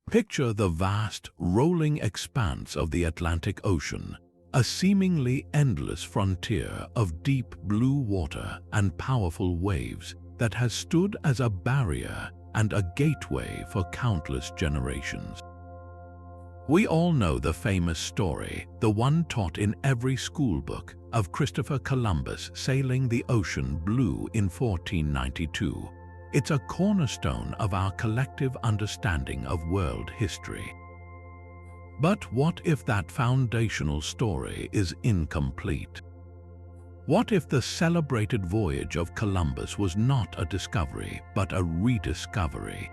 Picture the vast, rolling expanse of the Atlantic Ocean, a seemingly endless frontier of deep blue water and powerful waves that has stood as a barrier and a gateway for countless generations. We all know the famous story, the one taught in every schoolbook, of Christopher Columbus sailing the ocean blue in 1492. It's a cornerstone of our collective understanding of world history. But what if that foundational story is incomplete? What if the celebrated voyage of Columbus was not a discovery, but a rediscovery?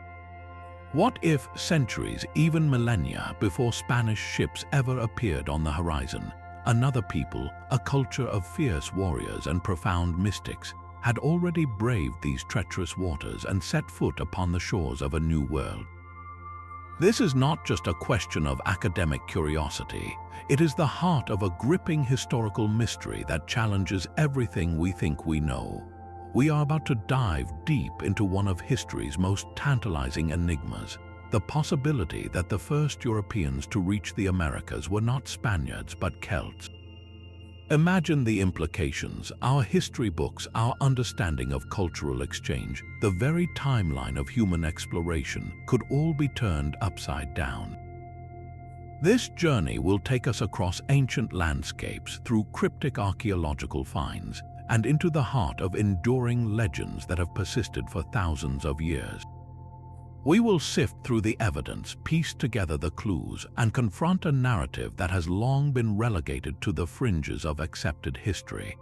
What if centuries, even millennia, before Spanish ships ever appeared on the horizon, another people, a culture of fierce warriors and profound mystics, had already braved these treacherous waters and set foot upon the shores of a new world? This is not just a question of academic curiosity. It is the heart of a gripping historical mystery that challenges everything we think we know. We are about to dive deep into one of history's most tantalizing enigmas, the possibility that the first Europeans to reach the Americas were not Spaniards but Celts. Imagine the implications. Our history books, our understanding of cultural exchange, the very timeline of human exploration could all be turned upside down. This journey will take us across ancient landscapes, through cryptic archaeological finds, and into the heart of enduring legends that have persisted for thousands of years. We will sift through the evidence, piece together the clues, and confront a narrative that has long been relegated to the fringes of accepted history.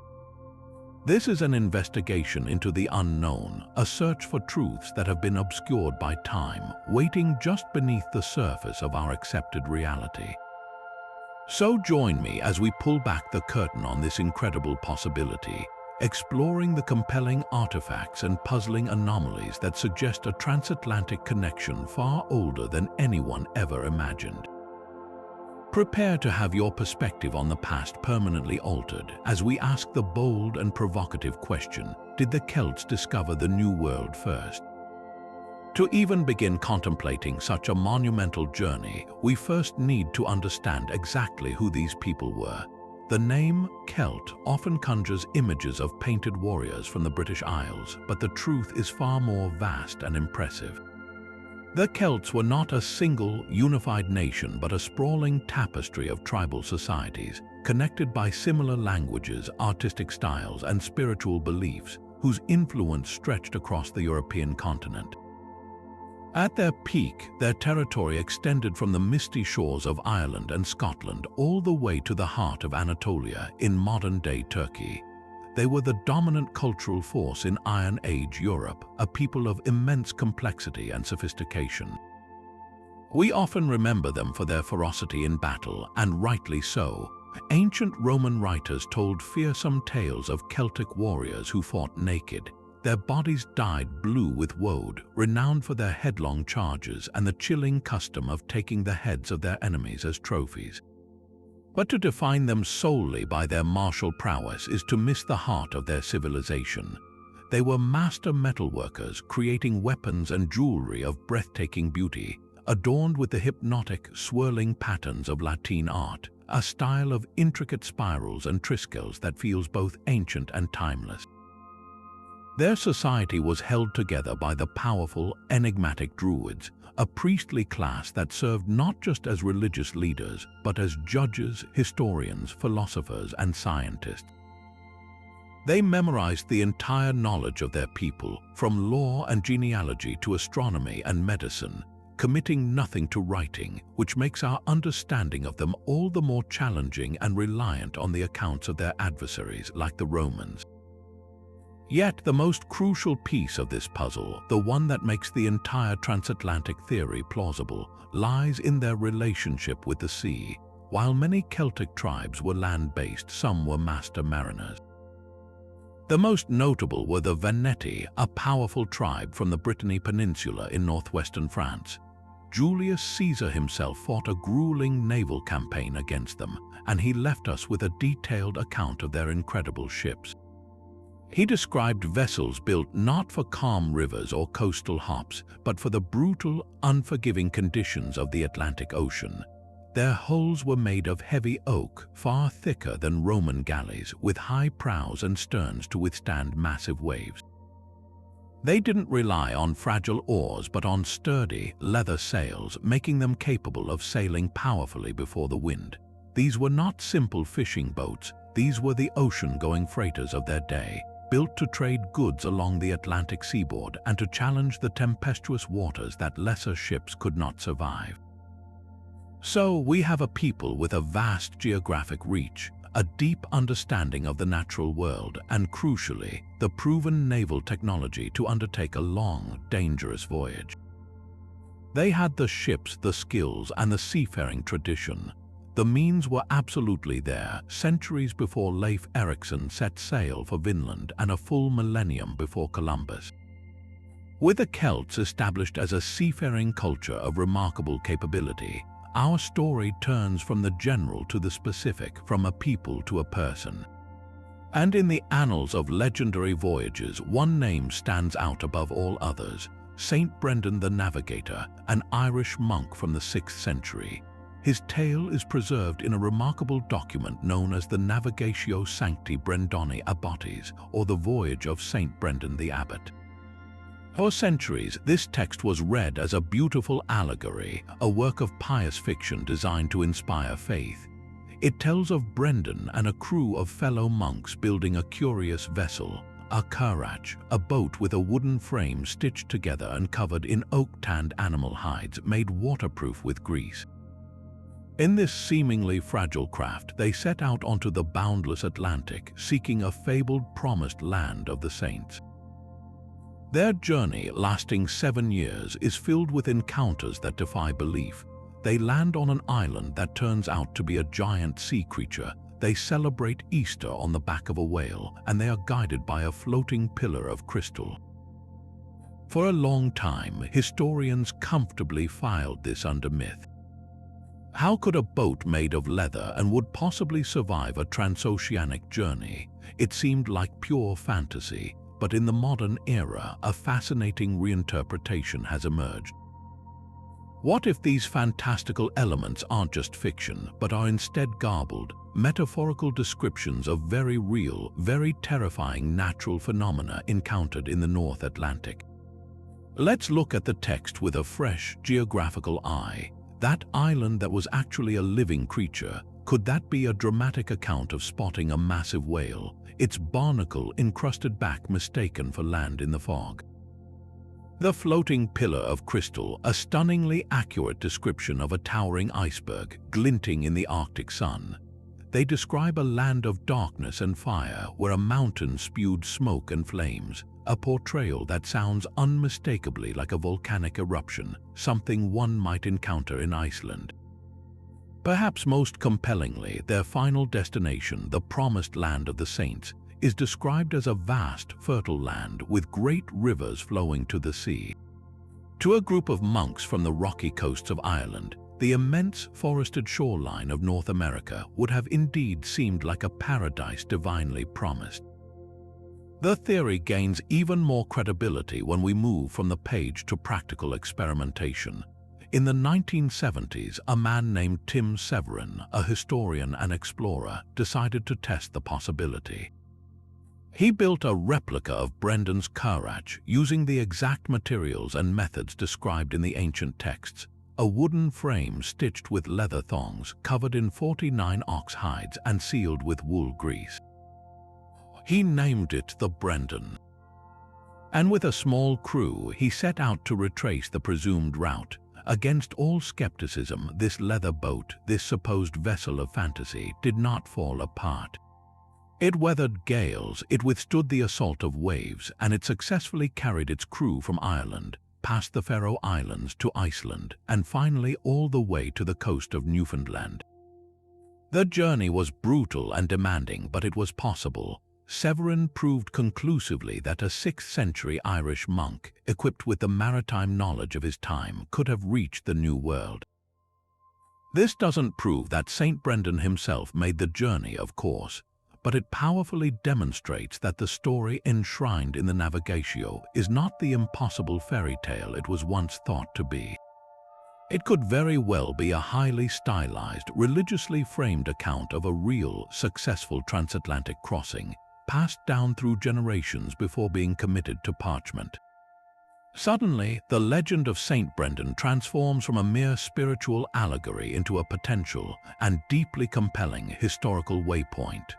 This is an investigation into the unknown, a search for truths that have been obscured by time, waiting just beneath the surface of our accepted reality. So join me as we pull back the curtain on this incredible possibility, exploring the compelling artifacts and puzzling anomalies that suggest a transatlantic connection far older than anyone ever imagined. Prepare to have your perspective on the past permanently altered as we ask the bold and provocative question, did the Celts discover the New World first? To even begin contemplating such a monumental journey, we first need to understand exactly who these people were. The name Celt often conjures images of painted warriors from the British Isles, but the truth is far more vast and impressive. The Celts were not a single, unified nation, but a sprawling tapestry of tribal societies, connected by similar languages, artistic styles, and spiritual beliefs, whose influence stretched across the European continent. At their peak, their territory extended from the misty shores of Ireland and Scotland all the way to the heart of Anatolia in modern-day Turkey. They were the dominant cultural force in Iron Age Europe, a people of immense complexity and sophistication. We often remember them for their ferocity in battle, and rightly so. Ancient Roman writers told fearsome tales of Celtic warriors who fought naked. Their bodies dyed blue with woad, renowned for their headlong charges and the chilling custom of taking the heads of their enemies as trophies. But to define them solely by their martial prowess is to miss the heart of their civilization. They were master metalworkers, creating weapons and jewelry of breathtaking beauty, adorned with the hypnotic, swirling patterns of Latin art, a style of intricate spirals and triskells that feels both ancient and timeless. Their society was held together by the powerful, enigmatic Druids, a priestly class that served not just as religious leaders, but as judges, historians, philosophers, and scientists. They memorized the entire knowledge of their people, from law and genealogy to astronomy and medicine, committing nothing to writing, which makes our understanding of them all the more challenging and reliant on the accounts of their adversaries, like the Romans. Yet the most crucial piece of this puzzle, the one that makes the entire transatlantic theory plausible, lies in their relationship with the sea. While many Celtic tribes were land-based, some were master mariners. The most notable were the Veneti, a powerful tribe from the Brittany Peninsula in northwestern France. Julius Caesar himself fought a grueling naval campaign against them, and he left us with a detailed account of their incredible ships. He described vessels built not for calm rivers or coastal hops, but for the brutal, unforgiving conditions of the Atlantic Ocean. Their hulls were made of heavy oak, far thicker than Roman galleys, with high prows and sterns to withstand massive waves. They didn't rely on fragile oars but on sturdy, leather sails, making them capable of sailing powerfully before the wind. These were not simple fishing boats, these were the ocean-going freighters of their day, built to trade goods along the Atlantic seaboard and to challenge the tempestuous waters that lesser ships could not survive. So we have a people with a vast geographic reach, a deep understanding of the natural world, and crucially, the proven naval technology to undertake a long, dangerous voyage. They had the ships, the skills, and the seafaring tradition. The means were absolutely there, centuries before Leif Erikson set sail for Vinland and a full millennium before Columbus. With the Celts established as a seafaring culture of remarkable capability, our story turns from the general to the specific, from a people to a person. And in the annals of legendary voyages, one name stands out above all others: Saint Brendan the Navigator, an Irish monk from the 6th century. His tale is preserved in a remarkable document known as the Navigatio Sancti Brendani Abbatis, or the Voyage of Saint Brendan the Abbot. For centuries, this text was read as a beautiful allegory, a work of pious fiction designed to inspire faith. It tells of Brendan and a crew of fellow monks building a curious vessel, a carrache, a boat with a wooden frame stitched together and covered in oak-tanned animal hides made waterproof with grease. In this seemingly fragile craft, they set out onto the boundless Atlantic, seeking a fabled promised land of the saints. Their journey, lasting 7 years, is filled with encounters that defy belief. They land on an island that turns out to be a giant sea creature. They celebrate Easter on the back of a whale, and they are guided by a floating pillar of crystal. For a long time, historians comfortably filed this under myth. How could a boat made of leather and wood possibly survive a transoceanic journey? It seemed like pure fantasy, but in the modern era, a fascinating reinterpretation has emerged. What if these fantastical elements aren't just fiction, but are instead garbled, metaphorical descriptions of very real, very terrifying natural phenomena encountered in the North Atlantic? Let's look at the text with a fresh geographical eye. That island that was actually a living creature, could that be a dramatic account of spotting a massive whale, its barnacle-encrusted back mistaken for land in the fog? The floating pillar of crystal, a stunningly accurate description of a towering iceberg glinting in the Arctic sun. They describe a land of darkness and fire where a mountain spewed smoke and flames, a portrayal that sounds unmistakably like a volcanic eruption, something one might encounter in Iceland. Perhaps most compellingly, their final destination, the promised land of the saints, is described as a vast, fertile land with great rivers flowing to the sea. To a group of monks from the rocky coasts of Ireland, the immense forested shoreline of North America would have indeed seemed like a paradise divinely promised. The theory gains even more credibility when we move from the page to practical experimentation. In the 1970s, a man named Tim Severin, a historian and explorer, decided to test the possibility. He built a replica of Brendan's carrache using the exact materials and methods described in the ancient texts, a wooden frame stitched with leather thongs, covered in 49 ox hides and sealed with wool grease. He named it the Brendan. And with a small crew, he set out to retrace the presumed route. Against all skepticism, this leather boat, this supposed vessel of fantasy, did not fall apart. It weathered gales, it withstood the assault of waves, and it successfully carried its crew from Ireland, past the Faroe Islands to Iceland, and finally all the way to the coast of Newfoundland. The journey was brutal and demanding, but it was possible. Severin proved conclusively that a 6th-century Irish monk, equipped with the maritime knowledge of his time, could have reached the New World. This doesn't prove that St. Brendan himself made the journey, of course, but it powerfully demonstrates that the story enshrined in the Navigatio is not the impossible fairy tale it was once thought to be. It could very well be a highly stylized, religiously framed account of a real, successful transatlantic crossing, passed down through generations before being committed to parchment. Suddenly, the legend of Saint Brendan transforms from a mere spiritual allegory into a potential and deeply compelling historical waypoint.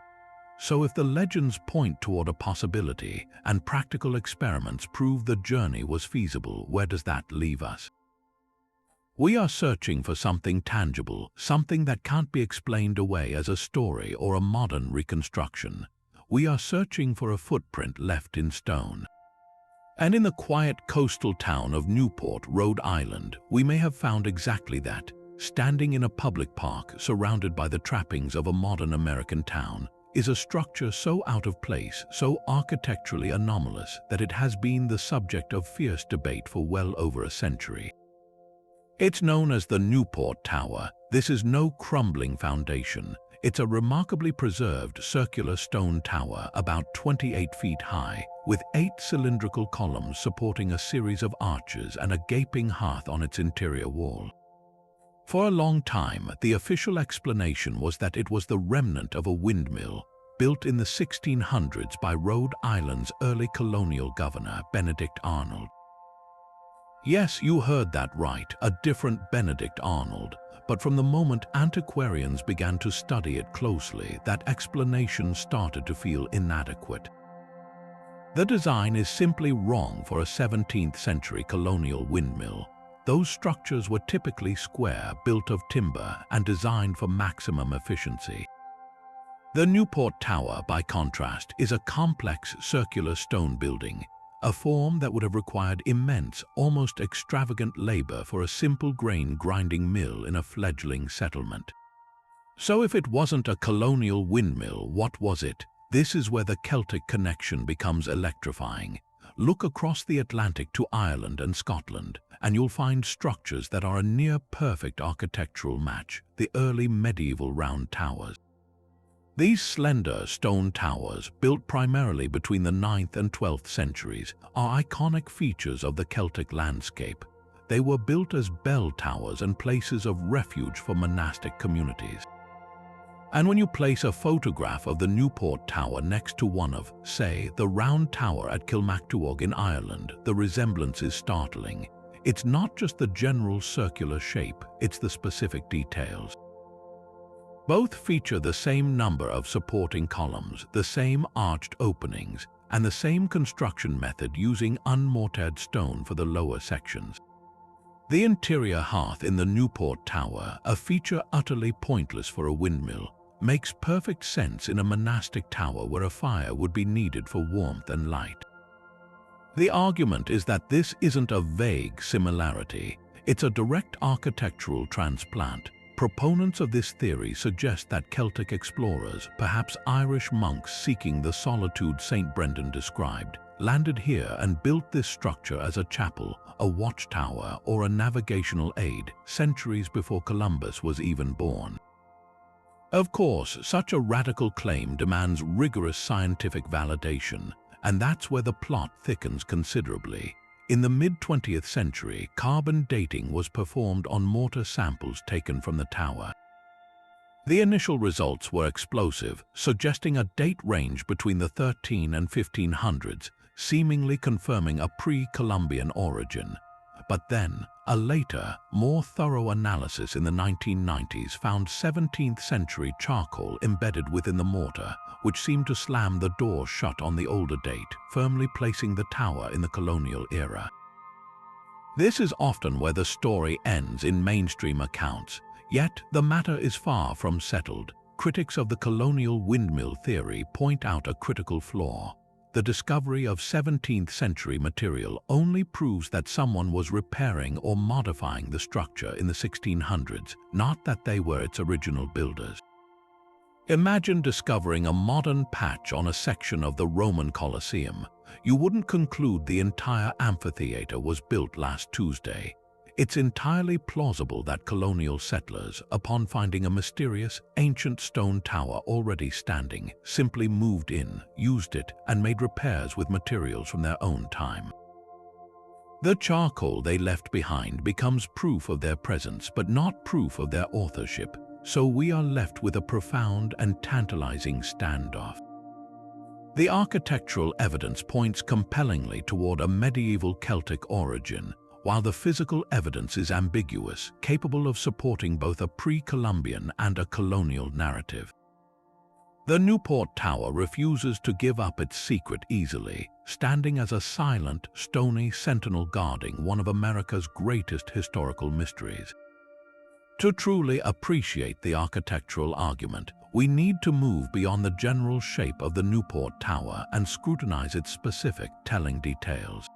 So if the legends point toward a possibility and practical experiments prove the journey was feasible, where does that leave us? We are searching for something tangible, something that can't be explained away as a story or a modern reconstruction. We are searching for a footprint left in stone. And in the quiet coastal town of Newport, Rhode Island, we may have found exactly that, standing in a public park surrounded by the trappings of a modern American town, is a structure so out of place, so architecturally anomalous, that it has been the subject of fierce debate for well over a century. It's known as the Newport Tower. This is no crumbling foundation. It's a remarkably preserved circular stone tower about 28 feet high, with 8 cylindrical columns supporting a series of arches and a gaping hearth on its interior wall. For a long time, the official explanation was that it was the remnant of a windmill built in the 1600s by Rhode Island's early colonial governor, Benedict Arnold. Yes, you heard that right, a different Benedict Arnold. But from the moment antiquarians began to study it closely, that explanation started to feel inadequate. The design is simply wrong for a 17th century colonial windmill. Those structures were typically square, built of timber, and designed for maximum efficiency. The Newport Tower, by contrast, is a complex circular stone building, a form that would have required immense, almost extravagant labor for a simple grain grinding mill in a fledgling settlement. So if it wasn't a colonial windmill, what was it? This is where the Celtic connection becomes electrifying. Look across the Atlantic to Ireland and Scotland, and you'll find structures that are a near-perfect architectural match, the early medieval round towers. These slender stone towers, built primarily between the 9th and 12th centuries, are iconic features of the Celtic landscape. They were built as bell towers and places of refuge for monastic communities. And when you place a photograph of the Newport Tower next to one of, say, the Round Tower at Kilmacduagh in Ireland, the resemblance is startling. It's not just the general circular shape, it's the specific details. Both feature the same number of supporting columns, the same arched openings, and the same construction method using unmortared stone for the lower sections. The interior hearth in the Newport Tower, a feature utterly pointless for a windmill, makes perfect sense in a monastic tower where a fire would be needed for warmth and light. The argument is that this isn't a vague similarity, it's a direct architectural transplant. Proponents of this theory suggest that Celtic explorers, perhaps Irish monks seeking the solitude St. Brendan described, landed here and built this structure as a chapel, a watchtower, or a navigational aid centuries before Columbus was even born. Of course, such a radical claim demands rigorous scientific validation, and that's where the plot thickens considerably. In the mid-20th century, carbon dating was performed on mortar samples taken from the tower. The initial results were explosive, suggesting a date range between the 13 and 1500s, seemingly confirming a pre-Columbian origin. But then, a later, more thorough analysis in the 1990s found 17th century charcoal embedded within the mortar, which seemed to slam the door shut on the older date, firmly placing the tower in the colonial era. This is often where the story ends in mainstream accounts, yet the matter is far from settled. Critics of the colonial windmill theory point out a critical flaw. The discovery of 17th century material only proves that someone was repairing or modifying the structure in the 1600s, not that they were its original builders. Imagine discovering a modern patch on a section of the Roman Colosseum. You wouldn't conclude the entire amphitheater was built last Tuesday. It's entirely plausible that colonial settlers, upon finding a mysterious, ancient stone tower already standing, simply moved in, used it, and made repairs with materials from their own time. The charcoal they left behind becomes proof of their presence, but not proof of their authorship, so we are left with a profound and tantalizing standoff. The architectural evidence points compellingly toward a medieval Celtic origin, while the physical evidence is ambiguous, capable of supporting both a pre-Columbian and a colonial narrative. The Newport Tower refuses to give up its secret easily, standing as a silent, stony sentinel guarding one of America's greatest historical mysteries. To truly appreciate the architectural argument, we need to move beyond the general shape of the Newport Tower and scrutinize its specific telling details.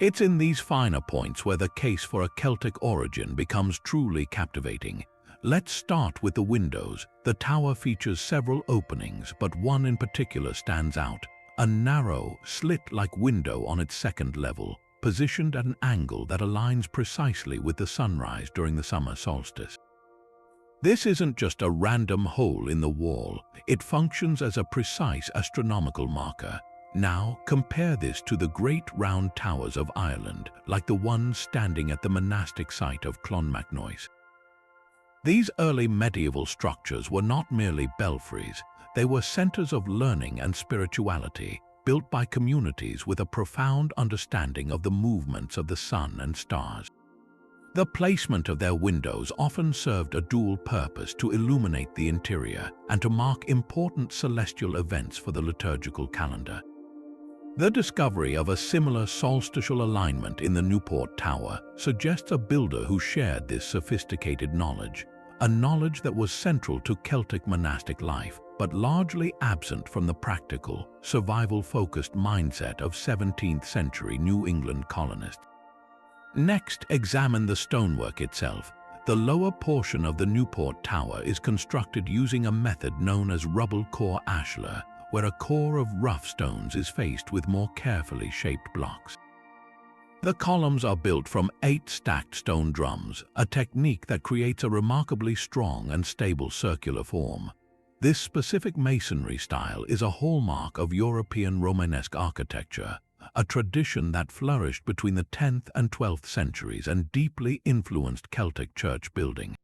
It's in these finer points where the case for a Celtic origin becomes truly captivating. Let's start with the windows. The tower features several openings, but one in particular stands out, a narrow, slit-like window on its second level, positioned at an angle that aligns precisely with the sunrise during the summer solstice. This isn't just a random hole in the wall, it functions as a precise astronomical marker. Now, compare this to the great round towers of Ireland, like the one standing at the monastic site of Clonmacnoise. These early medieval structures were not merely belfries, they were centers of learning and spirituality, built by communities with a profound understanding of the movements of the sun and stars. The placement of their windows often served a dual purpose: to illuminate the interior and to mark important celestial events for the liturgical calendar. The discovery of a similar solstitial alignment in the Newport Tower suggests a builder who shared this sophisticated knowledge, a knowledge that was central to Celtic monastic life, but largely absent from the practical, survival-focused mindset of 17th-century New England colonists. Next, examine the stonework itself. The lower portion of the Newport Tower is constructed using a method known as rubble core ashlar, where a core of rough stones is faced with more carefully shaped blocks. The columns are built from 8 stacked stone drums, a technique that creates a remarkably strong and stable circular form. This specific masonry style is a hallmark of European Romanesque architecture, a tradition that flourished between the 10th and 12th centuries and deeply influenced Celtic church building.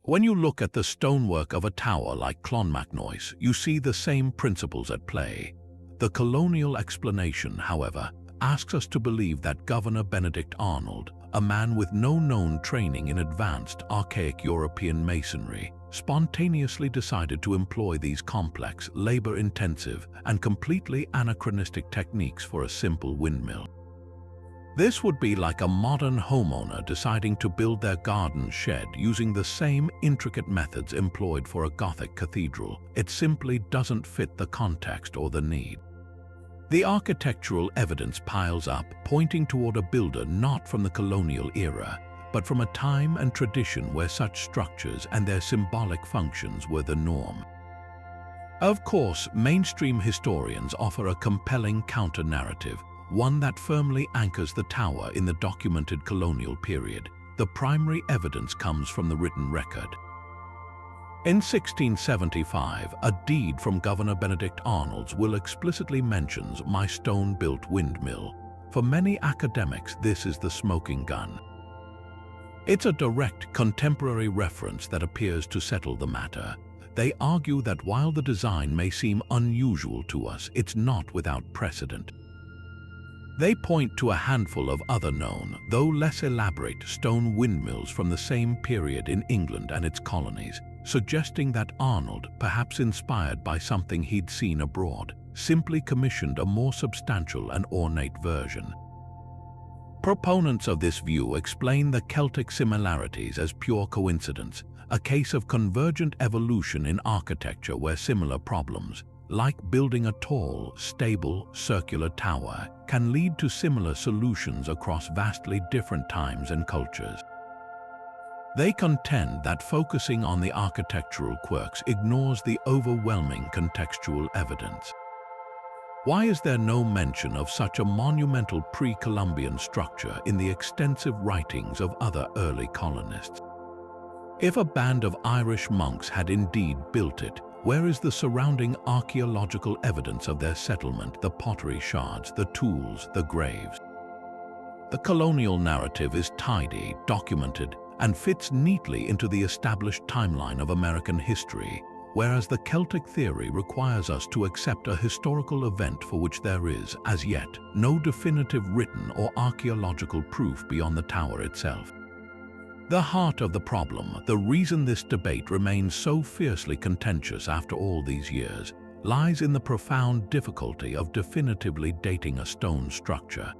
When you look at the stonework of a tower like Clonmacnoise, you see the same principles at play. The colonial explanation, however, asks us to believe that Governor Benedict Arnold, a man with no known training in advanced, archaic European masonry, spontaneously decided to employ these complex, labor-intensive, and completely anachronistic techniques for a simple windmill. This would be like a modern homeowner deciding to build their garden shed using the same intricate methods employed for a Gothic cathedral. It simply doesn't fit the context or the need. The architectural evidence piles up, pointing toward a builder not from the colonial era, but from a time and tradition where such structures and their symbolic functions were the norm. Of course, mainstream historians offer a compelling counter-narrative, one that firmly anchors the tower in the documented colonial period. The primary evidence comes from the written record. In 1675, a deed from Governor Benedict Arnold's will explicitly mentions "my stone-built windmill." For many academics, this is the smoking gun. It's a direct contemporary reference that appears to settle the matter. They argue that while the design may seem unusual to us, it's not without precedent. They point to a handful of other known, though less elaborate, stone windmills from the same period in England and its colonies, suggesting that Arnold, perhaps inspired by something he'd seen abroad, simply commissioned a more substantial and ornate version. Proponents of this view explain the Celtic similarities as pure coincidence, a case of convergent evolution in architecture where similar problems, like building a tall, stable, circular tower, can lead to similar solutions across vastly different times and cultures. They contend that focusing on the architectural quirks ignores the overwhelming contextual evidence. Why is there no mention of such a monumental pre-Columbian structure in the extensive writings of other early colonists? If a band of Irish monks had indeed built it, where is the surrounding archaeological evidence of their settlement, the pottery shards, the tools, the graves? The colonial narrative is tidy, documented, and fits neatly into the established timeline of American history, whereas the Celtic theory requires us to accept a historical event for which there is, as yet, no definitive written or archaeological proof beyond the tower itself. The heart of the problem, the reason this debate remains so fiercely contentious after all these years, lies in the profound difficulty of definitively dating a stone structure.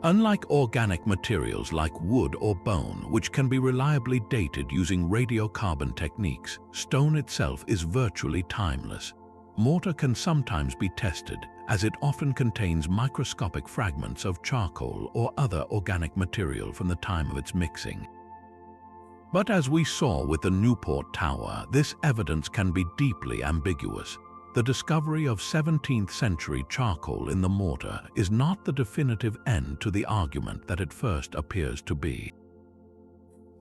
Unlike organic materials like wood or bone, which can be reliably dated using radiocarbon techniques, stone itself is virtually timeless. Mortar can sometimes be tested, as it often contains microscopic fragments of charcoal or other organic material from the time of its mixing. But as we saw with the Newport Tower, this evidence can be deeply ambiguous. The discovery of 17th century charcoal in the mortar is not the definitive end to the argument that it first appears to be.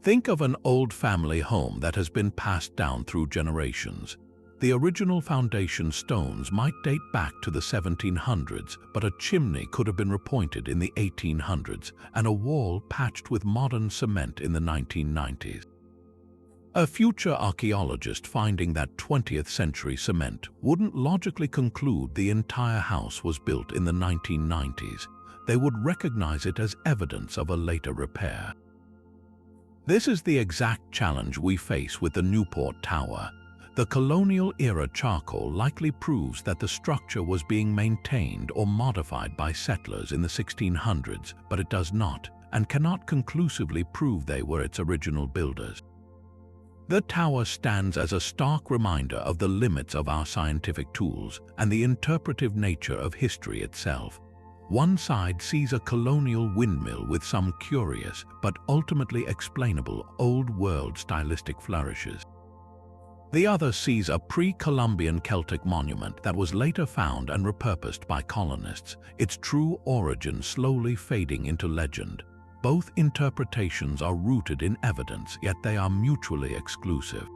Think of an old family home that has been passed down through generations. The original foundation stones might date back to the 1700s, but a chimney could have been repointed in the 1800s and a wall patched with modern cement in the 1990s. A future archaeologist finding that 20th century cement wouldn't logically conclude the entire house was built in the 1990s. They would recognize it as evidence of a later repair. This is the exact challenge we face with the Newport Tower. The colonial-era charcoal likely proves that the structure was being maintained or modified by settlers in the 1600s, but it does not, and cannot conclusively prove they were its original builders. The tower stands as a stark reminder of the limits of our scientific tools and the interpretive nature of history itself. One side sees a colonial windmill with some curious but ultimately explainable old-world stylistic flourishes. The other sees a pre-Columbian Celtic monument that was later found and repurposed by colonists, its true origin slowly fading into legend. Both interpretations are rooted in evidence, yet they are mutually exclusive.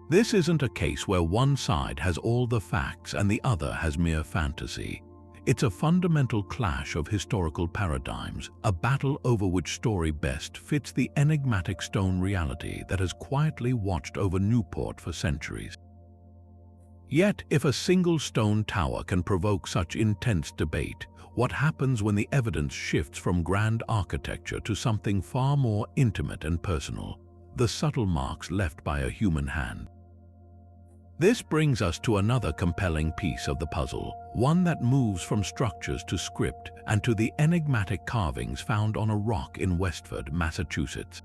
This isn't a case where one side has all the facts and the other has mere fantasy. It's a fundamental clash of historical paradigms, a battle over which story best fits the enigmatic stone reality that has quietly watched over Newport for centuries. Yet, if a single stone tower can provoke such intense debate, what happens when the evidence shifts from grand architecture to something far more intimate and personal, the subtle marks left by a human hand? This brings us to another compelling piece of the puzzle, one that moves from structures to script and to the enigmatic carvings found on a rock in Westford, Massachusetts.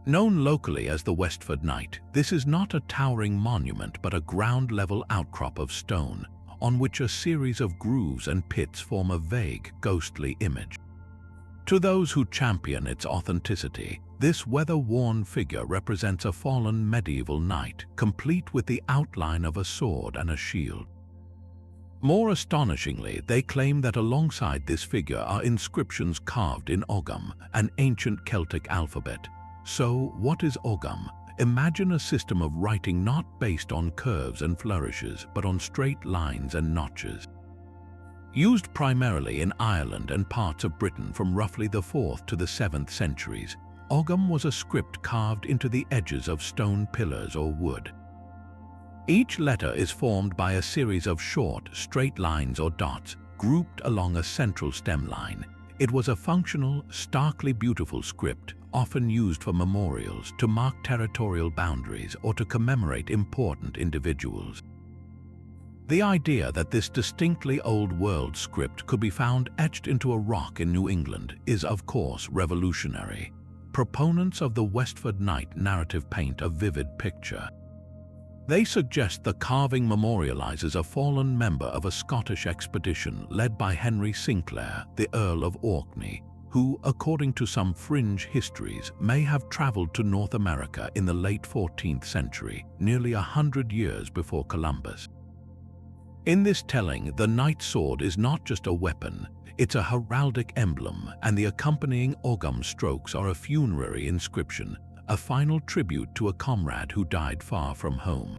Known locally as the Westford Knight, this is not a towering monument but a ground-level outcrop of stone, on which a series of grooves and pits form a vague, ghostly image. To those who champion its authenticity, this weather-worn figure represents a fallen medieval knight, complete with the outline of a sword and a shield. More astonishingly, they claim that alongside this figure are inscriptions carved in Ogham, an ancient Celtic alphabet. So, what is Ogham? Imagine a system of writing not based on curves and flourishes, but on straight lines and notches. Used primarily in Ireland and parts of Britain from roughly the 4th to the 7th centuries, Ogham was a script carved into the edges of stone pillars or wood. Each letter is formed by a series of short, straight lines or dots, grouped along a central stem line. It was a functional, starkly beautiful script, often used for memorials, to mark territorial boundaries, or to commemorate important individuals. The idea that this distinctly old-world script could be found etched into a rock in New England is, of course, revolutionary. Proponents of the Westford Knight narrative paint a vivid picture. They suggest the carving memorializes a fallen member of a Scottish expedition led by Henry Sinclair, the Earl of Orkney, who, according to some fringe histories, may have traveled to North America in the late 14th century, nearly 100 years before Columbus. In this telling, the knight's sword is not just a weapon, it's a heraldic emblem, and the accompanying Ogham strokes are a funerary inscription, a final tribute to a comrade who died far from home.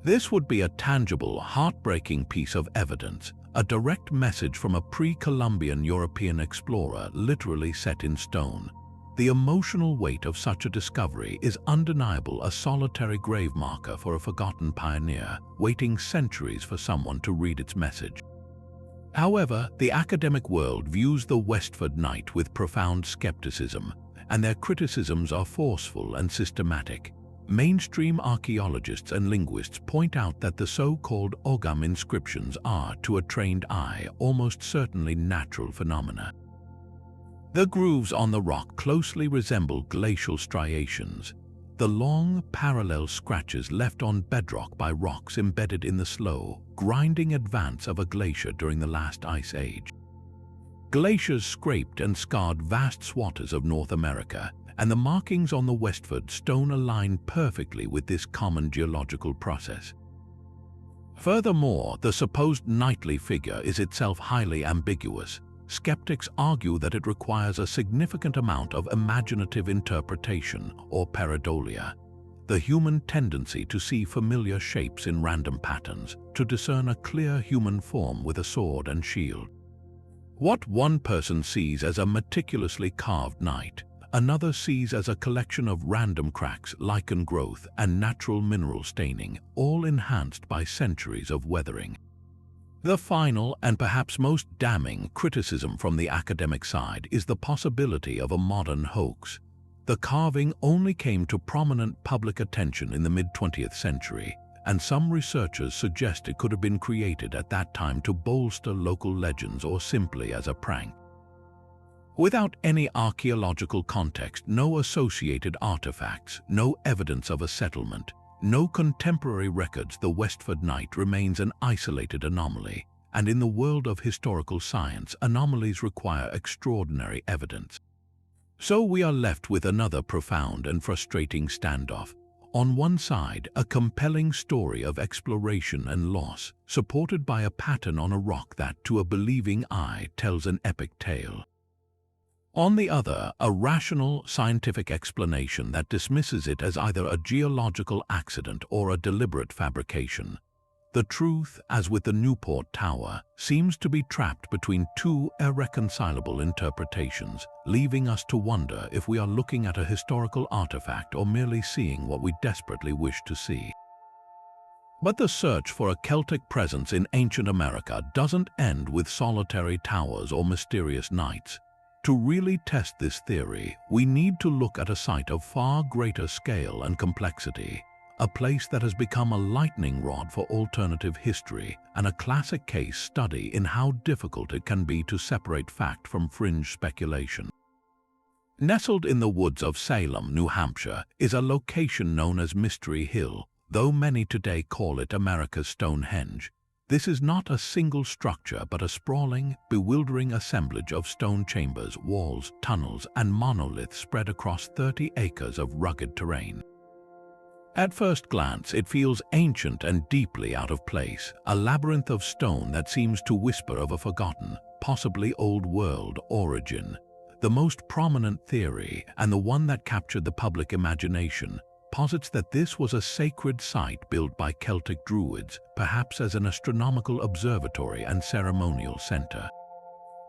This would be a tangible, heartbreaking piece of evidence, a direct message from a pre-Columbian European explorer literally set in stone. The emotional weight of such a discovery is undeniable, a solitary grave marker for a forgotten pioneer, waiting centuries for someone to read its message. However, the academic world views the Westford Knight with profound skepticism, and their criticisms are forceful and systematic. Mainstream archaeologists and linguists point out that the so-called Ogham inscriptions are, to a trained eye, almost certainly natural phenomena. The grooves on the rock closely resemble glacial striations, the long, parallel scratches left on bedrock by rocks embedded in the slow, grinding advance of a glacier during the last ice age. Glaciers scraped and scarred vast swaths of North America, and the markings on the Westford stone align perfectly with this common geological process. Furthermore, the supposed knightly figure is itself highly ambiguous. Skeptics argue that it requires a significant amount of imaginative interpretation, or pareidolia, the human tendency to see familiar shapes in random patterns, to discern a clear human form with a sword and shield. What one person sees as a meticulously carved knight, another sees as a collection of random cracks, lichen growth, and natural mineral staining, all enhanced by centuries of weathering. The final and perhaps most damning criticism from the academic side is the possibility of a modern hoax. The carving only came to prominent public attention in the mid-20th century, and some researchers suggest it could have been created at that time to bolster local legends or simply as a prank. Without any archaeological context, no associated artifacts, no evidence of a settlement, no contemporary records, the Westford Knight remains an isolated anomaly, and in the world of historical science, anomalies require extraordinary evidence. So we are left with another profound and frustrating standoff. On one side, a compelling story of exploration and loss, supported by a pattern on a rock that, to a believing eye, tells an epic tale. On the other, a rational, scientific explanation that dismisses it as either a geological accident or a deliberate fabrication. The truth, as with the Newport Tower, seems to be trapped between two irreconcilable interpretations, leaving us to wonder if we are looking at a historical artifact or merely seeing what we desperately wish to see. But the search for a Celtic presence in ancient America doesn't end with solitary towers or mysterious knights. To really test this theory, we need to look at a site of far greater scale and complexity, a place that has become a lightning rod for alternative history and a classic case study in how difficult it can be to separate fact from fringe speculation. Nestled in the woods of Salem, New Hampshire, is a location known as Mystery Hill, though many today call it America's Stonehenge. This is not a single structure but a sprawling, bewildering assemblage of stone chambers, walls, tunnels, and monoliths spread across 30 acres of rugged terrain. At first glance, it feels ancient and deeply out of place, a labyrinth of stone that seems to whisper of a forgotten, possibly old world origin. The most prominent theory, and the one that captured the public imagination, posits that this was a sacred site built by Celtic druids, perhaps as an astronomical observatory and ceremonial center.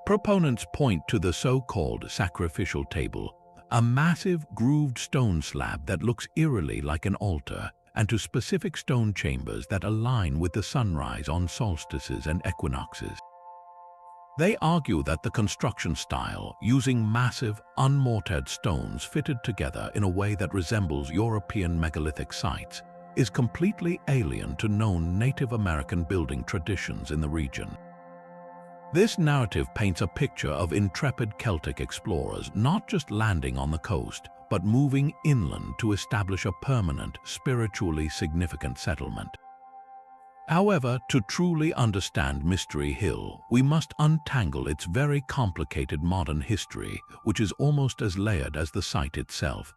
Proponents point to the so-called sacrificial table, a massive grooved stone slab that looks eerily like an altar, and to specific stone chambers that align with the sunrise on solstices and equinoxes. They argue that the construction style, using massive, unmortared stones fitted together in a way that resembles European megalithic sites, is completely alien to known Native American building traditions in the region. This narrative paints a picture of intrepid Celtic explorers not just landing on the coast, but moving inland to establish a permanent, spiritually significant settlement. However, to truly understand Mystery Hill, we must untangle its very complicated modern history, which is almost as layered as the site itself.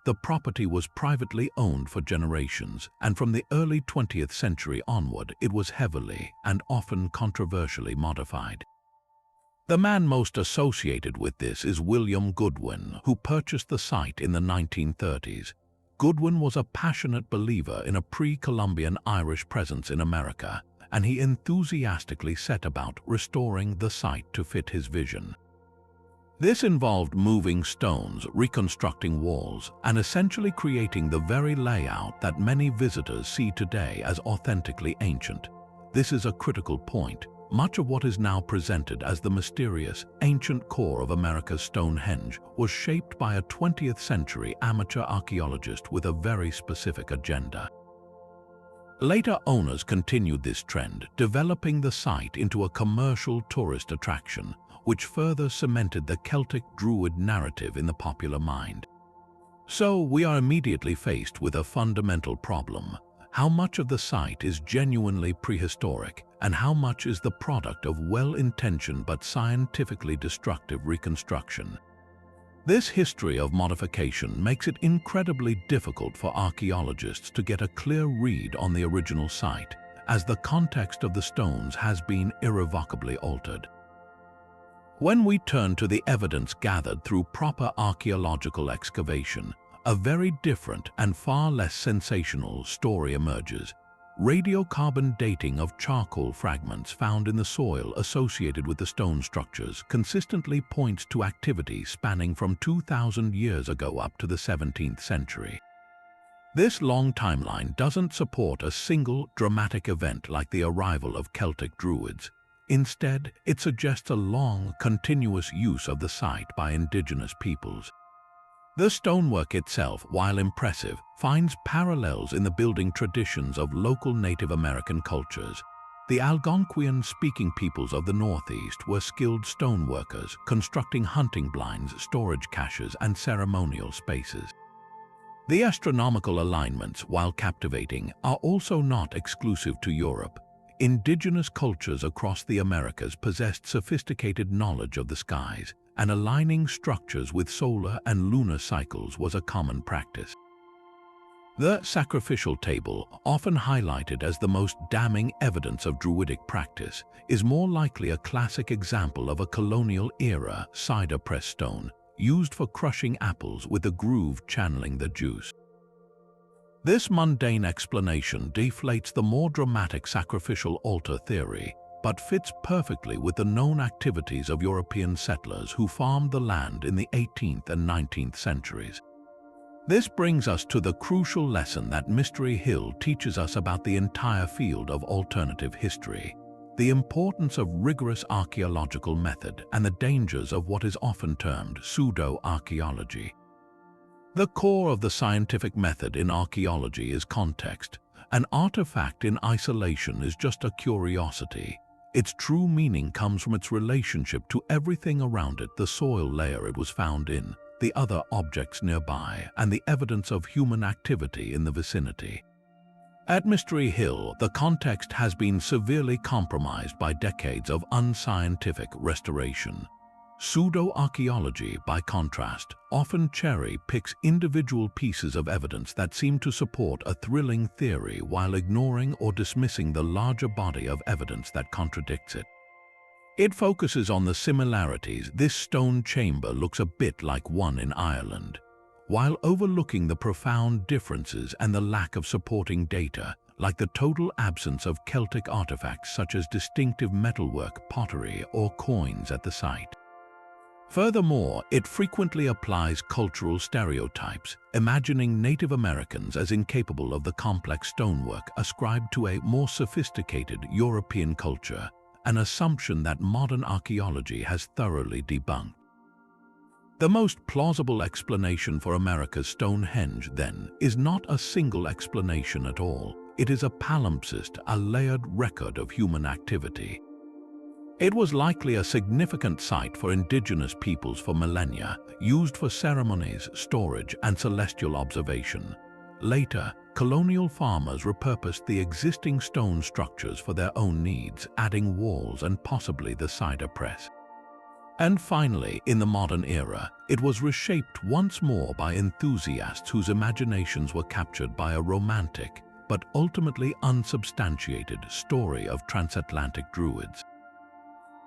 The the property was privately owned for generations, and from the early 20th century onward, it was heavily and often controversially modified. The man most associated with this is William Goodwin, who purchased the site in the 1930s. Goodwin was a passionate believer in a pre-Columbian Irish presence in America, and he enthusiastically set about restoring the site to fit his vision. This involved moving stones, reconstructing walls, and essentially creating the very layout that many visitors see today as authentically ancient. This is a critical point. Much of what is now presented as the mysterious, ancient core of America's Stonehenge was shaped by a 20th century amateur archaeologist with a very specific agenda. Later owners continued this trend, developing the site into a commercial tourist attraction, which further cemented the Celtic Druid narrative in the popular mind. So we are immediately faced with a fundamental problem. How much of the site is genuinely prehistoric, and how much is the product of well-intentioned but scientifically destructive reconstruction? This history of modification makes it incredibly difficult for archaeologists to get a clear read on the original site, as the context of the stones has been irrevocably altered. When we turn to the evidence gathered through proper archaeological excavation, a very different and far less sensational story emerges. Radiocarbon dating of charcoal fragments found in the soil associated with the stone structures consistently points to activity spanning from 2,000 years ago up to the 17th century. This long timeline doesn't support a single dramatic event like the arrival of Celtic Druids. Instead, it suggests a long, continuous use of the site by indigenous peoples. The stonework itself, while impressive, finds parallels in the building traditions of local Native American cultures. The Algonquian-speaking peoples of the Northeast were skilled stoneworkers, constructing hunting blinds, storage caches, and ceremonial spaces. The astronomical alignments, while captivating, are also not exclusive to Europe. Indigenous cultures across the Americas possessed sophisticated knowledge of the skies, and aligning structures with solar and lunar cycles was a common practice. The sacrificial table, often highlighted as the most damning evidence of Druidic practice, is more likely a classic example of a colonial-era cider press stone used for crushing apples with a groove channeling the juice. This mundane explanation deflates the more dramatic sacrificial altar theory, but fits perfectly with the known activities of European settlers who farmed the land in the 18th and 19th centuries. This brings us to the crucial lesson that Mystery Hill teaches us about the entire field of alternative history, the importance of rigorous archaeological method and the dangers of what is often termed pseudo-archaeology. The core of the scientific method in archaeology is context. An artifact in isolation is just a curiosity. Its true meaning comes from its relationship to everything around it, the soil layer it was found in, the other objects nearby, and the evidence of human activity in the vicinity. At Mystery Hill, the context has been severely compromised by decades of unscientific restoration. Pseudo-archaeology, by contrast, often cherry-picks individual pieces of evidence that seem to support a thrilling theory while ignoring or dismissing the larger body of evidence that contradicts it. It focuses on the similarities. This stone chamber looks a bit like one in Ireland, while overlooking the profound differences and the lack of supporting data, like the total absence of Celtic artifacts such as distinctive metalwork, pottery, or coins at the site. Furthermore, it frequently applies cultural stereotypes, imagining Native Americans as incapable of the complex stonework ascribed to a more sophisticated European culture, an assumption that modern archaeology has thoroughly debunked. The most plausible explanation for America's Stonehenge, then, is not a single explanation at all. It is a palimpsest, a layered record of human activity. It was likely a significant site for indigenous peoples for millennia, used for ceremonies, storage, and celestial observation. Later, colonial farmers repurposed the existing stone structures for their own needs, adding walls and possibly the cider press. And finally, in the modern era, it was reshaped once more by enthusiasts whose imaginations were captured by a romantic, but ultimately unsubstantiated story of transatlantic druids.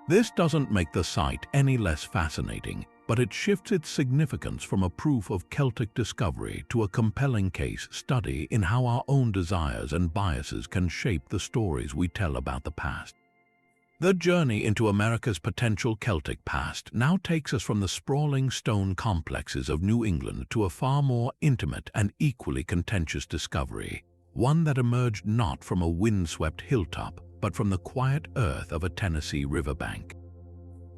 This doesn't make the site any less fascinating, but it shifts its significance from a proof of Celtic discovery to a compelling case study in how our own desires and biases can shape the stories we tell about the past. The journey into America's potential Celtic past now takes us from the sprawling stone complexes of New England to a far more intimate and equally contentious discovery, one that emerged not from a windswept hilltop, but from the quiet earth of a Tennessee riverbank.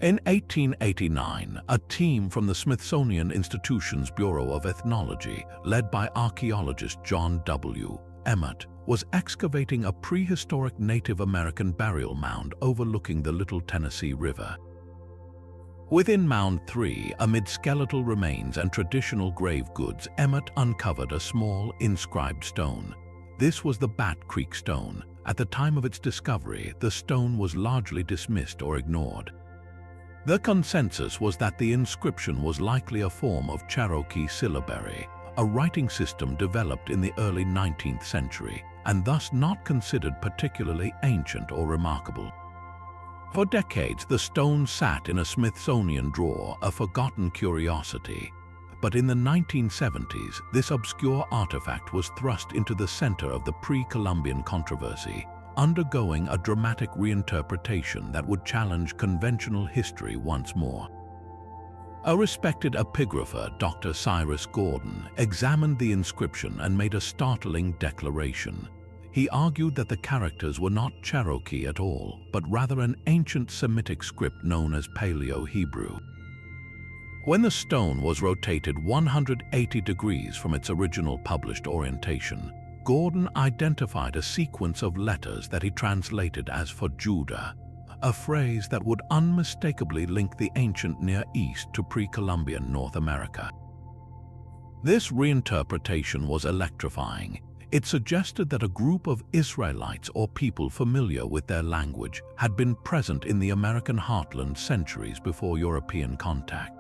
In 1889, a team from the Smithsonian Institution's Bureau of Ethnology, led by archaeologist John W. Emmett, was excavating a prehistoric Native American burial mound overlooking the Little Tennessee River. Within Mound 3, amid skeletal remains and traditional grave goods, Emmett uncovered a small, inscribed stone. This was the Bat Creek Stone. At the time of its discovery, the stone was largely dismissed or ignored. The consensus was that the inscription was likely a form of Cherokee syllabary, a writing system developed in the early 19th century, and thus not considered particularly ancient or remarkable. For decades, the stone sat in a Smithsonian drawer, a forgotten curiosity. But in the 1970s, this obscure artifact was thrust into the center of the pre-Columbian controversy, undergoing a dramatic reinterpretation that would challenge conventional history once more. A respected epigrapher, Dr. Cyrus Gordon, examined the inscription and made a startling declaration. He argued that the characters were not Cherokee at all, but rather an ancient Semitic script known as Paleo-Hebrew. When the stone was rotated 180 degrees from its original published orientation, Gordon identified a sequence of letters that he translated as for Judah, a phrase that would unmistakably link the ancient Near East to pre-Columbian North America. This reinterpretation was electrifying. It suggested that a group of Israelites or people familiar with their language had been present in the American heartland centuries before European contact.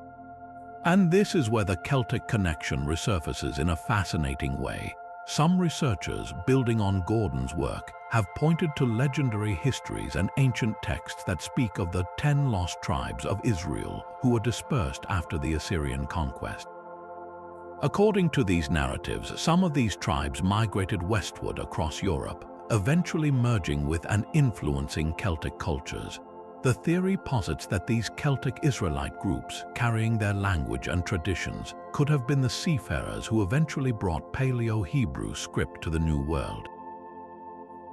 And this is where the Celtic connection resurfaces in a fascinating way. Some researchers, building on Gordon's work, have pointed to legendary histories and ancient texts that speak of the 10 lost tribes of Israel who were dispersed after the Assyrian conquest. According to these narratives, some of these tribes migrated westward across Europe, eventually merging with and influencing Celtic cultures. The theory posits that these Celtic Israelite groups, carrying their language and traditions, could have been the seafarers who eventually brought Paleo-Hebrew script to the New World.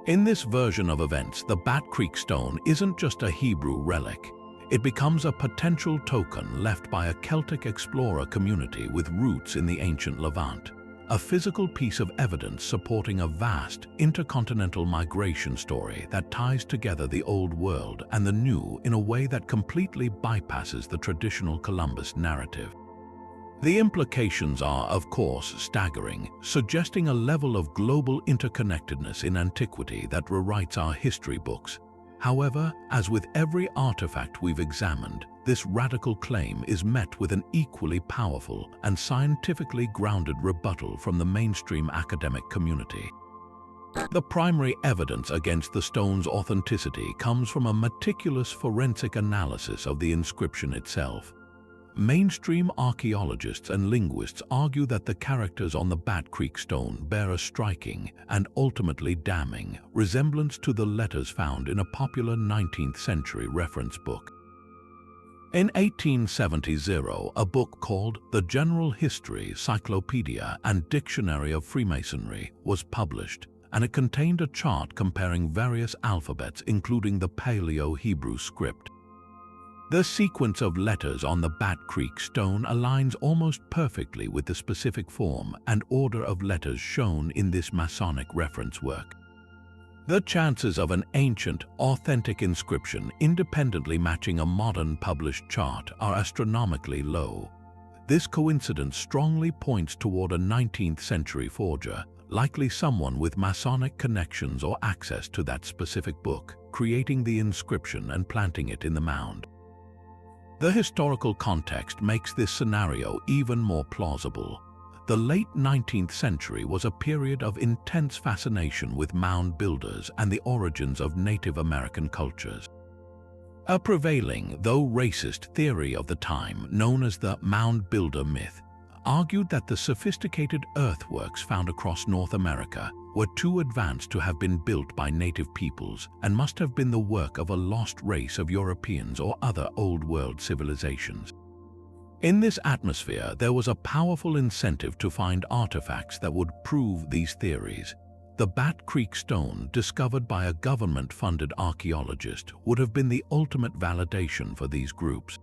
In this version of events, the Bat Creek Stone isn't just a Hebrew relic. It becomes a potential token left by a Celtic explorer community with roots in the ancient Levant, a physical piece of evidence supporting a vast intercontinental migration story that ties together the old world and the new in a way that completely bypasses the traditional Columbus narrative. The implications are, of course, staggering, suggesting a level of global interconnectedness in antiquity that rewrites our history books. However, as with every artifact we've examined, this radical claim is met with an equally powerful and scientifically grounded rebuttal from the mainstream academic community. The primary evidence against the stone's authenticity comes from a meticulous forensic analysis of the inscription itself. Mainstream archaeologists and linguists argue that the characters on the Bat Creek Stone bear a striking and ultimately damning resemblance to the letters found in a popular 19th century reference book. In 1870, a book called The General History, Cyclopedia and Dictionary of Freemasonry was published, and it contained a chart comparing various alphabets including the Paleo-Hebrew script. The sequence of letters on the Bat Creek Stone aligns almost perfectly with the specific form and order of letters shown in this Masonic reference work. The chances of an ancient, authentic inscription independently matching a modern published chart are astronomically low. This coincidence strongly points toward a 19th century forger, likely someone with Masonic connections or access to that specific book, creating the inscription and planting it in the mound. The historical context makes this scenario even more plausible. The late 19th century was a period of intense fascination with mound builders and the origins of Native American cultures. A prevailing, though racist, theory of the time, known as the mound builder myth, argued that the sophisticated earthworks found across North America were too advanced to have been built by native peoples and must have been the work of a lost race of Europeans or other Old World civilizations. In this atmosphere, there was a powerful incentive to find artifacts that would prove these theories. The Bat Creek stone, discovered by a government-funded archaeologist, would have been the ultimate validation for these groups.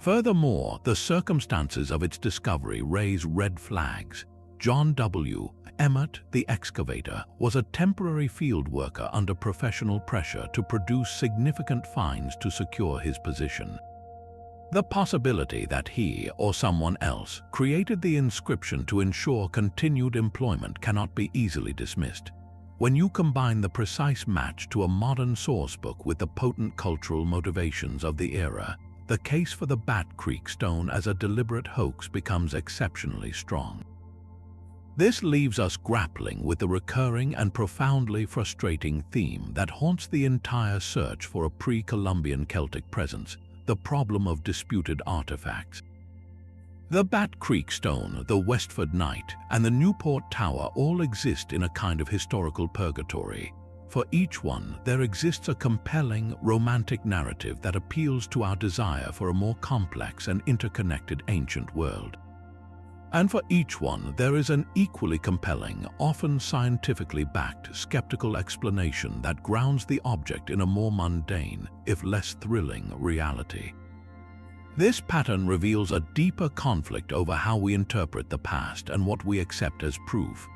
Furthermore, the circumstances of its discovery raise red flags. John W. Emmett, the excavator, was a temporary field worker under professional pressure to produce significant finds to secure his position. The possibility that he, or someone else, created the inscription to ensure continued employment cannot be easily dismissed. When you combine the precise match to a modern sourcebook with the potent cultural motivations of the era, the case for the Bat Creek stone as a deliberate hoax becomes exceptionally strong. This leaves us grappling with the recurring and profoundly frustrating theme that haunts the entire search for a pre-Columbian Celtic presence: the problem of disputed artifacts. The Bat Creek stone, the Westford Knight, and the Newport Tower all exist in a kind of historical purgatory. For each one, there exists a compelling, romantic narrative that appeals to our desire for a more complex and interconnected ancient world. And for each one, there is an equally compelling, often scientifically backed, skeptical explanation that grounds the object in a more mundane, if less thrilling, reality. This pattern reveals a deeper conflict over how we interpret the past and what we accept as proof.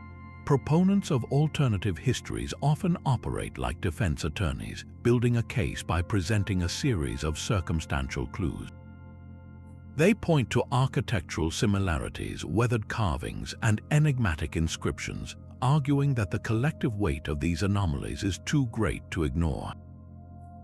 Proponents of alternative histories often operate like defense attorneys, building a case by presenting a series of circumstantial clues. They point to architectural similarities, weathered carvings, and enigmatic inscriptions, arguing that the collective weight of these anomalies is too great to ignore.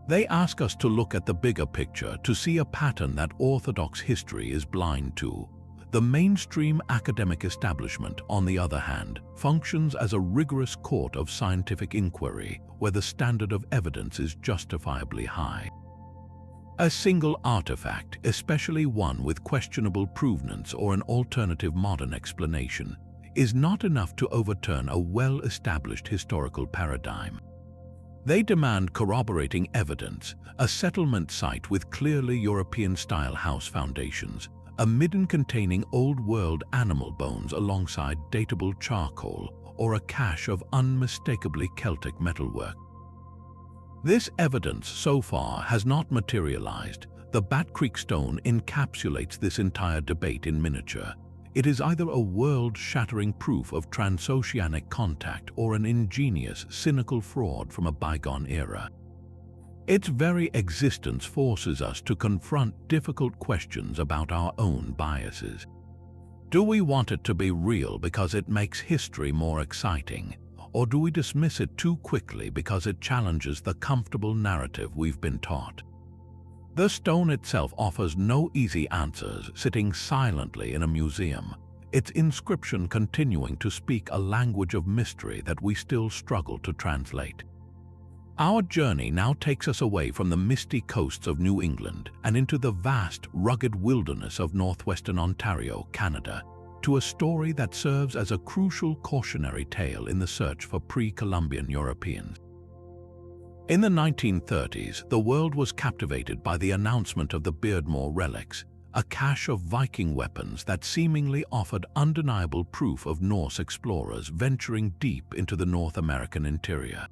They ask us to look at the bigger picture, to see a pattern that orthodox history is blind to. The mainstream academic establishment, on the other hand, functions as a rigorous court of scientific inquiry where the standard of evidence is justifiably high. A single artifact, especially one with questionable provenance or an alternative modern explanation, is not enough to overturn a well-established historical paradigm. They demand corroborating evidence, a settlement site with clearly European-style house foundations, a midden containing old-world animal bones alongside datable charcoal, or a cache of unmistakably Celtic metalwork. This evidence so far has not materialized. The Bat Creek stone encapsulates this entire debate in miniature. It is either a world-shattering proof of transoceanic contact or an ingenious, cynical fraud from a bygone era. Its very existence forces us to confront difficult questions about our own biases. Do we want it to be real because it makes history more exciting? Or do we dismiss it too quickly because it challenges the comfortable narrative we've been taught? The stone itself offers no easy answers, sitting silently in a museum, its inscription continuing to speak a language of mystery that we still struggle to translate. Our journey now takes us away from the misty coasts of New England and into the vast, rugged wilderness of northwestern Ontario, Canada, to a story that serves as a crucial cautionary tale in the search for pre-Columbian Europeans. In the 1930s, the world was captivated by the announcement of the Beardmore relics, a cache of Viking weapons that seemingly offered undeniable proof of Norse explorers venturing deep into the North American interior.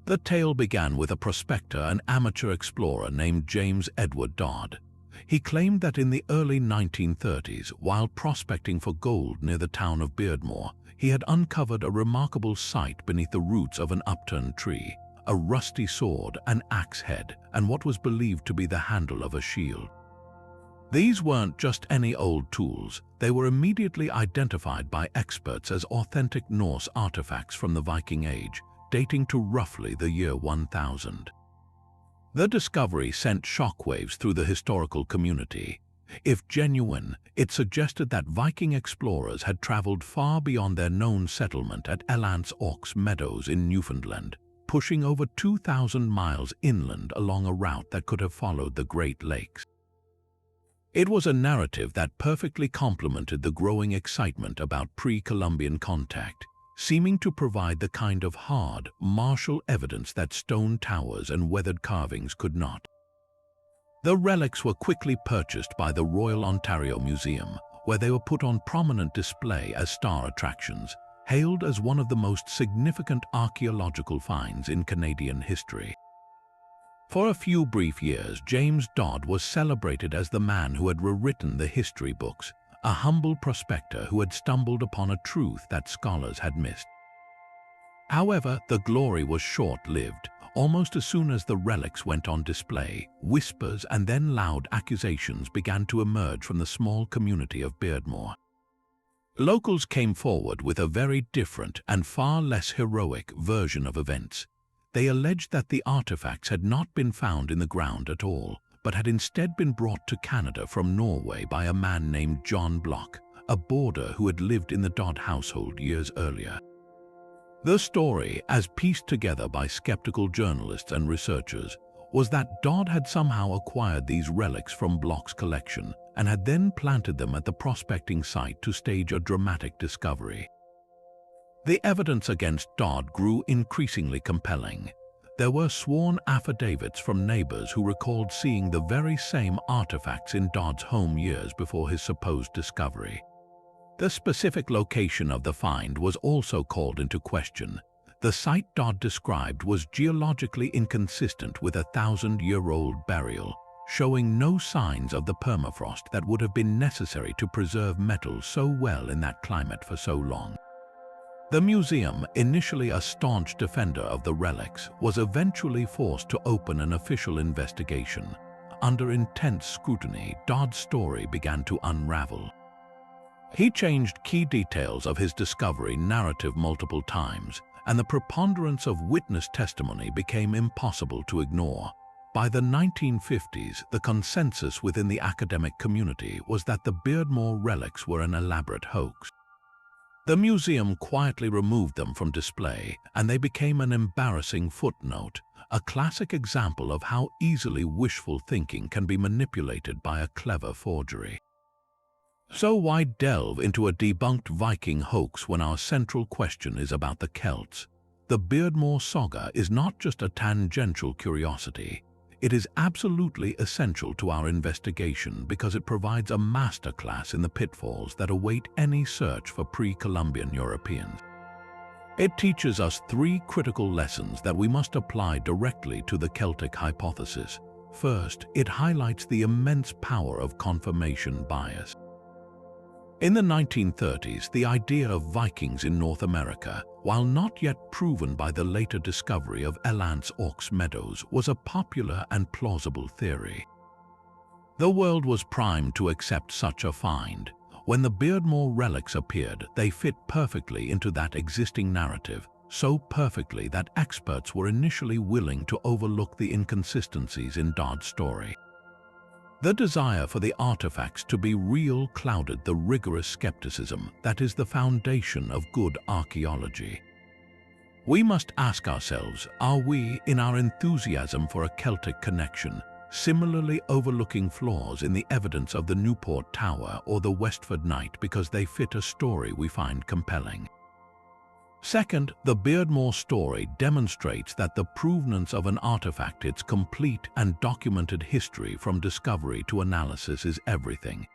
The tale began with a prospector and amateur explorer named James Edward Dodd. He claimed that in the early 1930s, while prospecting for gold near the town of Beardmore, he had uncovered a remarkable sight beneath the roots of an upturned tree, a rusty sword, an axe head, and what was believed to be the handle of a shield. These weren't just any old tools. They were immediately identified by experts as authentic Norse artifacts from the Viking Age, dating to roughly the year 1000. The discovery sent shockwaves through the historical community. If genuine, it suggested that Viking explorers had traveled far beyond their known settlement at Meadows in Newfoundland, pushing over 2,000 miles inland along a route that could have followed the Great Lakes. It was a narrative that perfectly complemented the growing excitement about pre-Columbian contact, seeming to provide the kind of hard, martial evidence that stone towers and weathered carvings could not. The relics were quickly purchased by the Royal Ontario Museum, where they were put on prominent display as star attractions, hailed as one of the most significant archaeological finds in Canadian history. For a few brief years, James Dodd was celebrated as the man who had rewritten the history books, a humble prospector who had stumbled upon a truth that scholars had missed. However, the glory was short-lived. Almost as soon as the relics went on display, whispers and then loud accusations began to emerge from the small community of Beardmore. Locals came forward with a very different and far less heroic version of events. They alleged that the artifacts had not been found in the ground at all, but had instead been brought to Canada from Norway by a man named John Block, a boarder who had lived in the Dodd household years earlier. The story, as pieced together by skeptical journalists and researchers, was that Dodd had somehow acquired these relics from Block's collection and had then planted them at the prospecting site to stage a dramatic discovery. The evidence against Dodd grew increasingly compelling. There were sworn affidavits from neighbors who recalled seeing the very same artifacts in Dodd's home years before his supposed discovery. The specific location of the find was also called into question. The site Dodd described was geologically inconsistent with a 1,000-year-old burial, showing no signs of the permafrost that would have been necessary to preserve metal so well in that climate for so long. The museum, initially a staunch defender of the relics, was eventually forced to open an official investigation. Under intense scrutiny, Dodd's story began to unravel. He changed key details of his discovery narrative multiple times, and the preponderance of witness testimony became impossible to ignore. By the 1950s, the consensus within the academic community was that the Beardmore relics were an elaborate hoax. The museum quietly removed them from display, and they became an embarrassing footnote, a classic example of how easily wishful thinking can be manipulated by a clever forgery. So why delve into a debunked Viking hoax when our central question is about the Celts? The Beardmore saga is not just a tangential curiosity. It is absolutely essential to our investigation because it provides a masterclass in the pitfalls that await any search for pre-Columbian Europeans. It teaches us three critical lessons that we must apply directly to the Celtic hypothesis. First, it highlights the immense power of confirmation bias. In the 1930s, the idea of Vikings in North America, while not yet proven by the later discovery of Meadows, was a popular and plausible theory. The world was primed to accept such a find. When the Beardmore relics appeared, they fit perfectly into that existing narrative, so perfectly that experts were initially willing to overlook the inconsistencies in Dodd's story. The desire for the artifacts to be real clouded the rigorous skepticism that is the foundation of good archaeology. We must ask ourselves, are we, in our enthusiasm for a Celtic connection, similarly overlooking flaws in the evidence of the Newport Tower or the Westford Knight because they fit a story we find compelling? Second, the Beardmore story demonstrates that the provenance of an artifact, its complete and documented history from discovery to analysis, is everything.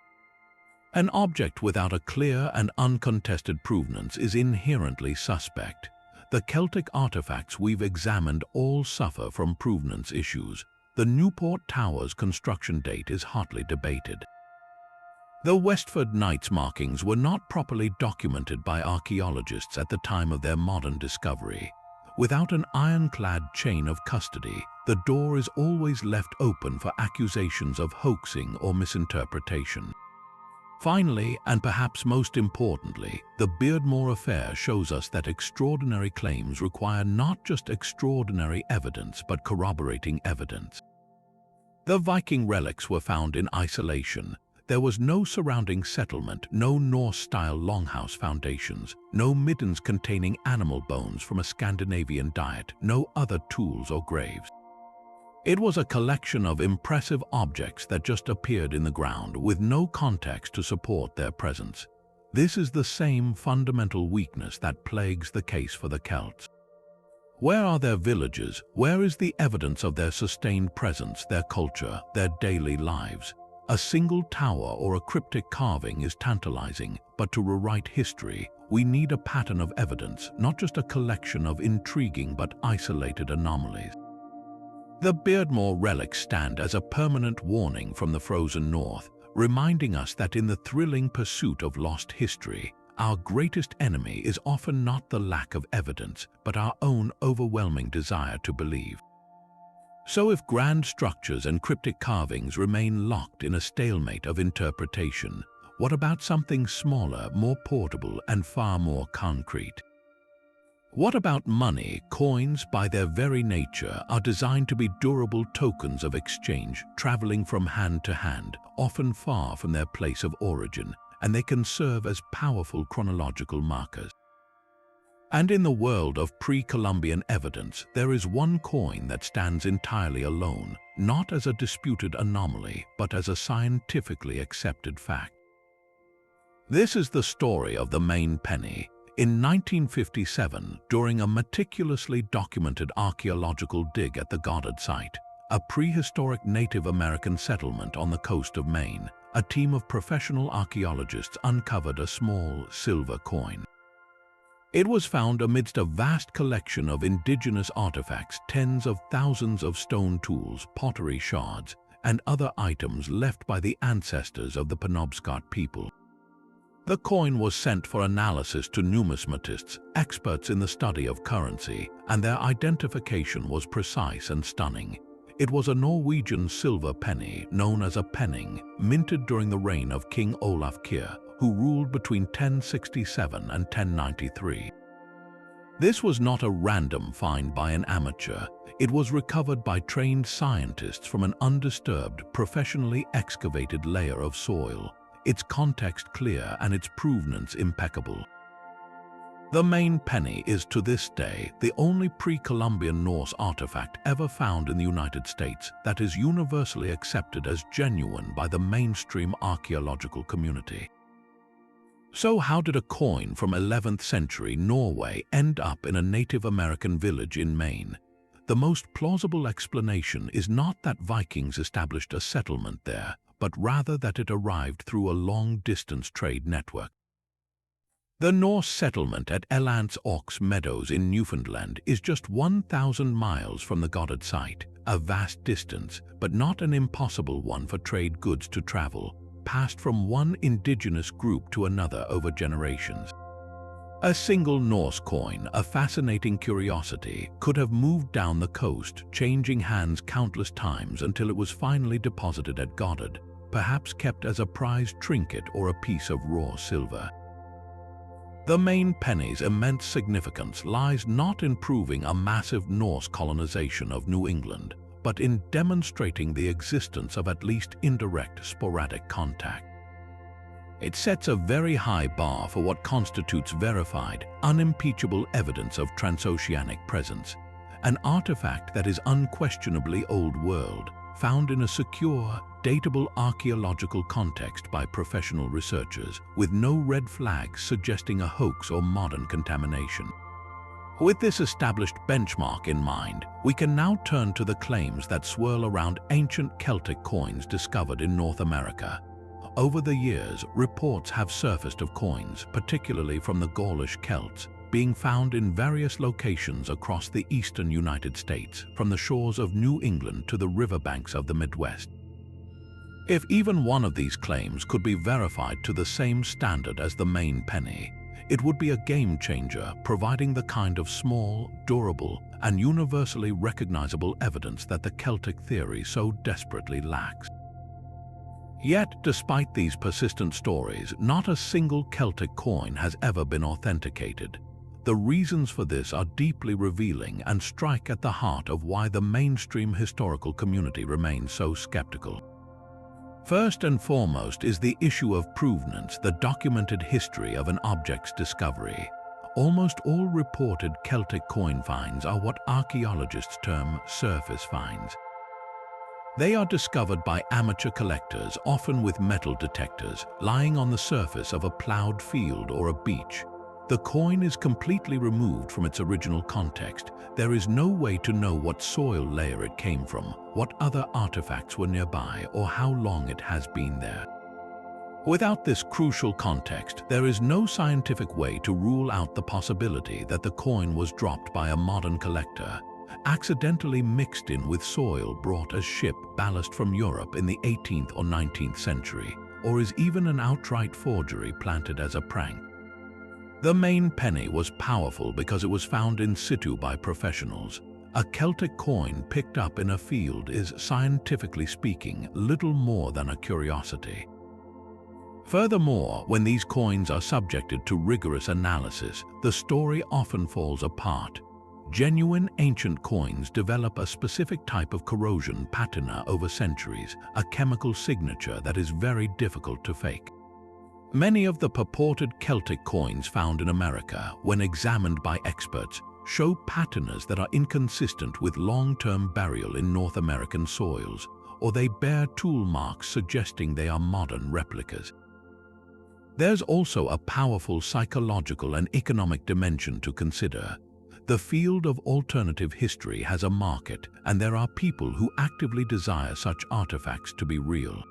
An object without a clear and uncontested provenance is inherently suspect. The Celtic artifacts we've examined all suffer from provenance issues. The Newport Tower's construction date is hotly debated. The Westford Knight's markings were not properly documented by archaeologists at the time of their modern discovery. Without an ironclad chain of custody, the door is always left open for accusations of hoaxing or misinterpretation. Finally, and perhaps most importantly, the Beardmore affair shows us that extraordinary claims require not just extraordinary evidence but corroborating evidence. The Viking relics were found in isolation. There was no surrounding settlement, no Norse-style longhouse foundations, no middens containing animal bones from a Scandinavian diet, no other tools or graves. It was a collection of impressive objects that just appeared in the ground with no context to support their presence. This is the same fundamental weakness that plagues the case for the Celts. Where are their villages? Where is the evidence of their sustained presence, their culture, their daily lives? A single tower or a cryptic carving is tantalizing, but to rewrite history, we need a pattern of evidence, not just a collection of intriguing but isolated anomalies. The Beardmore relics stand as a permanent warning from the frozen north, reminding us that in the thrilling pursuit of lost history, our greatest enemy is often not the lack of evidence, but our own overwhelming desire to believe. So if grand structures and cryptic carvings remain locked in a stalemate of interpretation, what about something smaller, more portable, and far more concrete? What about money? Coins, by their very nature, are designed to be durable tokens of exchange, traveling from hand to hand, often far from their place of origin, and they can serve as powerful chronological markers. And in the world of pre-Columbian evidence, there is one coin that stands entirely alone, not as a disputed anomaly, but as a scientifically accepted fact. This is the story of the Maine penny. In 1957, during a meticulously documented archaeological dig at the Goddard site, a prehistoric Native American settlement on the coast of Maine, a team of professional archaeologists uncovered a small silver coin. It was found amidst a vast collection of indigenous artifacts, tens of thousands of stone tools, pottery shards, and other items left by the ancestors of the Penobscot people. The coin was sent for analysis to numismatists, experts in the study of currency, and their identification was precise and stunning. It was a Norwegian silver penny known as a penning, minted during the reign of King Olaf Kyrre, who ruled between 1067 and 1093. This was not a random find by an amateur. It was recovered by trained scientists from an undisturbed, professionally excavated layer of soil, its context clear and its provenance impeccable. The Maine penny is to this day the only pre-Columbian Norse artifact ever found in the United States that is universally accepted as genuine by the mainstream archaeological community. So how did a coin from 11th century Norway end up in a Native American village in Maine? The most plausible explanation is not that Vikings established a settlement there, but rather that it arrived through a long-distance trade network. The Norse settlement at Elance Meadows in Newfoundland is just 1,000 miles from the Goddard site, a vast distance, but not an impossible one for trade goods to travel, passed from one indigenous group to another over generations. A single Norse coin, a fascinating curiosity, could have moved down the coast, changing hands countless times until it was finally deposited at Goddard, perhaps kept as a prized trinket or a piece of raw silver. The Maine penny's immense significance lies not in proving a massive Norse colonization of New England, but in demonstrating the existence of at least indirect, sporadic contact. It sets a very high bar for what constitutes verified, unimpeachable evidence of transoceanic presence, an artifact that is unquestionably Old World, found in a secure, datable archaeological context by professional researchers, with no red flags suggesting a hoax or modern contamination. With this established benchmark in mind, we can now turn to the claims that swirl around ancient Celtic coins discovered in North America. Over the years, reports have surfaced of coins, particularly from the Gaulish Celts, being found in various locations across the eastern United States, from the shores of New England to the riverbanks of the Midwest. If even one of these claims could be verified to the same standard as the Maine penny, it would be a game-changer, providing the kind of small, durable, and universally recognizable evidence that the Celtic theory so desperately lacks. Yet, despite these persistent stories, not a single Celtic coin has ever been authenticated. The reasons for this are deeply revealing and strike at the heart of why the mainstream historical community remains so skeptical. First and foremost is the issue of provenance, the documented history of an object's discovery. Almost all reported Celtic coin finds are what archaeologists term surface finds. They are discovered by amateur collectors, often with metal detectors, lying on the surface of a plowed field or a beach. The coin is completely removed from its original context. There is no way to know what soil layer it came from, what other artifacts were nearby, or how long it has been there. Without this crucial context, there is no scientific way to rule out the possibility that the coin was dropped by a modern collector, accidentally mixed in with soil brought as ship ballast from Europe in the 18th or 19th century, or is even an outright forgery planted as a prank. The main penny was powerful because it was found in situ by professionals. A Celtic coin picked up in a field is, scientifically speaking, little more than a curiosity. Furthermore, when these coins are subjected to rigorous analysis, the story often falls apart. Genuine ancient coins develop a specific type of corrosion patina over centuries, a chemical signature that is very difficult to fake. Many of the purported Celtic coins found in America, when examined by experts, show patinas that are inconsistent with long-term burial in North American soils, or they bear tool marks suggesting they are modern replicas. There's also a powerful psychological and economic dimension to consider. The field of alternative history has a market, and there are people who actively desire such artifacts to be real.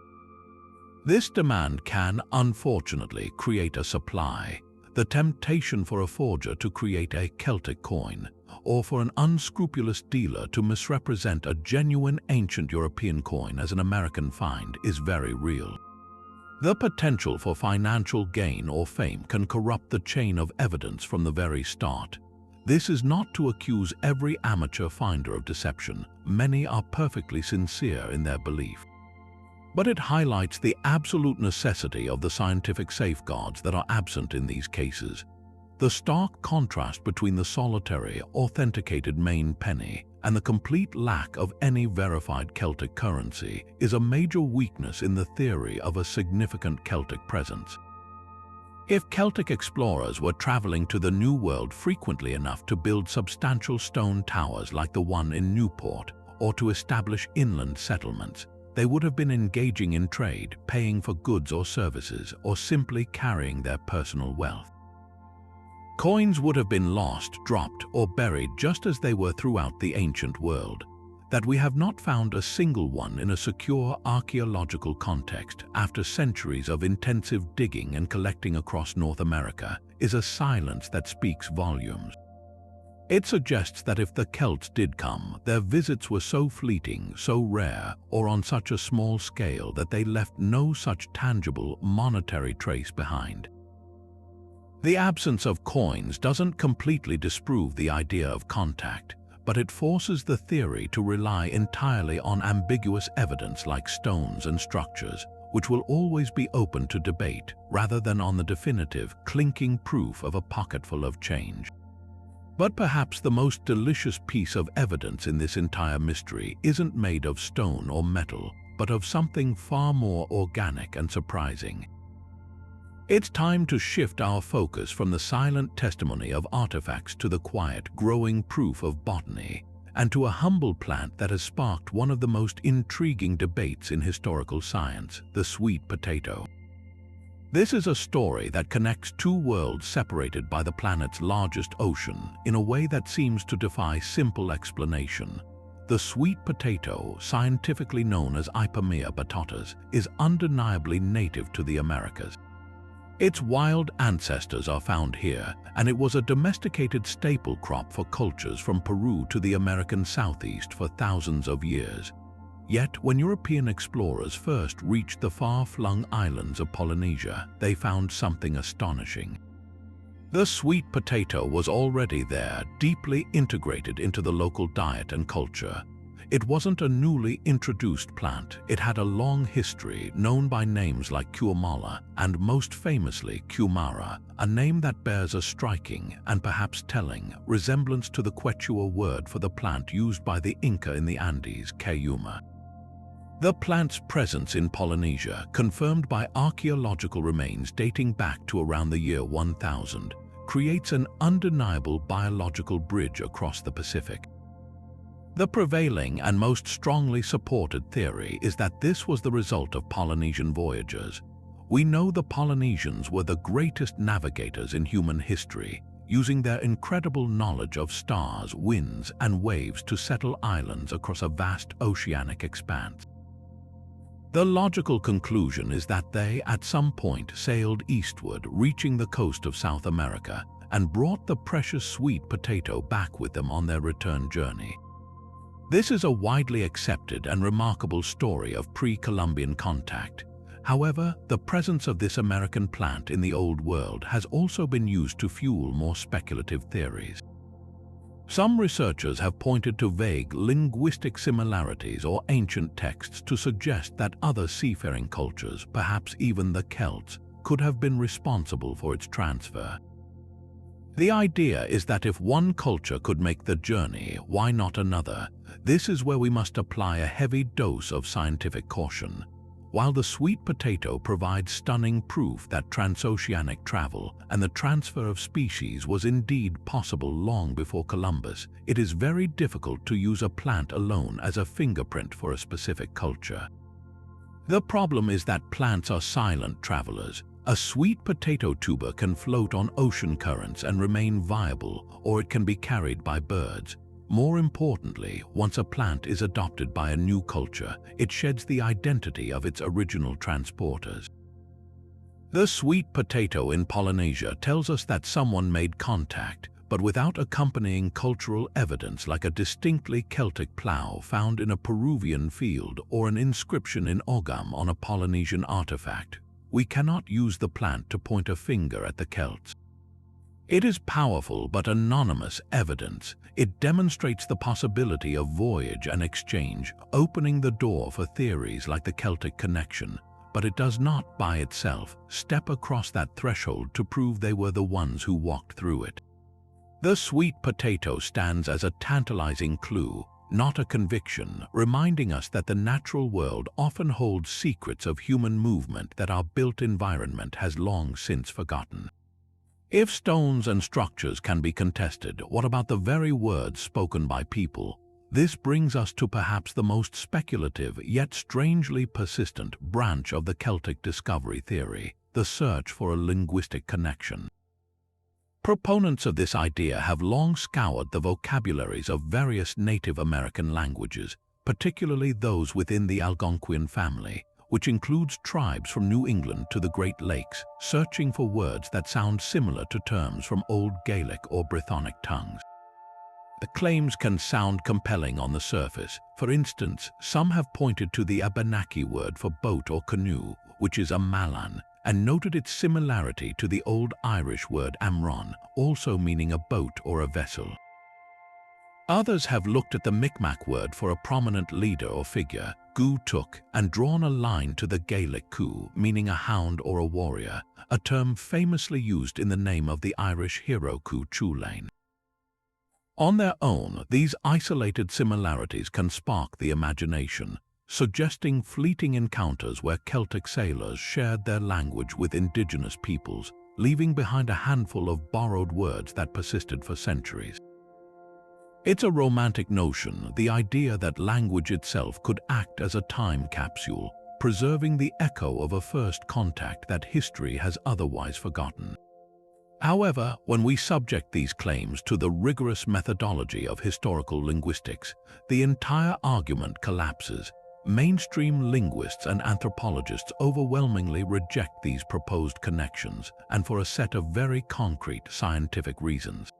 This demand can, unfortunately, create a supply. The temptation for a forger to create a Celtic coin, or for an unscrupulous dealer to misrepresent a genuine ancient European coin as an American find, is very real. The potential for financial gain or fame can corrupt the chain of evidence from the very start. This is not to accuse every amateur finder of deception. Many are perfectly sincere in their belief. But it highlights the absolute necessity of the scientific safeguards that are absent in these cases. The stark contrast between the solitary, authenticated main penny and the complete lack of any verified Celtic currency is a major weakness in the theory of a significant Celtic presence. If Celtic explorers were traveling to the New World frequently enough to build substantial stone towers like the one in Newport, or to establish inland settlements, they would have been engaging in trade, paying for goods or services, or simply carrying their personal wealth. Coins would have been lost, dropped, or buried just as they were throughout the ancient world. That we have not found a single one in a secure archaeological context after centuries of intensive digging and collecting across North America is a silence that speaks volumes. It suggests that if the Celts did come, their visits were so fleeting, so rare, or on such a small scale that they left no such tangible monetary trace behind. The absence of coins doesn't completely disprove the idea of contact, but it forces the theory to rely entirely on ambiguous evidence like stones and structures, which will always be open to debate, rather than on the definitive, clinking proof of a pocketful of change. But perhaps the most delicious piece of evidence in this entire mystery isn't made of stone or metal, but of something far more organic and surprising. It's time to shift our focus from the silent testimony of artifacts to the quiet, growing proof of botany, and to a humble plant that has sparked one of the most intriguing debates in historical science, the sweet potato. This is a story that connects two worlds separated by the planet's largest ocean in a way that seems to defy simple explanation. The sweet potato, scientifically known as Ipomoea batatas, is undeniably native to the Americas. Its wild ancestors are found here, and it was a domesticated staple crop for cultures from Peru to the American Southeast for thousands of years. Yet, when European explorers first reached the far-flung islands of Polynesia, they found something astonishing. The sweet potato was already there, deeply integrated into the local diet and culture. It wasn't a newly introduced plant. It had a long history, known by names like Cuamala and most famously Cumara, a name that bears a striking and perhaps telling resemblance to the Quechua word for the plant used by the Inca in the Andes, Cayuma. The plant's presence in Polynesia, confirmed by archaeological remains dating back to around the year 1000, creates an undeniable biological bridge across the Pacific. The prevailing and most strongly supported theory is that this was the result of Polynesian voyagers. We know the Polynesians were the greatest navigators in human history, using their incredible knowledge of stars, winds, and waves to settle islands across a vast oceanic expanse. The logical conclusion is that they, at some point, sailed eastward, reaching the coast of South America, and brought the precious sweet potato back with them on their return journey. This is a widely accepted and remarkable story of pre-Columbian contact. However, the presence of this American plant in the Old World has also been used to fuel more speculative theories. Some researchers have pointed to vague linguistic similarities or ancient texts to suggest that other seafaring cultures, perhaps even the Celts, could have been responsible for its transfer. The idea is that if one culture could make the journey, why not another? This is where we must apply a heavy dose of scientific caution. While the sweet potato provides stunning proof that transoceanic travel and the transfer of species was indeed possible long before Columbus, it is very difficult to use a plant alone as a fingerprint for a specific culture. The problem is that plants are silent travelers. A sweet potato tuber can float on ocean currents and remain viable, or it can be carried by birds. More importantly, once a plant is adopted by a new culture, it sheds the identity of its original transporters. The sweet potato in Polynesia tells us that someone made contact, but without accompanying cultural evidence like a distinctly Celtic plough found in a Peruvian field or an inscription in Ogham on a Polynesian artifact. We cannot use the plant to point a finger at the Celts. It is powerful but anonymous evidence. It demonstrates the possibility of voyage and exchange, opening the door for theories like the Celtic connection, but it does not, by itself, step across that threshold to prove they were the ones who walked through it. The sweet potato stands as a tantalizing clue, not a conviction, reminding us that the natural world often holds secrets of human movement that our built environment has long since forgotten. If stones and structures can be contested, what about the very words spoken by people? This brings us to perhaps the most speculative yet strangely persistent branch of the Celtic discovery theory, the search for a linguistic connection. Proponents of this idea have long scoured the vocabularies of various Native American languages, particularly those within the Algonquian family, which includes tribes from New England to the Great Lakes, searching for words that sound similar to terms from Old Gaelic or Brythonic tongues. The claims can sound compelling on the surface. For instance, some have pointed to the Abenaki word for boat or canoe, which is a malan, and noted its similarity to the Old Irish word amron, also meaning a boat or a vessel. Others have looked at the Mi'kmaq word for a prominent leader or figure, gu tuk, and drawn a line to the Gaelic cu, meaning a hound or a warrior, a term famously used in the name of the Irish hero Cu Chulainn. On their own, these isolated similarities can spark the imagination, suggesting fleeting encounters where Celtic sailors shared their language with indigenous peoples, leaving behind a handful of borrowed words that persisted for centuries. It's a romantic notion, the idea that language itself could act as a time capsule, preserving the echo of a first contact that history has otherwise forgotten. However, when we subject these claims to the rigorous methodology of historical linguistics, the entire argument collapses. Mainstream linguists and anthropologists overwhelmingly reject these proposed connections, and for a set of very concrete scientific reasons.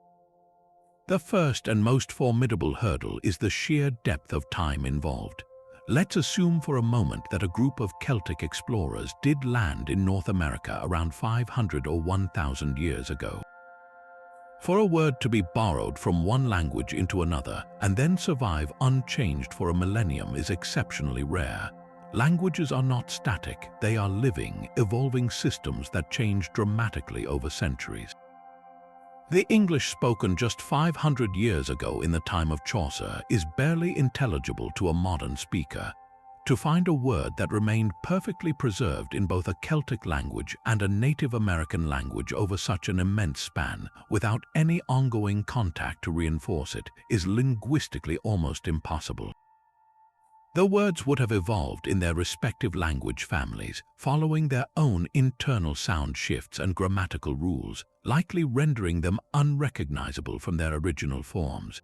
The first and most formidable hurdle is the sheer depth of time involved. Let's assume for a moment that a group of Celtic explorers did land in North America around 500 or 1,000 years ago. For a word to be borrowed from one language into another and then survive unchanged for a millennium is exceptionally rare. Languages are not static, they are living, evolving systems that change dramatically over centuries. The English spoken just 500 years ago in the time of Chaucer is barely intelligible to a modern speaker. To find a word that remained perfectly preserved in both a Celtic language and a Native American language over such an immense span, without any ongoing contact to reinforce it, is linguistically almost impossible. The words would have evolved in their respective language families, following their own internal sound shifts and grammatical rules, likely rendering them unrecognizable from their original forms.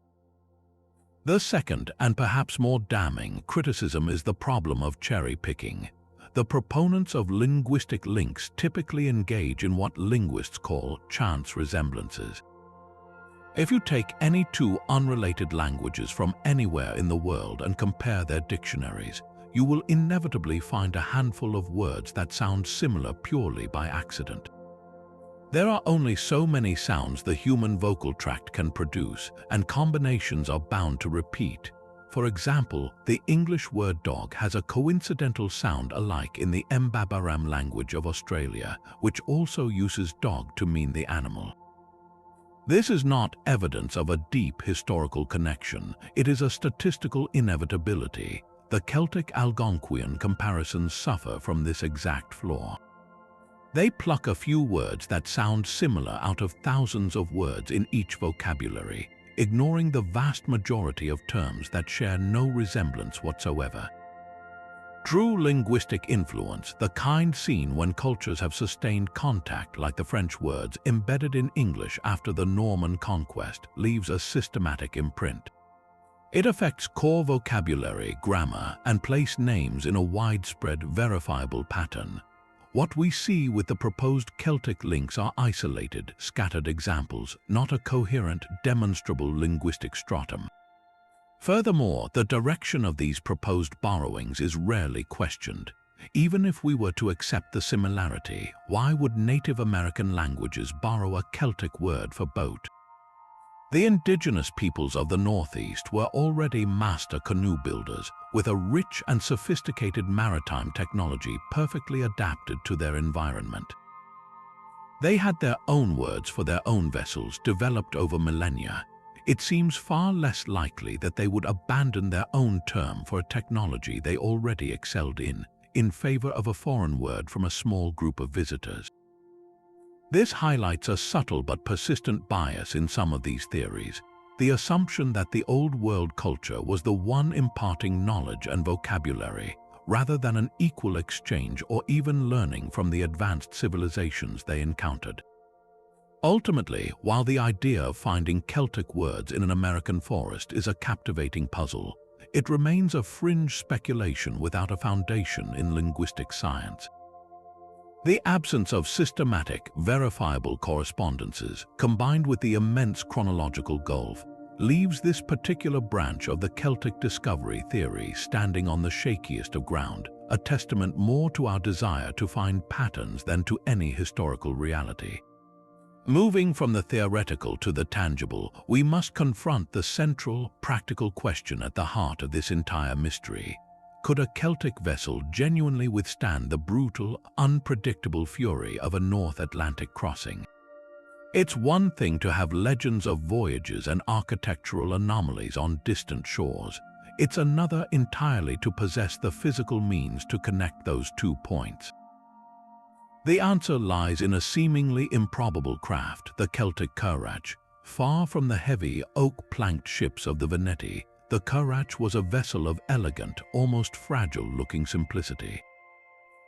The second, and perhaps more damning, criticism is the problem of cherry-picking. The proponents of linguistic links typically engage in what linguists call chance resemblances. If you take any two unrelated languages from anywhere in the world and compare their dictionaries, you will inevitably find a handful of words that sound similar purely by accident. There are only so many sounds the human vocal tract can produce, and combinations are bound to repeat. For example, the English word dog has a coincidental sound alike in the Mbabaram language of Australia, which also uses dog to mean the animal. This is not evidence of a deep historical connection, it is a statistical inevitability. The Celtic Algonquian comparisons suffer from this exact flaw. They pluck a few words that sound similar out of thousands of words in each vocabulary, ignoring the vast majority of terms that share no resemblance whatsoever. True linguistic influence, the kind seen when cultures have sustained contact like the French words embedded in English after the Norman conquest, leaves a systematic imprint. It affects core vocabulary, grammar, and place names in a widespread, verifiable pattern. What we see with the proposed Celtic links are isolated, scattered examples, not a coherent, demonstrable linguistic stratum. Furthermore, the direction of these proposed borrowings is rarely questioned. Even if we were to accept the similarity, why would Native American languages borrow a Celtic word for boat? The indigenous peoples of the Northeast were already master canoe builders, with a rich and sophisticated maritime technology perfectly adapted to their environment. They had their own words for their own vessels developed over millennia. It seems far less likely that they would abandon their own term for a technology they already excelled in favor of a foreign word from a small group of visitors. This highlights a subtle but persistent bias in some of these theories, the assumption that the Old World culture was the one imparting knowledge and vocabulary, rather than an equal exchange or even learning from the advanced civilizations they encountered. Ultimately, while the idea of finding Celtic words in an American forest is a captivating puzzle, it remains a fringe speculation without a foundation in linguistic science. The absence of systematic, verifiable correspondences, combined with the immense chronological gulf, leaves this particular branch of the Celtic discovery theory standing on the shakiest of ground, a testament more to our desire to find patterns than to any historical reality. Moving from the theoretical to the tangible, we must confront the central, practical question at the heart of this entire mystery. Could a Celtic vessel genuinely withstand the brutal, unpredictable fury of a North Atlantic crossing? It's one thing to have legends of voyages and architectural anomalies on distant shores. It's another entirely to possess the physical means to connect those 2 points. The answer lies in a seemingly improbable craft, the Celtic currach. Far from the heavy, oak-planked ships of the Veneti, the currach was a vessel of elegant, almost fragile-looking simplicity.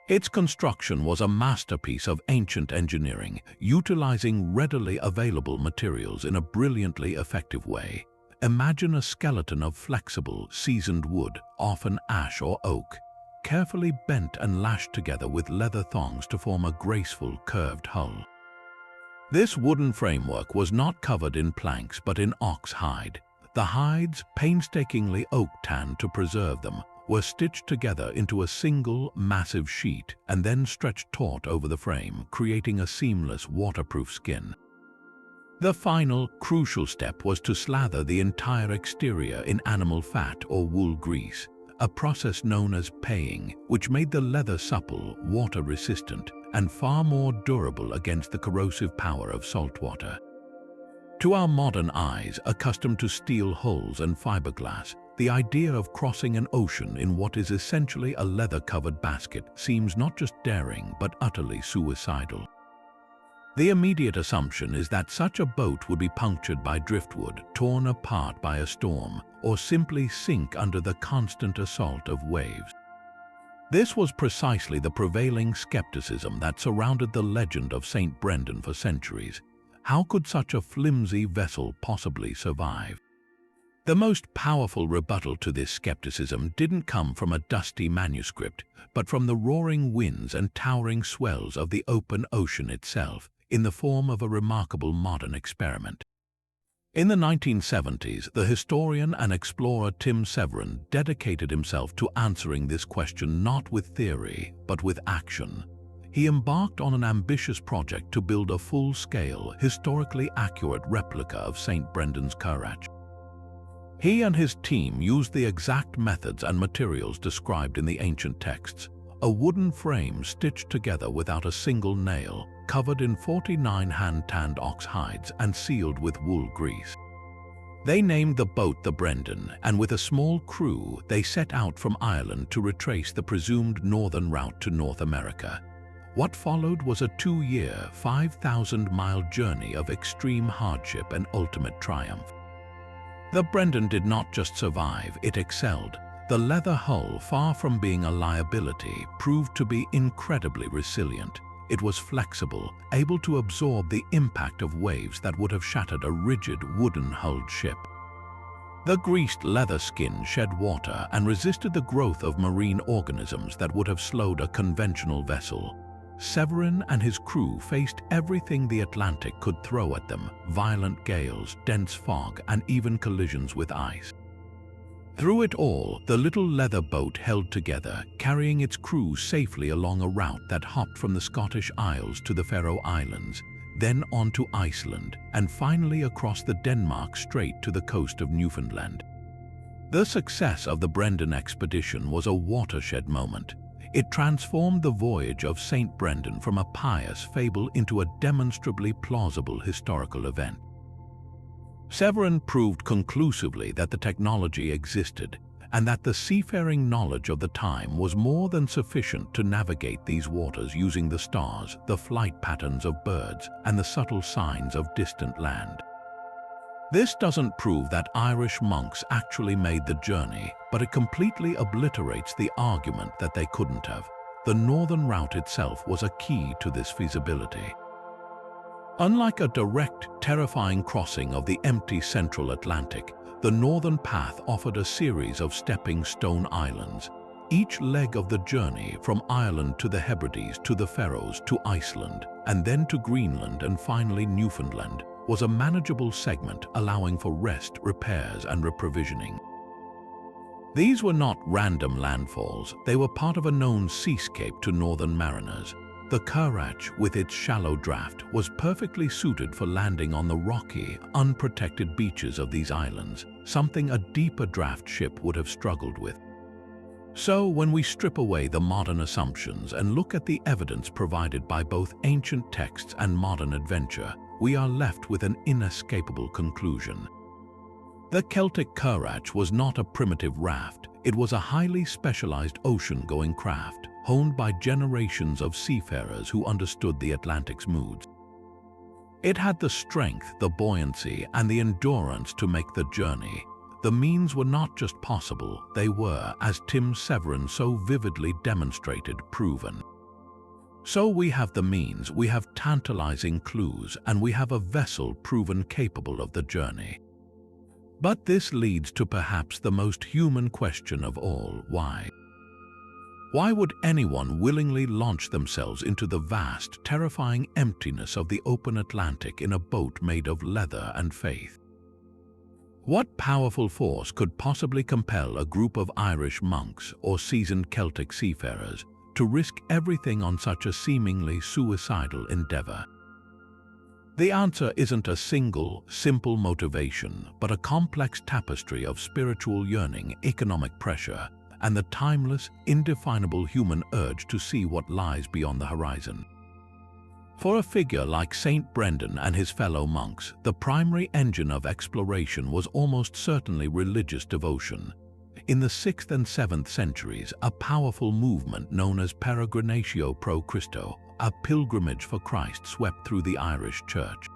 Its construction was a masterpiece of ancient engineering, utilizing readily available materials in a brilliantly effective way. Imagine a skeleton of flexible, seasoned wood, often ash or oak, carefully bent and lashed together with leather thongs to form a graceful, curved hull. This wooden framework was not covered in planks but in ox hide. The hides, painstakingly oak-tanned to preserve them, were stitched together into a single, massive sheet and then stretched taut over the frame, creating a seamless, waterproof skin. The final, crucial step was to slather the entire exterior in animal fat or wool grease, a process known as paying, which made the leather supple, water-resistant, and far more durable against the corrosive power of salt water. To our modern eyes, accustomed to steel hulls and fiberglass, the idea of crossing an ocean in what is essentially a leather-covered basket seems not just daring but utterly suicidal. The immediate assumption is that such a boat would be punctured by driftwood, torn apart by a storm, or simply sink under the constant assault of waves. This was precisely the prevailing skepticism that surrounded the legend of St. Brendan for centuries. How could such a flimsy vessel possibly survive? The most powerful rebuttal to this skepticism didn't come from a dusty manuscript, but from the roaring winds and towering swells of the open ocean itself, in the form of a remarkable modern experiment. In the 1970s, the historian and explorer Tim Severin dedicated himself to answering this question not with theory, but with action. He embarked on an ambitious project to build a full-scale, historically accurate replica of St. Brendan's Currach. He and his team used the exact methods and materials described in the ancient texts, a wooden frame stitched together without a single nail, covered in 49 hand-tanned ox hides and sealed with wool grease. They named the boat the Brendan, and with a small crew, they set out from Ireland to retrace the presumed northern route to North America. What followed was a 2-year, 5,000-mile journey of extreme hardship and ultimate triumph. The Brendan did not just survive, it excelled. The leather hull, far from being a liability, proved to be incredibly resilient. It was flexible, able to absorb the impact of waves that would have shattered a rigid, wooden-hulled ship. The greased leather skin shed water and resisted the growth of marine organisms that would have slowed a conventional vessel. Severin and his crew faced everything the Atlantic could throw at them: violent gales, dense fog, and even collisions with ice. Through it all, the little leather boat held together, carrying its crew safely along a route that hopped from the Scottish Isles to the Faroe Islands, then on to Iceland, and finally across the Denmark Strait to the coast of Newfoundland. The success of the Brendan expedition was a watershed moment. It transformed the voyage of St. Brendan from a pious fable into a demonstrably plausible historical event. Severin proved conclusively that the technology existed, and that the seafaring knowledge of the time was more than sufficient to navigate these waters using the stars, the flight patterns of birds, and the subtle signs of distant land. This doesn't prove that Irish monks actually made the journey, but it completely obliterates the argument that they couldn't have. The northern route itself was a key to this feasibility. Unlike a direct, terrifying crossing of the empty central Atlantic, the northern path offered a series of stepping stone islands. Each leg of the journey, from Ireland to the Hebrides to the Faroes to Iceland, and then to Greenland and finally Newfoundland, was a manageable segment allowing for rest, repairs, and reprovisioning. These were not random landfalls, they were part of a known seascape to northern mariners. The Currach, with its shallow draft, was perfectly suited for landing on the rocky, unprotected beaches of these islands, something a deeper draft ship would have struggled with. So, when we strip away the modern assumptions and look at the evidence provided by both ancient texts and modern adventure, we are left with an inescapable conclusion. The Celtic Currach was not a primitive raft, it was a highly specialized ocean-going craft, honed by generations of seafarers who understood the Atlantic's moods. It had the strength, the buoyancy, and the endurance to make the journey. The means were not just possible, they were, as Tim Severin so vividly demonstrated, proven. So we have the means, we have tantalizing clues, and we have a vessel proven capable of the journey. But this leads to perhaps the most human question of all: why? Why would anyone willingly launch themselves into the vast, terrifying emptiness of the open Atlantic in a boat made of leather and faith? What powerful force could possibly compel a group of Irish monks or seasoned Celtic seafarers to risk everything on such a seemingly suicidal endeavor? The answer isn't a single, simple motivation, but a complex tapestry of spiritual yearning, economic pressure, and the timeless, indefinable human urge to see what lies beyond the horizon. For a figure like Saint Brendan and his fellow monks, the primary engine of exploration was almost certainly religious devotion. In the 6th and 7th centuries, a powerful movement known as Peregrinatio pro Christo, a pilgrimage for Christ, swept through the Irish church.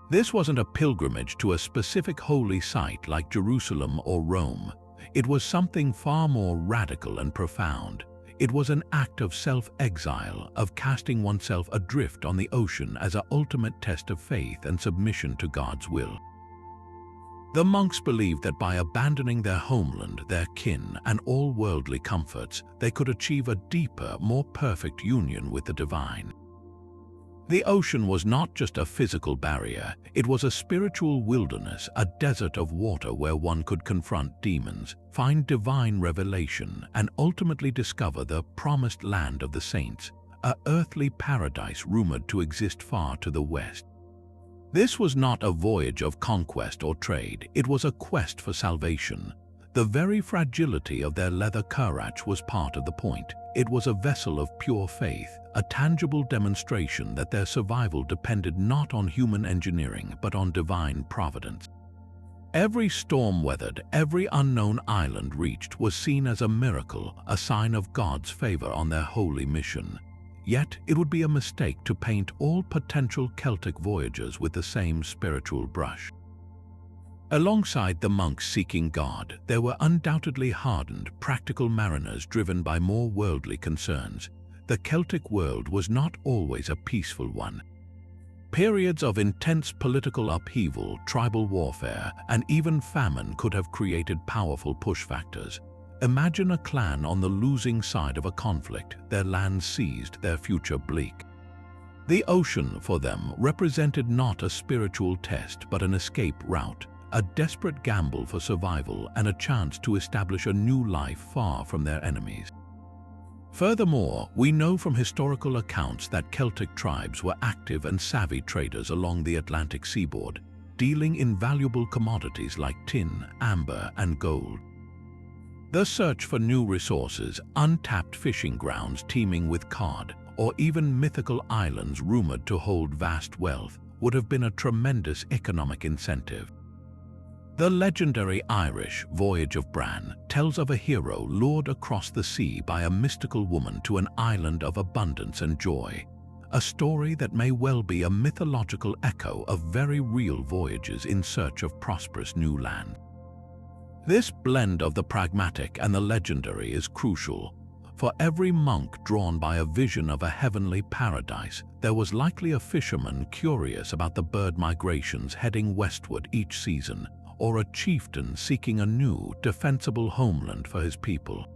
This wasn't a pilgrimage to a specific holy site like Jerusalem or Rome. It was something far more radical and profound. It was an act of self-exile, of casting oneself adrift on the ocean as an ultimate test of faith and submission to God's will. The monks believed that by abandoning their homeland, their kin, and all worldly comforts, they could achieve a deeper, more perfect union with the divine. The ocean was not just a physical barrier, it was a spiritual wilderness, a desert of water where one could confront demons, find divine revelation, and ultimately discover the promised land of the saints, an earthly paradise rumored to exist far to the west. This was not a voyage of conquest or trade, it was a quest for salvation. The very fragility of their leather currach was part of the point. It was a vessel of pure faith, a tangible demonstration that their survival depended not on human engineering but on divine providence. Every storm weathered, every unknown island reached was seen as a miracle, a sign of God's favor on their holy mission. Yet it would be a mistake to paint all potential Celtic voyagers with the same spiritual brush. Alongside the monks seeking God, there were undoubtedly hardened, practical mariners driven by more worldly concerns. The Celtic world was not always a peaceful one. Periods of intense political upheaval, tribal warfare, and even famine could have created powerful push factors. Imagine a clan on the losing side of a conflict, their land seized, their future bleak. The ocean, for them, represented not a spiritual test but an escape route, a desperate gamble for survival and a chance to establish a new life far from their enemies. Furthermore, we know from historical accounts that Celtic tribes were active and savvy traders along the Atlantic seaboard, dealing in valuable commodities like tin, amber, and gold. The search for new resources, untapped fishing grounds teeming with cod, or even mythical islands rumored to hold vast wealth would have been a tremendous economic incentive. The legendary Irish Voyage of Bran tells of a hero lured across the sea by a mystical woman to an island of abundance and joy, a story that may well be a mythological echo of very real voyages in search of prosperous new land. This blend of the pragmatic and the legendary is crucial. For every monk drawn by a vision of a heavenly paradise, there was likely a fisherman curious about the bird migrations heading westward each season, or a chieftain seeking a new, defensible homeland for his people.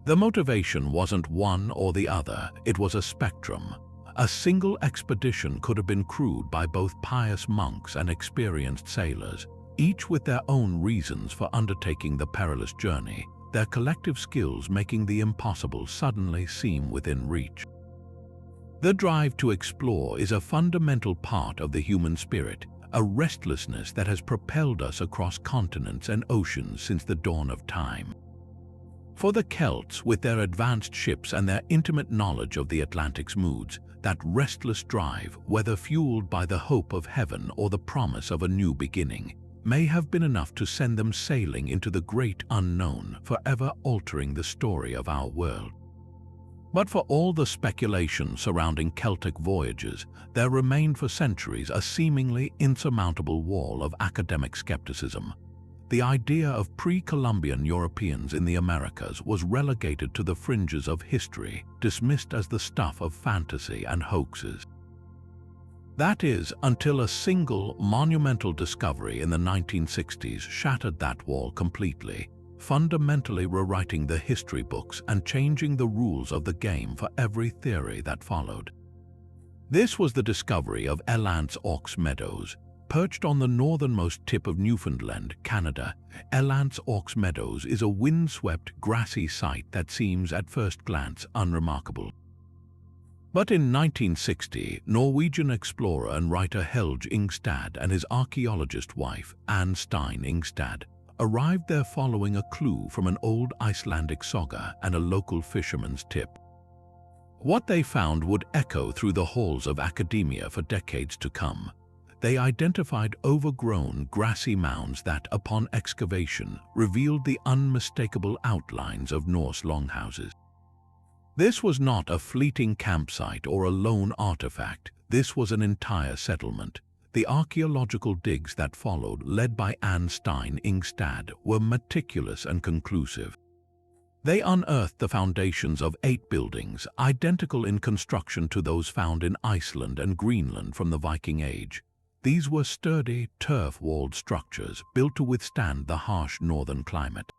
The motivation wasn't one or the other, it was a spectrum. A single expedition could have been crewed by both pious monks and experienced sailors, each with their own reasons for undertaking the perilous journey, their collective skills making the impossible suddenly seem within reach. The drive to explore is a fundamental part of the human spirit, a restlessness that has propelled us across continents and oceans since the dawn of time. For the Celts, with their advanced ships and their intimate knowledge of the Atlantic's moods, that restless drive, whether fueled by the hope of heaven or the promise of a new beginning, may have been enough to send them sailing into the great unknown, forever altering the story of our world. But for all the speculation surrounding Celtic voyages, there remained for centuries a seemingly insurmountable wall of academic skepticism. The idea of pre-Columbian Europeans in the Americas was relegated to the fringes of history, dismissed as the stuff of fantasy and hoaxes. That is, until a single, monumental discovery in the 1960s shattered that wall completely, fundamentally rewriting the history books and changing the rules of the game for every theory that followed. This was the discovery of Elance Aux Meadows. Perched on the northernmost tip of Newfoundland, Canada, Elance Aux Meadows is a windswept, grassy site that seems at first glance unremarkable. But in 1960, Norwegian explorer and writer Helge Ingstad and his archaeologist wife, Anne Stein Ingstad, arrived there following a clue from an old Icelandic saga and a local fisherman's tip. What they found would echo through the halls of academia for decades to come. They identified overgrown, grassy mounds that, upon excavation, revealed the unmistakable outlines of Norse longhouses. This was not a fleeting campsite or a lone artifact. This was an entire settlement. The archaeological digs that followed, led by Anne Stein Ingstad, were meticulous and conclusive. They unearthed the foundations of 8 buildings, identical in construction to those found in Iceland and Greenland from the Viking Age. These were sturdy, turf-walled structures built to withstand the harsh northern climate.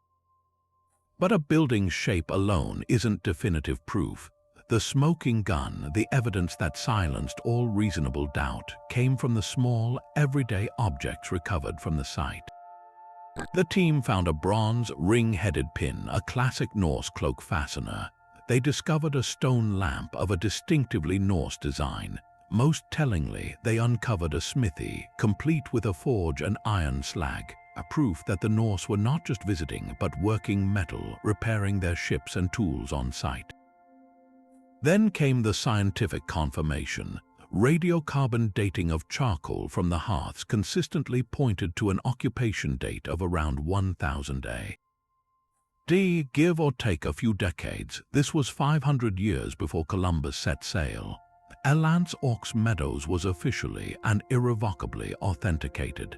But a building's shape alone isn't definitive proof. The smoking gun, the evidence that silenced all reasonable doubt, came from the small, everyday objects recovered from the site. The team found a bronze, ring-headed pin, a classic Norse cloak fastener. They discovered a stone lamp of a distinctively Norse design. Most tellingly, they uncovered a smithy, complete with a forge and iron slag, a proof that the Norse were not just visiting but working metal, repairing their ships and tools on site. Then came the scientific confirmation. Radiocarbon dating of charcoal from the hearths consistently pointed to an occupation date of around 1000 AD. Give or take a few decades, this was 500 years before Columbus set sail. Meadows was officially and irrevocably authenticated.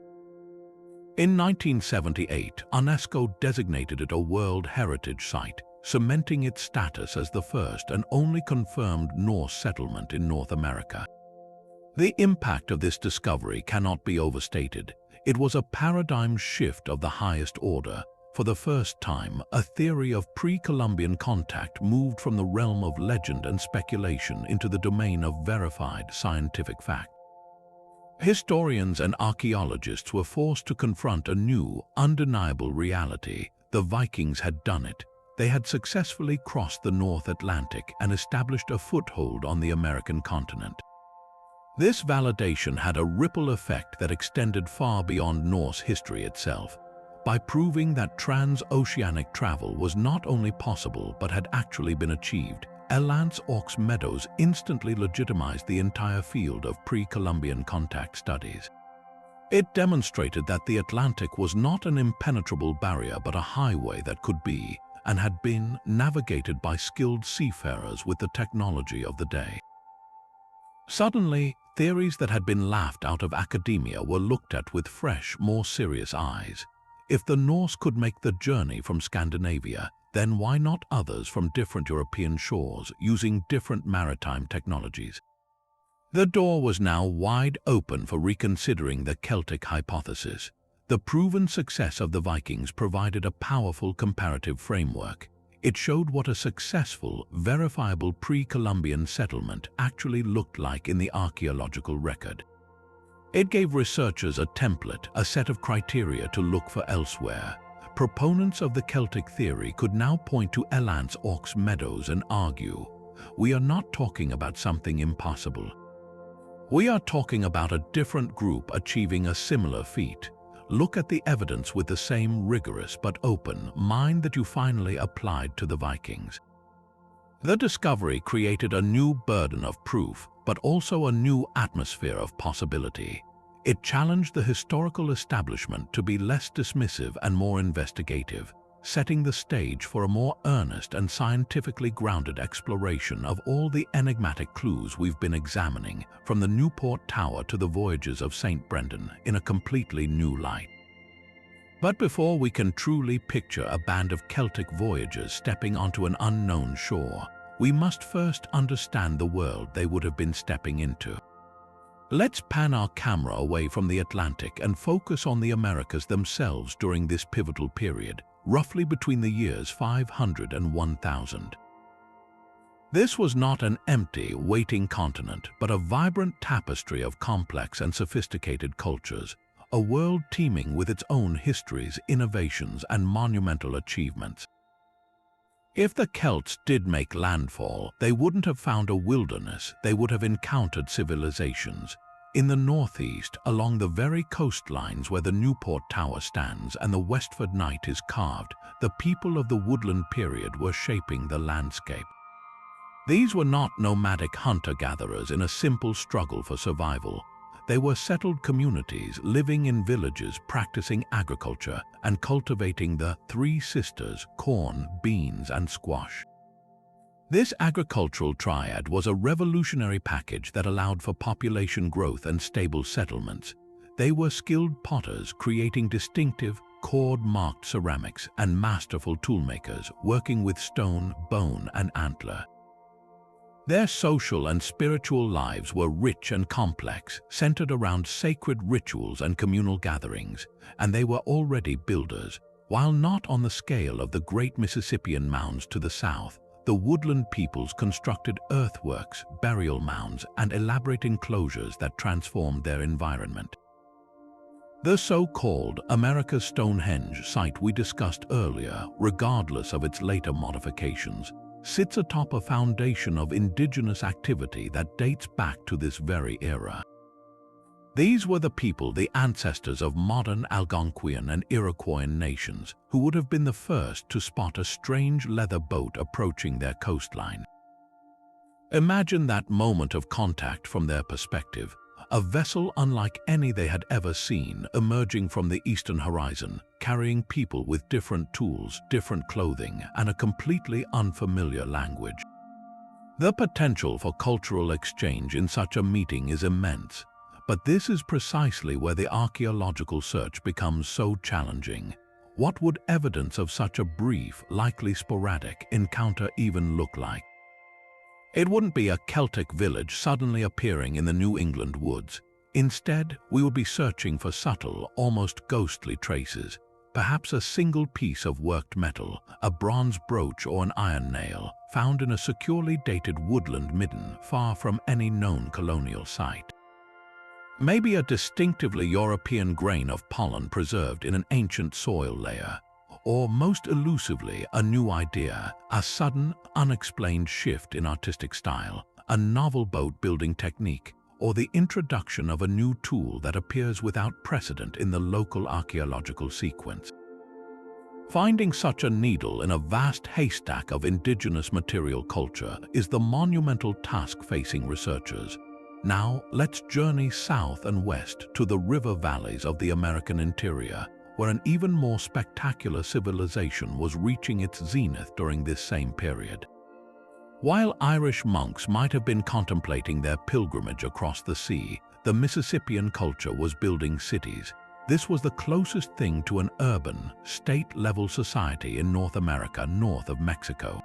In 1978, UNESCO designated it a World Heritage Site, cementing its status as the first and only confirmed Norse settlement in North America. The impact of this discovery cannot be overstated. It was a paradigm shift of the highest order. For the first time, a theory of pre-Columbian contact moved from the realm of legend and speculation into the domain of verified scientific fact. Historians and archaeologists were forced to confront a new, undeniable reality. The Vikings had done it. They had successfully crossed the North Atlantic and established a foothold on the American continent. This validation had a ripple effect that extended far beyond Norse history itself. By proving that transoceanic travel was not only possible but had actually been achieved, Meadows instantly legitimized the entire field of pre-Columbian contact studies. It demonstrated that the Atlantic was not an impenetrable barrier but a highway that could be, and had been, navigated by skilled seafarers with the technology of the day. Suddenly, theories that had been laughed out of academia were looked at with fresh, more serious eyes. If the Norse could make the journey from Scandinavia, then why not others from different European shores using different maritime technologies? The door was now wide open for reconsidering the Celtic hypothesis. The proven success of the Vikings provided a powerful comparative framework. It showed what a successful, verifiable pre-Columbian settlement actually looked like in the archaeological record. It gave researchers a template, a set of criteria to look for elsewhere. Proponents of the Celtic theory could now point to Meadows and argue, we are not talking about something impossible. We are talking about a different group achieving a similar feat. Look at the evidence with the same rigorous but open mind that you finally applied to the Vikings. The discovery created a new burden of proof, but also a new atmosphere of possibility. It challenged the historical establishment to be less dismissive and more investigative, setting the stage for a more earnest and scientifically grounded exploration of all the enigmatic clues we've been examining, from the Newport Tower to the voyages of St. Brendan, in a completely new light. But before we can truly picture a band of Celtic voyagers stepping onto an unknown shore, we must first understand the world they would have been stepping into. Let's pan our camera away from the Atlantic and focus on the Americas themselves during this pivotal period, roughly between the years 500 and 1000. This was not an empty, waiting continent, but a vibrant tapestry of complex and sophisticated cultures, a world teeming with its own histories, innovations, and monumental achievements. If the Celts did make landfall, they wouldn't have found a wilderness, they would have encountered civilizations. In the northeast, along the very coastlines where the Newport Tower stands and the Westford Knight is carved, the people of the woodland period were shaping the landscape. These were not nomadic hunter-gatherers in a simple struggle for survival. They were settled communities living in villages, practicing agriculture and cultivating the three sisters: corn, beans, and squash. This agricultural triad was a revolutionary package that allowed for population growth and stable settlements. They were skilled potters, creating distinctive, cord-marked ceramics, and masterful toolmakers, working with stone, bone, and antler. Their social and spiritual lives were rich and complex, centered around sacred rituals and communal gatherings, and they were already builders. While not on the scale of the great Mississippian mounds to the south, the woodland peoples constructed earthworks, burial mounds, and elaborate enclosures that transformed their environment. The so-called America's Stonehenge site we discussed earlier, regardless of its later modifications, sits atop a foundation of indigenous activity that dates back to this very era. These were the people, the ancestors of modern Algonquian and Iroquoian nations, who would have been the first to spot a strange leather boat approaching their coastline. Imagine that moment of contact from their perspective, a vessel unlike any they had ever seen emerging from the eastern horizon, carrying people with different tools, different clothing, and a completely unfamiliar language. The potential for cultural exchange in such a meeting is immense, but this is precisely where the archaeological search becomes so challenging. What would evidence of such a brief, likely sporadic, encounter even look like? It wouldn't be a Celtic village suddenly appearing in the New England woods. Instead, we would be searching for subtle, almost ghostly traces, perhaps a single piece of worked metal, a bronze brooch or an iron nail, found in a securely dated woodland midden far from any known colonial site. Maybe a distinctively European grain of pollen preserved in an ancient soil layer, or most elusively, a new idea, a sudden, unexplained shift in artistic style, a novel boat-building technique, or the introduction of a new tool that appears without precedent in the local archaeological sequence. Finding such a needle in a vast haystack of indigenous material culture is the monumental task facing researchers. Now, let's journey south and west to the river valleys of the American interior, where an even more spectacular civilization was reaching its zenith during this same period. While Irish monks might have been contemplating their pilgrimage across the sea, the Mississippian culture was building cities. This was the closest thing to an urban, state-level society in North America north of Mexico.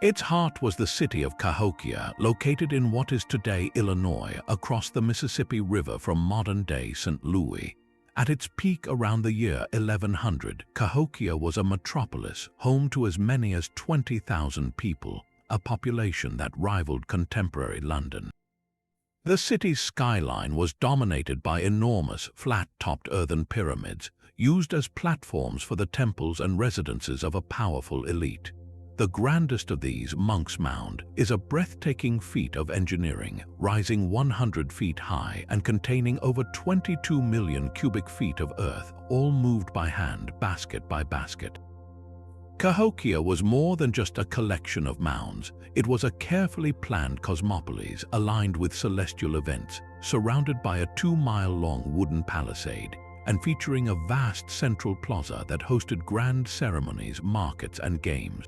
Its heart was the city of Cahokia, located in what is today Illinois, across the Mississippi River from modern-day St. Louis. At its peak around the year 1100, Cahokia was a metropolis, home to as many as 20,000 people, a population that rivaled contemporary London. The city's skyline was dominated by enormous, flat-topped earthen pyramids, used as platforms for the temples and residences of a powerful elite. The grandest of these, Monk's Mound, is a breathtaking feat of engineering, rising 100 feet high and containing over 22 million cubic feet of earth, all moved by hand, basket by basket. Cahokia was more than just a collection of mounds. It was a carefully planned cosmopolis aligned with celestial events, surrounded by a 2-mile-long wooden palisade, and featuring a vast central plaza that hosted grand ceremonies, markets, and games.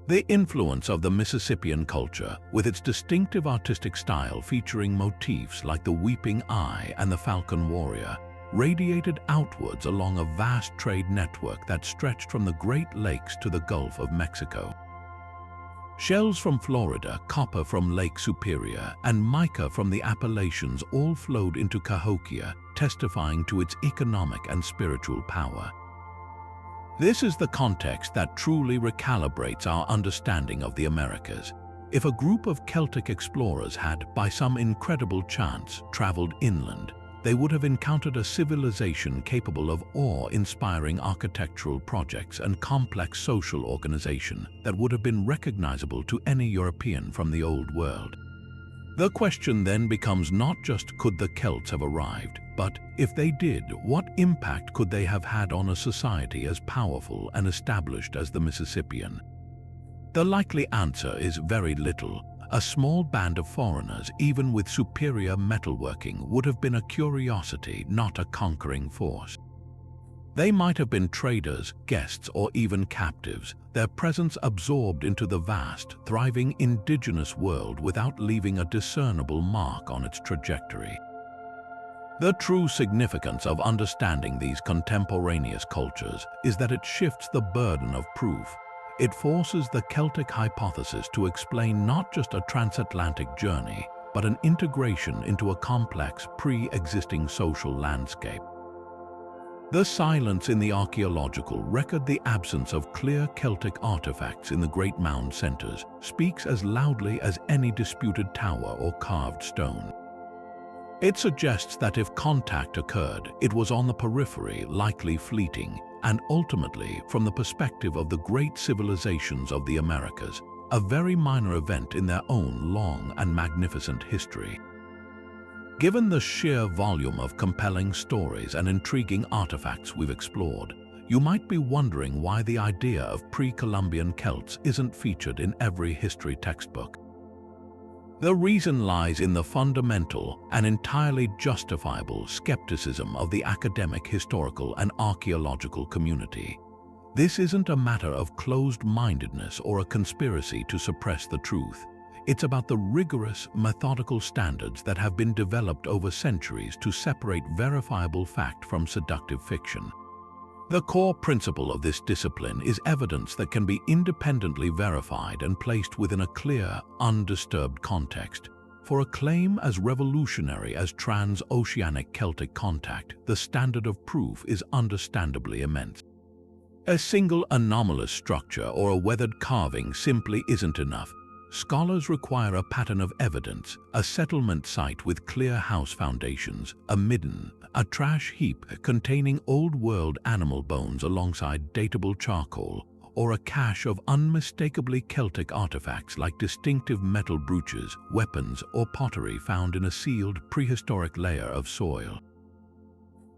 The influence of the Mississippian culture, with its distinctive artistic style featuring motifs like the weeping eye and the falcon warrior, radiated outwards along a vast trade network that stretched from the Great Lakes to the Gulf of Mexico. Shells from Florida, copper from Lake Superior, and mica from the Appalachians all flowed into Cahokia, testifying to its economic and spiritual power. This is the context that truly recalibrates our understanding of the Americas. If a group of Celtic explorers had, by some incredible chance, traveled inland, they would have encountered a civilization capable of awe-inspiring architectural projects and complex social organization that would have been recognizable to any European from the Old World. The question then becomes not just could the Celts have arrived, but if they did, what impact could they have had on a society as powerful and established as the Mississippian? The likely answer is very little. A small band of foreigners, even with superior metalworking, would have been a curiosity, not a conquering force. They might have been traders, guests, or even captives, their presence absorbed into the vast, thriving indigenous world without leaving a discernible mark on its trajectory. The true significance of understanding these contemporaneous cultures is that it shifts the burden of proof. It forces the Celtic hypothesis to explain not just a transatlantic journey, but an integration into a complex, pre-existing social landscape. The silence in the archaeological record, the absence of clear Celtic artifacts in the Great Mound centers, speaks as loudly as any disputed tower or carved stone. It suggests that if contact occurred, it was on the periphery, likely fleeting, and ultimately, from the perspective of the great civilizations of the Americas, a very minor event in their own long and magnificent history. Given the sheer volume of compelling stories and intriguing artifacts we've explored, you might be wondering why the idea of pre-Columbian Celts isn't featured in every history textbook. The reason lies in the fundamental and entirely justifiable skepticism of the academic, historical, and archaeological community. This isn't a matter of closed-mindedness or a conspiracy to suppress the truth. It's about the rigorous, methodical standards that have been developed over centuries to separate verifiable fact from seductive fiction. The core principle of this discipline is evidence that can be independently verified and placed within a clear, undisturbed context. For a claim as revolutionary as trans-oceanic Celtic contact, the standard of proof is understandably immense. A single anomalous structure or a weathered carving simply isn't enough. Scholars require a pattern of evidence, a settlement site with clear house foundations, a midden, a trash heap containing old-world animal bones alongside datable charcoal, or a cache of unmistakably Celtic artifacts like distinctive metal brooches, weapons, or pottery found in a sealed prehistoric layer of soil.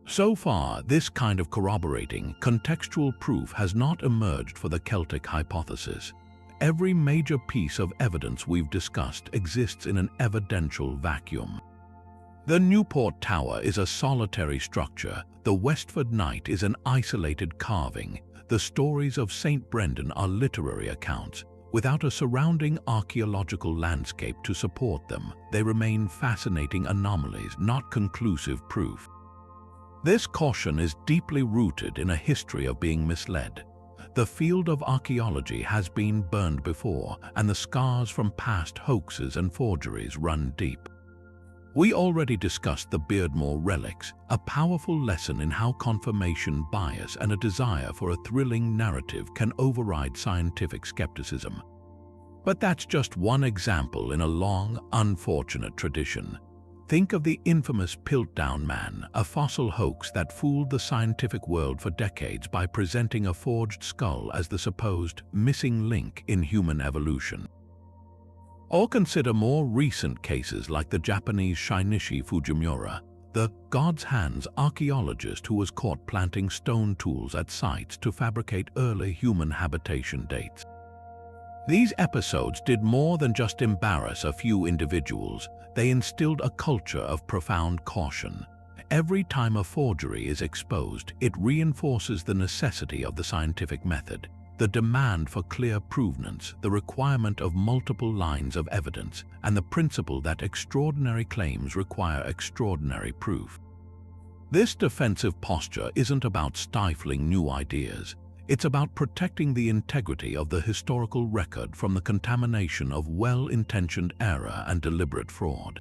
So far, this kind of corroborating, contextual proof has not emerged for the Celtic hypothesis. Every major piece of evidence we've discussed exists in an evidential vacuum. The Newport Tower is a solitary structure, the Westford Knight is an isolated carving, the stories of St. Brendan are literary accounts. Without a surrounding archaeological landscape to support them, they remain fascinating anomalies, not conclusive proof. This caution is deeply rooted in a history of being misled. The field of archaeology has been burned before, and the scars from past hoaxes and forgeries run deep. We already discussed the Beardmore relics, a powerful lesson in how confirmation bias and a desire for a thrilling narrative can override scientific skepticism. But that's just one example in a long, unfortunate tradition. Think of the infamous Piltdown Man, a fossil hoax that fooled the scientific world for decades by presenting a forged skull as the supposed missing link in human evolution. Or consider more recent cases like the Japanese Shinichi Fujimura, the God's Hands archaeologist who was caught planting stone tools at sites to fabricate early human habitation dates. These episodes did more than just embarrass a few individuals, they instilled a culture of profound caution. Every time a forgery is exposed, it reinforces the necessity of the scientific method, the demand for clear provenance, the requirement of multiple lines of evidence, and the principle that extraordinary claims require extraordinary proof. This defensive posture isn't about stifling new ideas. It's about protecting the integrity of the historical record from the contamination of well-intentioned error and deliberate fraud.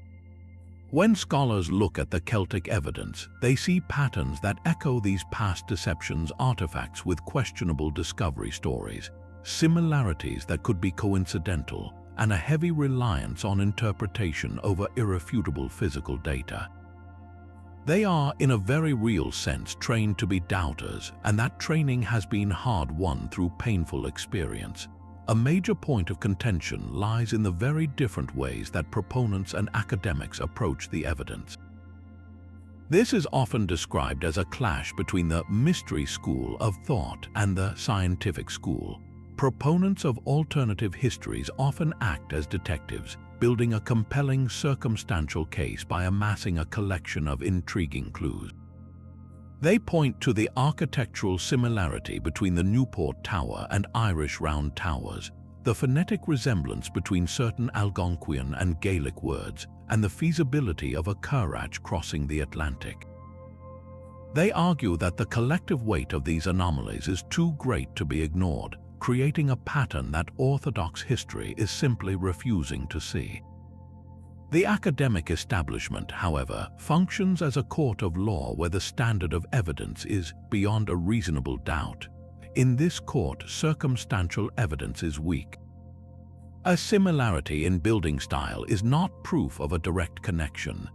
When scholars look at the Celtic evidence, they see patterns that echo these past deceptions, artifacts with questionable discovery stories, similarities that could be coincidental, and a heavy reliance on interpretation over irrefutable physical data. They are, in a very real sense, trained to be doubters, and that training has been hard-won through painful experience. A major point of contention lies in the very different ways that proponents and academics approach the evidence. This is often described as a clash between the mystery school of thought and the scientific school. Proponents of alternative histories often act as detectives, building a compelling circumstantial case by amassing a collection of intriguing clues. They point to the architectural similarity between the Newport Tower and Irish Round Towers, the phonetic resemblance between certain Algonquian and Gaelic words, and the feasibility of a currach crossing the Atlantic. They argue that the collective weight of these anomalies is too great to be ignored, creating a pattern that orthodox history is simply refusing to see. The academic establishment, however, functions as a court of law where the standard of evidence is beyond a reasonable doubt. In this court, circumstantial evidence is weak. A similarity in building style is not proof of a direct connection.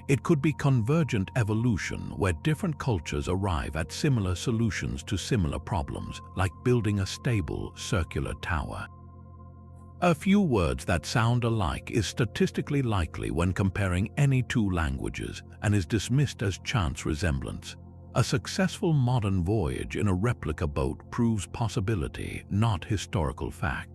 It could be convergent evolution where different cultures arrive at similar solutions to similar problems, like building a stable, circular tower. A few words that sound alike is statistically likely when comparing any two languages and is dismissed as chance resemblance. A successful modern voyage in a replica boat proves possibility, not historical fact.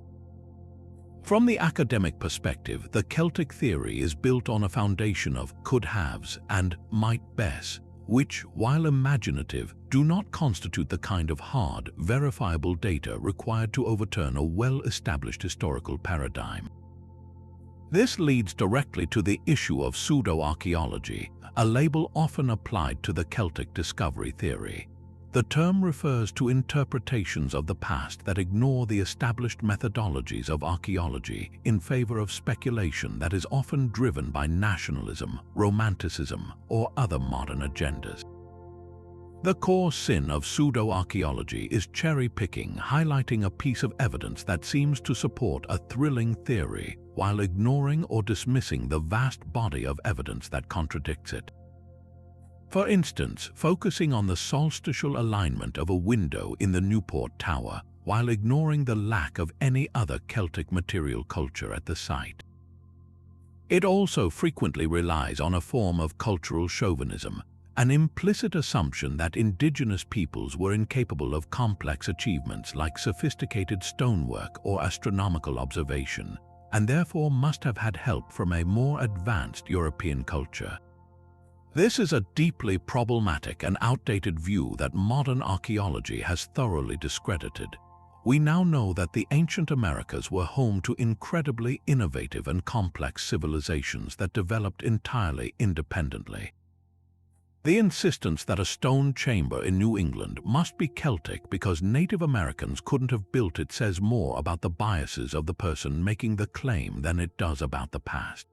From the academic perspective, the Celtic theory is built on a foundation of could-haves and might-bes, which, while imaginative, do not constitute the kind of hard, verifiable data required to overturn a well-established historical paradigm. This leads directly to the issue of pseudo-archaeology, a label often applied to the Celtic discovery theory. The term refers to interpretations of the past that ignore the established methodologies of archaeology in favor of speculation that is often driven by nationalism, romanticism, or other modern agendas. The core sin of pseudo-archaeology is cherry-picking, highlighting a piece of evidence that seems to support a thrilling theory while ignoring or dismissing the vast body of evidence that contradicts it. For instance, focusing on the solstitial alignment of a window in the Newport Tower while ignoring the lack of any other Celtic material culture at the site. It also frequently relies on a form of cultural chauvinism, an implicit assumption that indigenous peoples were incapable of complex achievements like sophisticated stonework or astronomical observation, and therefore must have had help from a more advanced European culture. This is a deeply problematic and outdated view that modern archaeology has thoroughly discredited. We now know that the ancient Americas were home to incredibly innovative and complex civilizations that developed entirely independently. The insistence that a stone chamber in New England must be Celtic because Native Americans couldn't have built it says more about the biases of the person making the claim than it does about the past.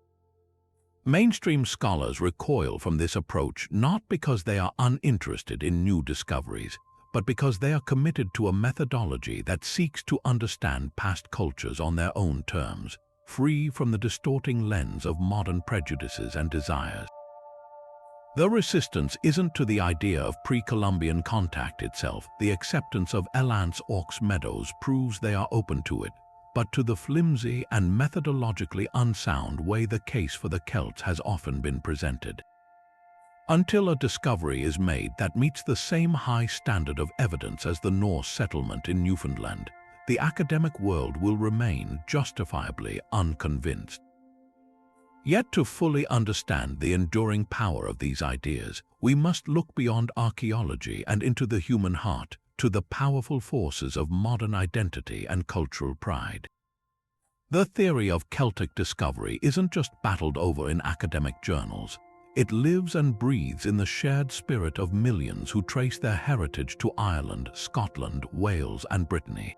Mainstream scholars recoil from this approach not because they are uninterested in new discoveries, but because they are committed to a methodology that seeks to understand past cultures on their own terms, free from the distorting lens of modern prejudices and desires. The resistance isn't to the idea of pre-Columbian contact itself. The acceptance of Elance Orcs Meadows proves they are open to it, but to the flimsy and methodologically unsound way the case for the Celts has often been presented. Until a discovery is made that meets the same high standard of evidence as the Norse settlement in Newfoundland, the academic world will remain justifiably unconvinced. Yet to fully understand the enduring power of these ideas, we must look beyond archaeology and into the human heart, to the powerful forces of modern identity and cultural pride. The theory of Celtic discovery isn't just battled over in academic journals. It lives and breathes in the shared spirit of millions who trace their heritage to Ireland, Scotland, Wales, and Brittany.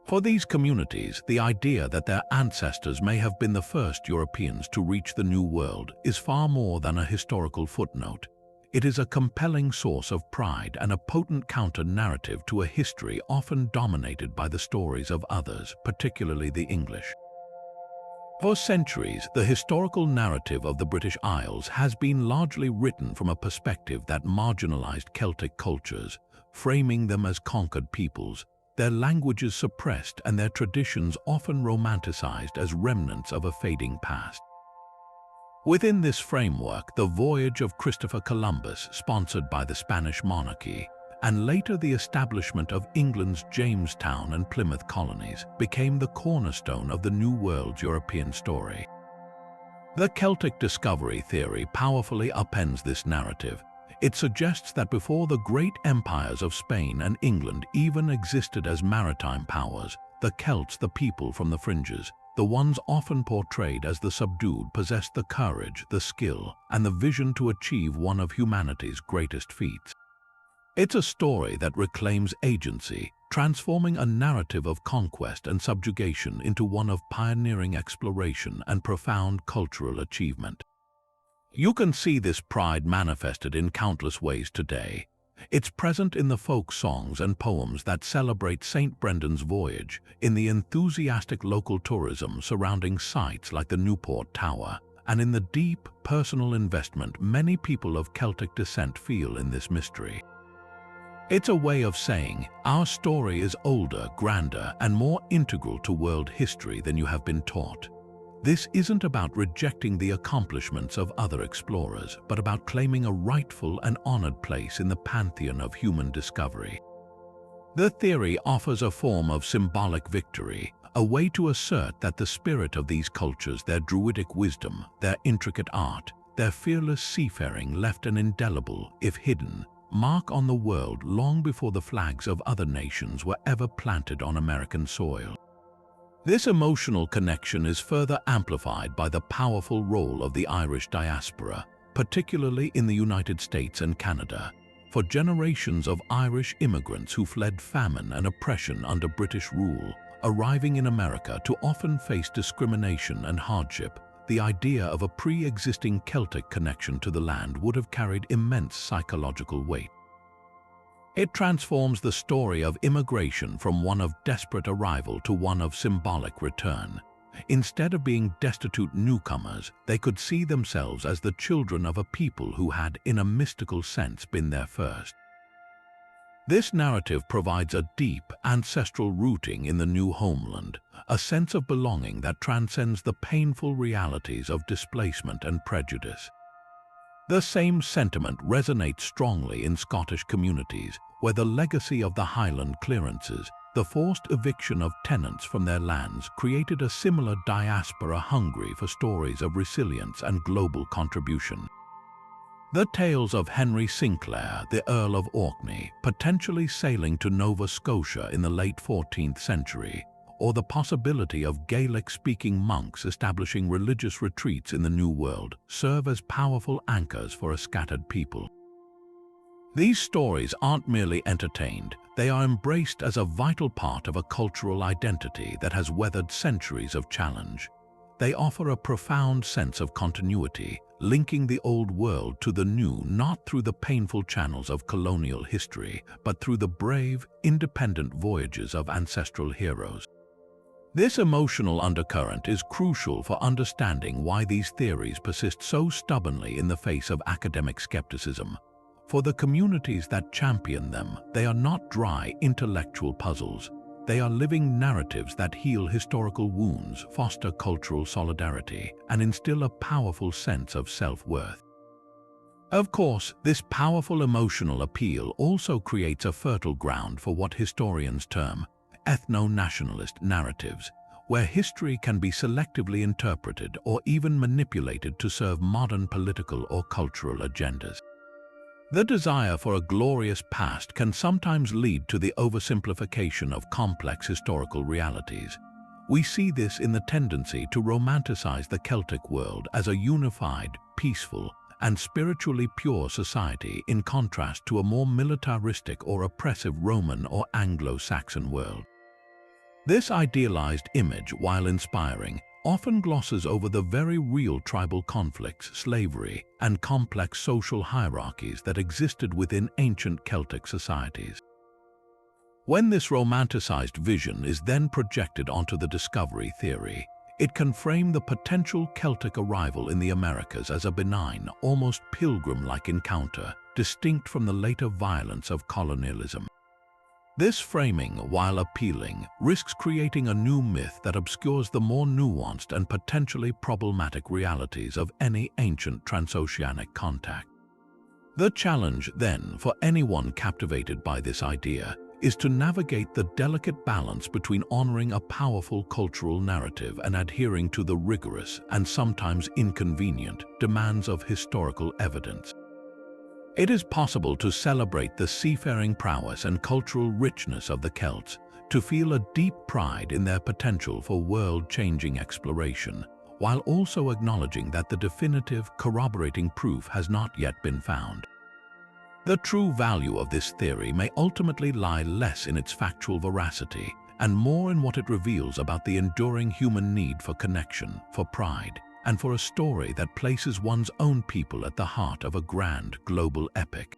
For these communities, the idea that their ancestors may have been the first Europeans to reach the New World is far more than a historical footnote. It is a compelling source of pride and a potent counter-narrative to a history often dominated by the stories of others, particularly the English. For centuries, the historical narrative of the British Isles has been largely written from a perspective that marginalized Celtic cultures, framing them as conquered peoples, their languages suppressed and their traditions often romanticized as remnants of a fading past. Within this framework, the voyage of Christopher Columbus, sponsored by the Spanish monarchy, and later the establishment of England's Jamestown and Plymouth colonies, became the cornerstone of the New World's European story. The Celtic discovery theory powerfully upends this narrative. It suggests that before the great empires of Spain and England even existed as maritime powers, the Celts, the people from the fringes, the ones often portrayed as the subdued, possessed the courage, the skill, and the vision to achieve one of humanity's greatest feats. It's a story that reclaims agency, transforming a narrative of conquest and subjugation into one of pioneering exploration and profound cultural achievement. You can see this pride manifested in countless ways today. It's present in the folk songs and poems that celebrate St. Brendan's voyage, in the enthusiastic local tourism surrounding sites like the Newport Tower, and in the deep, personal investment many people of Celtic descent feel in this mystery. It's a way of saying, our story is older, grander, and more integral to world history than you have been taught. This isn't about rejecting the accomplishments of other explorers, but about claiming a rightful and honored place in the pantheon of human discovery. The theory offers a form of symbolic victory, a way to assert that the spirit of these cultures, their druidic wisdom, their intricate art, their fearless seafaring left an indelible, if hidden, mark on the world long before the flags of other nations were ever planted on American soil. This emotional connection is further amplified by the powerful role of the Irish diaspora, particularly in the United States and Canada. For generations of Irish immigrants who fled famine and oppression under British rule, arriving in America to often face discrimination and hardship, the idea of a pre-existing Celtic connection to the land would have carried immense psychological weight. It transforms the story of immigration from one of desperate arrival to one of symbolic return. Instead of being destitute newcomers, they could see themselves as the children of a people who had, in a mystical sense, been there first. This narrative provides a deep, ancestral rooting in the new homeland, a sense of belonging that transcends the painful realities of displacement and prejudice. The same sentiment resonates strongly in Scottish communities, where the legacy of the Highland clearances, the forced eviction of tenants from their lands, created a similar diaspora hungry for stories of resilience and global contribution. The tales of Henry Sinclair, the Earl of Orkney, potentially sailing to Nova Scotia in the late 14th century, or the possibility of Gaelic-speaking monks establishing religious retreats in the New World, serve as powerful anchors for a scattered people. These stories aren't merely entertained, they are embraced as a vital part of a cultural identity that has weathered centuries of challenge. They offer a profound sense of continuity, linking the old world to the new not through the painful channels of colonial history, but through the brave, independent voyages of ancestral heroes. This emotional undercurrent is crucial for understanding why these theories persist so stubbornly in the face of academic skepticism. For the communities that champion them, they are not dry intellectual puzzles. They are living narratives that heal historical wounds, foster cultural solidarity, and instill a powerful sense of self-worth. Of course, this powerful emotional appeal also creates a fertile ground for what historians term ethno-nationalist narratives, where history can be selectively interpreted or even manipulated to serve modern political or cultural agendas. The desire for a glorious past can sometimes lead to the oversimplification of complex historical realities. We see this in the tendency to romanticize the Celtic world as a unified, peaceful, and spiritually pure society in contrast to a more militaristic or oppressive Roman or Anglo-Saxon world. This idealized image, while inspiring, often glosses over the very real tribal conflicts, slavery, and complex social hierarchies that existed within ancient Celtic societies. When this romanticized vision is then projected onto the discovery theory, It can frame the potential Celtic arrival in the Americas as a benign, almost pilgrim-like encounter, distinct from the later violence of colonialism. This framing, while appealing, risks creating a new myth that obscures the more nuanced and potentially problematic realities of any ancient transoceanic contact. The challenge, then, for anyone captivated by this idea is to navigate the delicate balance between honoring a powerful cultural narrative and adhering to the rigorous and sometimes inconvenient demands of historical evidence. It is possible to celebrate the seafaring prowess and cultural richness of the Celts, to feel a deep pride in their potential for world-changing exploration, while also acknowledging that the definitive, corroborating proof has not yet been found. The true value of this theory may ultimately lie less in its factual veracity and more in what it reveals about the enduring human need for connection, for pride, and for a story that places one's own people at the heart of a grand global epic.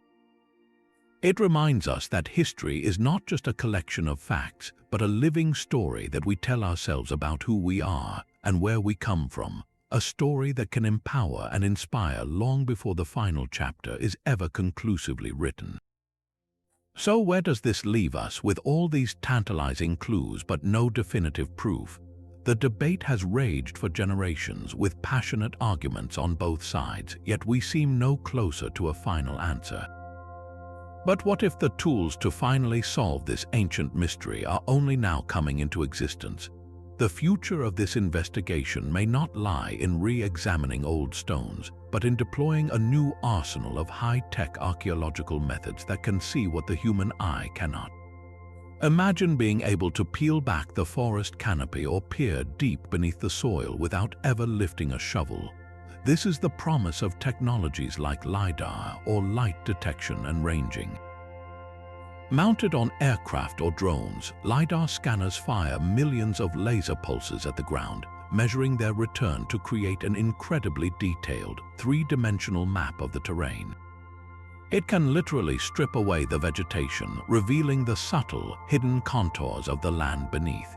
It reminds us that history is not just a collection of facts, but a living story that we tell ourselves about who we are and where we come from, a story that can empower and inspire long before the final chapter is ever conclusively written. So where does this leave us with all these tantalizing clues but no definitive proof? The debate has raged for generations with passionate arguments on both sides, yet we seem no closer to a final answer. But what if the tools to finally solve this ancient mystery are only now coming into existence? The future of this investigation may not lie in re-examining old stones, but in deploying a new arsenal of high-tech archaeological methods that can see what the human eye cannot. Imagine being able to peel back the forest canopy or peer deep beneath the soil without ever lifting a shovel. This is the promise of technologies like LiDAR, or light detection and ranging. Mounted on aircraft or drones, LiDAR scanners fire millions of laser pulses at the ground, measuring their return to create an incredibly detailed, three-dimensional map of the terrain. It can literally strip away the vegetation, revealing the subtle, hidden contours of the land beneath.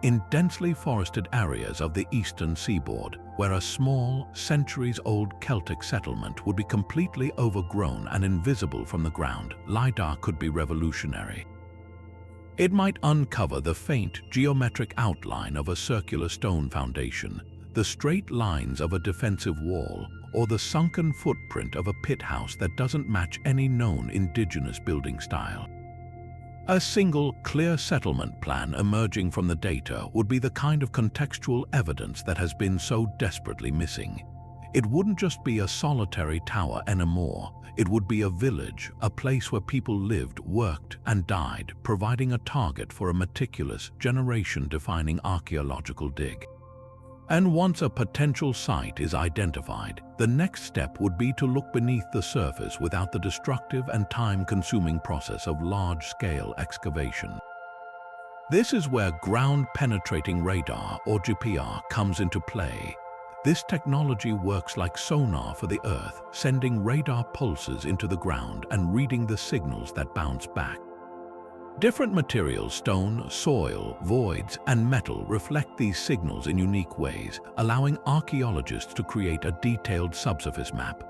In densely forested areas of the eastern seaboard, where a small, centuries-old Celtic settlement would be completely overgrown and invisible from the ground, LiDAR could be revolutionary. It might uncover the faint, geometric outline of a circular stone foundation, the straight lines of a defensive wall, or the sunken footprint of a pit house that doesn't match any known indigenous building style. A single, clear settlement plan emerging from the data would be the kind of contextual evidence that has been so desperately missing. It wouldn't just be a solitary tower anymore. It would be a village, a place where people lived, worked, and died, providing a target for a meticulous, generation-defining archaeological dig. And once a potential site is identified, the next step would be to look beneath the surface without the destructive and time-consuming process of large-scale excavation. This is where ground-penetrating radar, or GPR, comes into play. This technology works like sonar for the Earth, sending radar pulses into the ground and reading the signals that bounce back. Different materials, stone, soil, voids, and metal reflect these signals in unique ways, allowing archaeologists to create a detailed subsurface map.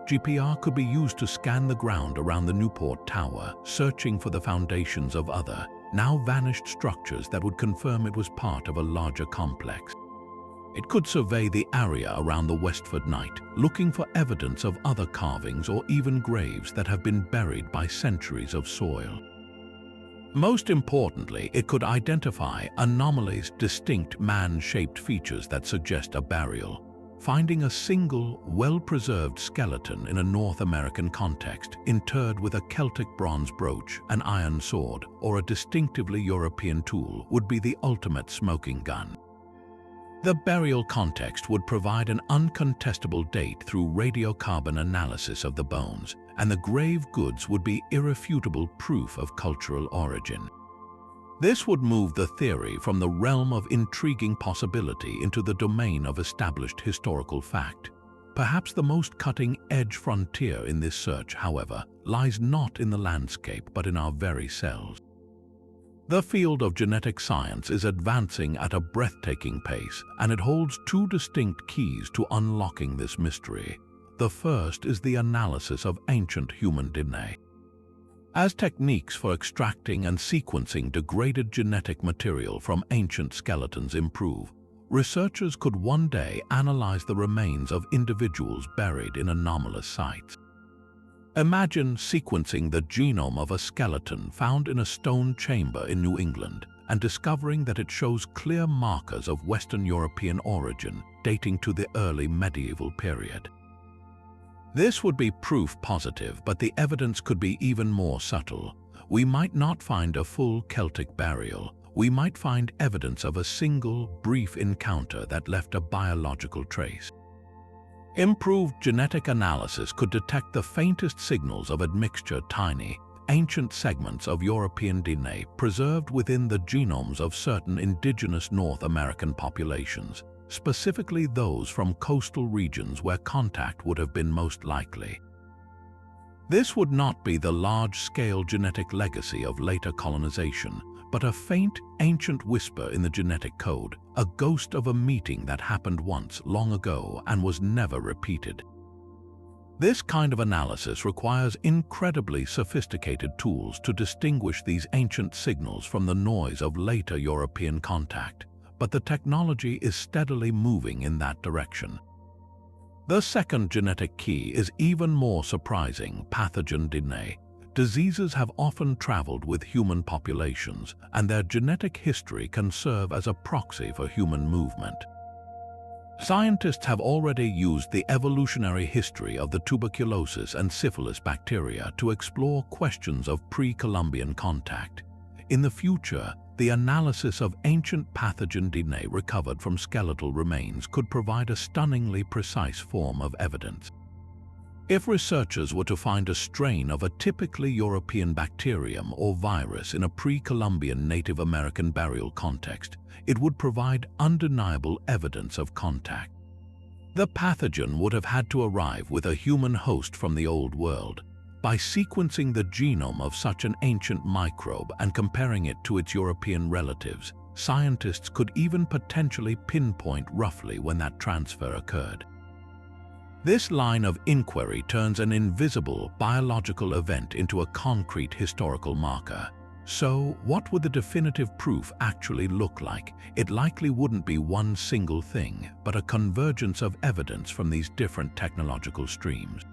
GPR could be used to scan the ground around the Newport Tower, searching for the foundations of other, now vanished structures that would confirm it was part of a larger complex. It could survey the area around the Westford Knight, looking for evidence of other carvings or even graves that have been buried by centuries of soil. Most importantly, it could identify anomalies, distinct man-shaped features that suggest a burial. Finding a single, well-preserved skeleton in a North American context, interred with a Celtic bronze brooch, an iron sword, or a distinctively European tool, would be the ultimate smoking gun. The burial context would provide an uncontestable date through radiocarbon analysis of the bones, and the grave goods would be irrefutable proof of cultural origin. This would move the theory from the realm of intriguing possibility into the domain of established historical fact. Perhaps the most cutting-edge frontier in this search, however, lies not in the landscape but in our very selves. The field of genetic science is advancing at a breathtaking pace, and it holds two distinct keys to unlocking this mystery. The first is the analysis of ancient human DNA. As techniques for extracting and sequencing degraded genetic material from ancient skeletons improve, researchers could one day analyze the remains of individuals buried in anomalous sites. Imagine sequencing the genome of a skeleton found in a stone chamber in New England and discovering that it shows clear markers of Western European origin dating to the early medieval period. This would be proof positive, but the evidence could be even more subtle. We might not find a full Celtic burial. We might find evidence of a single, brief encounter that left a biological trace. Improved genetic analysis could detect the faintest signals of admixture, tiny, ancient segments of European DNA preserved within the genomes of certain indigenous North American populations, specifically those from coastal regions where contact would have been most likely. This would not be the large-scale genetic legacy of later colonization, but a faint, ancient whisper in the genetic code, a ghost of a meeting that happened once, long ago, and was never repeated. This kind of analysis requires incredibly sophisticated tools to distinguish these ancient signals from the noise of later European contact, but the technology is steadily moving in that direction. The second genetic key is even more surprising: pathogen DNA. Diseases have often traveled with human populations, and their genetic history can serve as a proxy for human movement. Scientists have already used the evolutionary history of the tuberculosis and syphilis bacteria to explore questions of pre-columbian contact. In the future, the analysis of ancient pathogen DNA recovered from skeletal remains could provide a stunningly precise form of evidence. If researchers were to find a strain of a typically European bacterium or virus in a pre-Columbian Native American burial context, it would provide undeniable evidence of contact. The pathogen would have had to arrive with a human host from the Old World. By sequencing the genome of such an ancient microbe and comparing it to its European relatives, scientists could even potentially pinpoint roughly when that transfer occurred. This line of inquiry turns an invisible biological event into a concrete historical marker. So, what would the definitive proof actually look like? It likely wouldn't be one single thing, but a convergence of evidence from these different technological streams.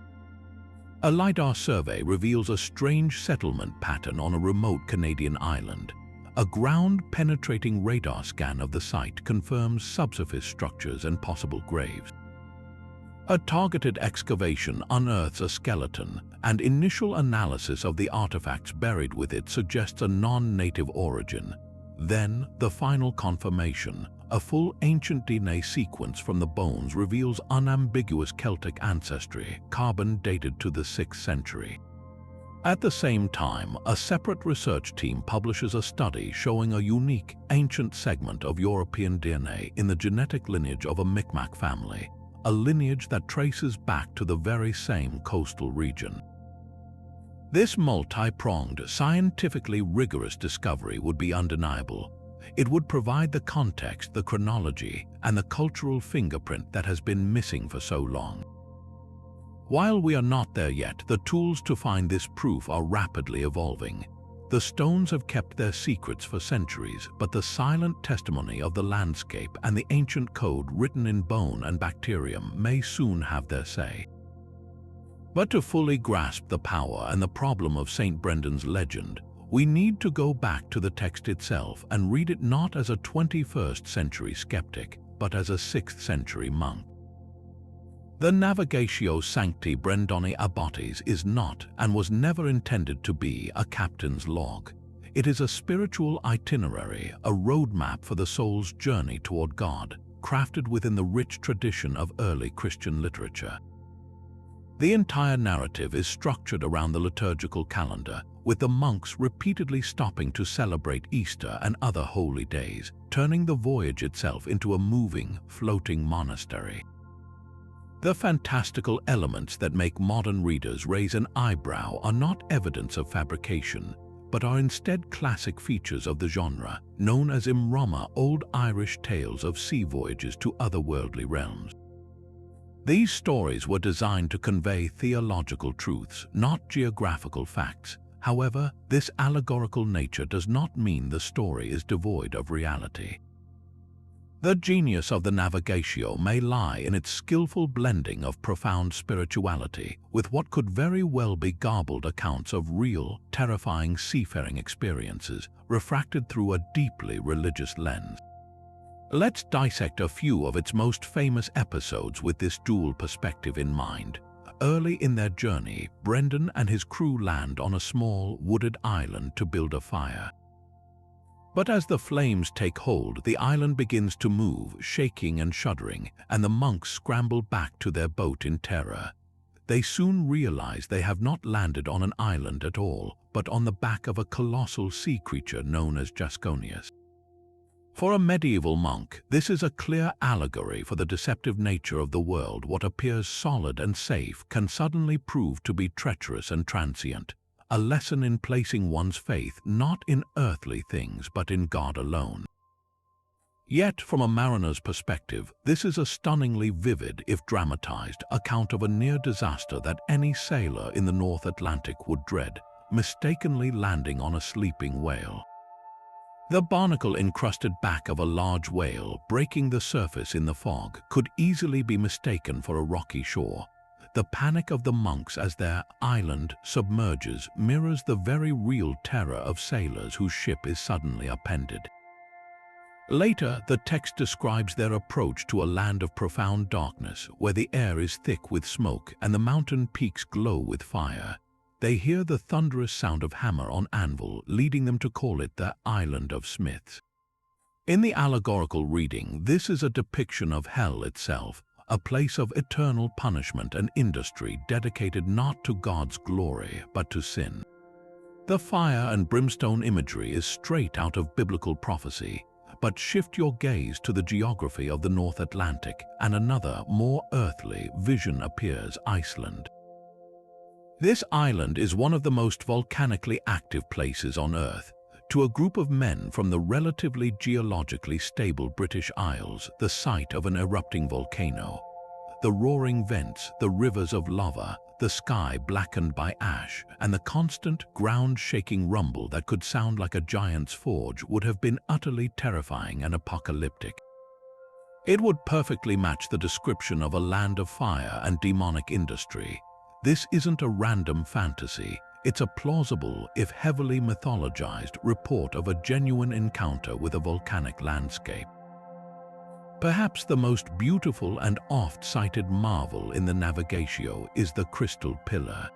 A LiDAR survey reveals a strange settlement pattern on a remote Canadian island. A ground-penetrating radar scan of the site confirms subsurface structures and possible graves. A targeted excavation unearths a skeleton, and initial analysis of the artifacts buried with it suggests a non-native origin. Then, the final confirmation, a full ancient DNA sequence from the bones, reveals unambiguous Celtic ancestry, carbon dated to the 6th century. At the same time, a separate research team publishes a study showing a unique, ancient segment of European DNA in the genetic lineage of a Micmac family, a lineage that traces back to the very same coastal region. This multi-pronged, scientifically rigorous discovery would be undeniable. It would provide the context, the chronology, and the cultural fingerprint that has been missing for so long. While we are not there yet, the tools to find this proof are rapidly evolving. The stones have kept their secrets for centuries, but the silent testimony of the landscape and the ancient code written in bone and bacterium may soon have their say. But to fully grasp the power and the problem of St. Brendan's legend, we need to go back to the text itself and read it not as a 21st century skeptic, but as a 6th century monk. The Navigatio Sancti Brendani Abbatis is not, and was never intended to be, a captain's log. It is a spiritual itinerary, a roadmap for the soul's journey toward God, crafted within the rich tradition of early Christian literature. The entire narrative is structured around the liturgical calendar, with the monks repeatedly stopping to celebrate Easter and other holy days, turning the voyage itself into a moving, floating monastery. The fantastical elements that make modern readers raise an eyebrow are not evidence of fabrication. but are instead classic features of the genre, known as Imrama, Old Irish tales of sea voyages to otherworldly realms. These stories were designed to convey theological truths, not geographical facts. However, this allegorical nature does not mean the story is devoid of reality. The genius of the Navigatio may lie in its skillful blending of profound spirituality with what could very well be garbled accounts of real, terrifying seafaring experiences refracted through a deeply religious lens. Let's dissect a few of its most famous episodes with this dual perspective in mind. Early in their journey, Brendan and his crew land on a small, wooded island to build a fire. But as the flames take hold, the island begins to move, shaking and shuddering, and the monks scramble back to their boat in terror. They soon realize they have not landed on an island at all, but on the back of a colossal sea creature known as Jasconius. For a medieval monk, this is a clear allegory for the deceptive nature of the world. What appears solid and safe can suddenly prove to be treacherous and transient. A lesson in placing one's faith not in earthly things but in God alone. Yet, from a mariner's perspective, this is a stunningly vivid, if dramatized, account of a near disaster that any sailor in the North Atlantic would dread, mistakenly landing on a sleeping whale. The barnacle-encrusted back of a large whale breaking the surface in the fog could easily be mistaken for a rocky shore. The panic of the monks as their island submerges mirrors the very real terror of sailors whose ship is suddenly upended. Later, the text describes their approach to a land of profound darkness, where the air is thick with smoke and the mountain peaks glow with fire. They hear the thunderous sound of hammer on anvil, leading them to call it the Island of Smiths. In the allegorical reading, this is a depiction of hell itself, a place of eternal punishment and industry dedicated not to God's glory but to sin. The fire and brimstone imagery is straight out of biblical prophecy, but shift your gaze to the geography of the North Atlantic and another, more earthly vision appears: Iceland. This island is one of the most volcanically active places on Earth. To a group of men from the relatively geologically stable British Isles, the site of an erupting volcano. The roaring vents, the rivers of lava, the sky blackened by ash, and the constant, ground-shaking rumble that could sound like a giant's forge would have been utterly terrifying and apocalyptic. It would perfectly match the description of a land of fire and demonic industry. This isn't a random fantasy. It's a plausible, if heavily mythologized, report of a genuine encounter with a volcanic landscape. Perhaps the most beautiful and oft-cited marvel in the Navigatio is the crystal pillar.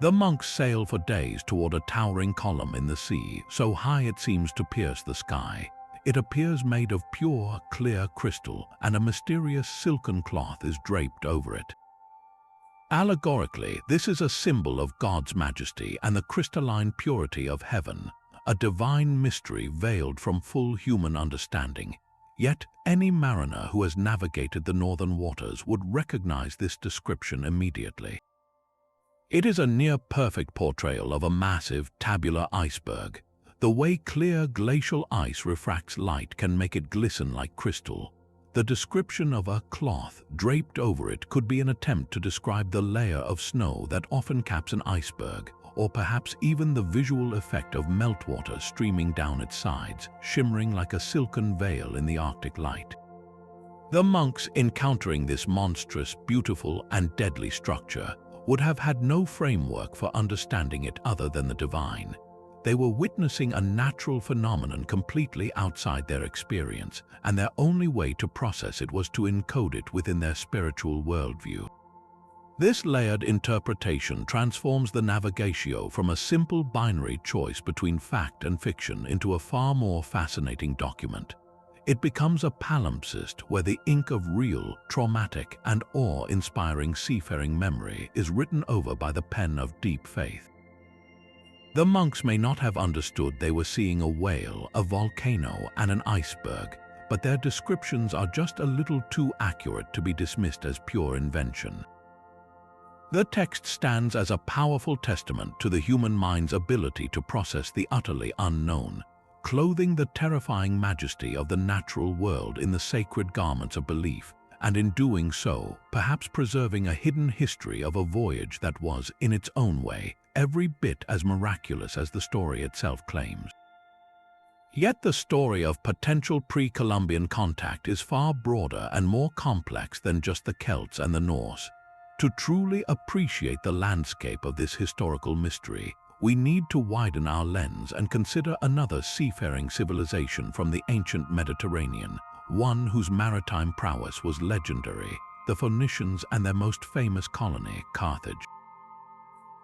The monks sail for days toward a towering column in the sea, so high it seems to pierce the sky. It appears made of pure, clear crystal, and a mysterious silken cloth is draped over it. Allegorically, this is a symbol of God's majesty and the crystalline purity of heaven, a divine mystery veiled from full human understanding. Yet, any mariner who has navigated the northern waters would recognize this description immediately. It is a near-perfect portrayal of a massive, tabular iceberg. The way clear glacial ice refracts light can make it glisten like crystal. The description of a cloth draped over it could be an attempt to describe the layer of snow that often caps an iceberg, or perhaps even the visual effect of meltwater streaming down its sides, shimmering like a silken veil in the Arctic light. The monks, encountering this monstrous, beautiful, and deadly structure, would have had no framework for understanding it other than the divine. They were witnessing a natural phenomenon completely outside their experience, and their only way to process it was to encode it within their spiritual worldview. This layered interpretation transforms the Navigatio from a simple binary choice between fact and fiction into a far more fascinating document. It becomes a palimpsest where the ink of real, traumatic, and awe-inspiring seafaring memory is written over by the pen of deep faith. The monks may not have understood they were seeing a whale, a volcano, and an iceberg, but their descriptions are just a little too accurate to be dismissed as pure invention. The text stands as a powerful testament to the human mind's ability to process the utterly unknown, clothing the terrifying majesty of the natural world in the sacred garments of belief, and in doing so, perhaps preserving a hidden history of a voyage that was, in its own way, every bit as miraculous as the story itself claims. Yet the story of potential pre-Columbian contact is far broader and more complex than just the Celts and the Norse. To truly appreciate the landscape of this historical mystery, we need to widen our lens and consider another seafaring civilization from the ancient Mediterranean, one whose maritime prowess was legendary, the Phoenicians and their most famous colony, Carthage.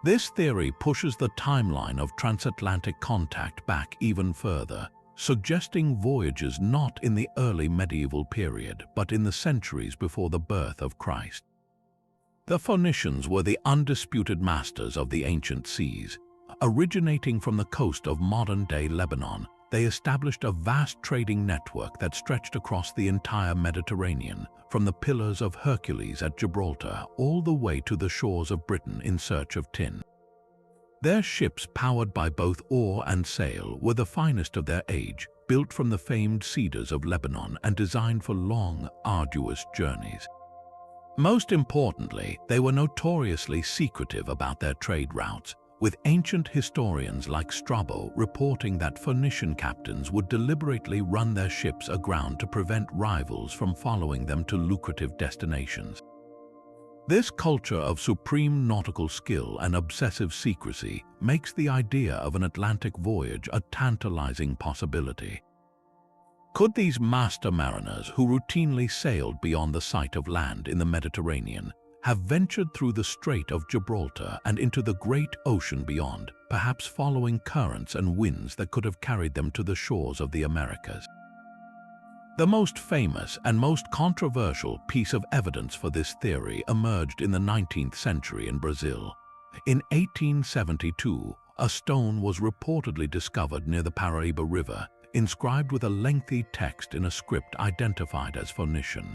This theory pushes the timeline of transatlantic contact back even further, suggesting voyages not in the early medieval period, but in the centuries before the birth of Christ. The Phoenicians were the undisputed masters of the ancient seas. Originating from the coast of modern-day Lebanon, they established a vast trading network that stretched across the entire Mediterranean, from the Pillars of Hercules at Gibraltar all the way to the shores of Britain in search of tin. Their ships, powered by both oar and sail, were the finest of their age, built from the famed cedars of Lebanon and designed for long, arduous journeys. Most importantly, they were notoriously secretive about their trade routes, with ancient historians like Strabo reporting that Phoenician captains would deliberately run their ships aground to prevent rivals from following them to lucrative destinations. This culture of supreme nautical skill and obsessive secrecy makes the idea of an Atlantic voyage a tantalizing possibility. Could these master mariners, who routinely sailed beyond the sight of land in the Mediterranean, have ventured through the Strait of Gibraltar and into the great ocean beyond, perhaps following currents and winds that could have carried them to the shores of the Americas? The most famous and most controversial piece of evidence for this theory emerged in the 19th century in Brazil. In 1872, a stone was reportedly discovered near the Paraíba River, inscribed with a lengthy text in a script identified as Phoenician.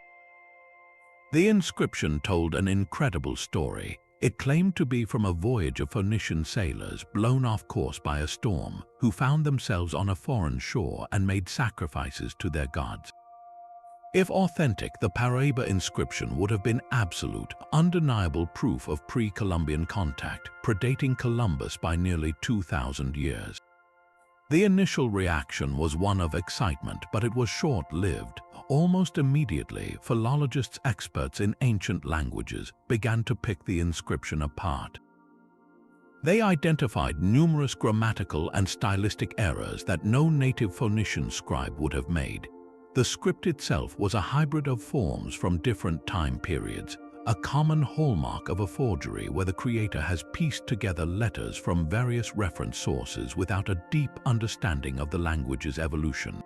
The inscription told an incredible story. It claimed to be from a voyage of Phoenician sailors blown off course by a storm, who found themselves on a foreign shore and made sacrifices to their gods. If authentic, the Paraíba inscription would have been absolute, undeniable proof of pre-Columbian contact, predating Columbus by nearly 2,000 years. The initial reaction was one of excitement, but it was short-lived. Almost immediately, philologists experts in ancient languages began to pick the inscription apart. They identified numerous grammatical and stylistic errors that no native Phoenician scribe would have made. The script itself was a hybrid of forms from different time periods, a common hallmark of a forgery where the creator has pieced together letters from various reference sources without a deep understanding of the language's evolution.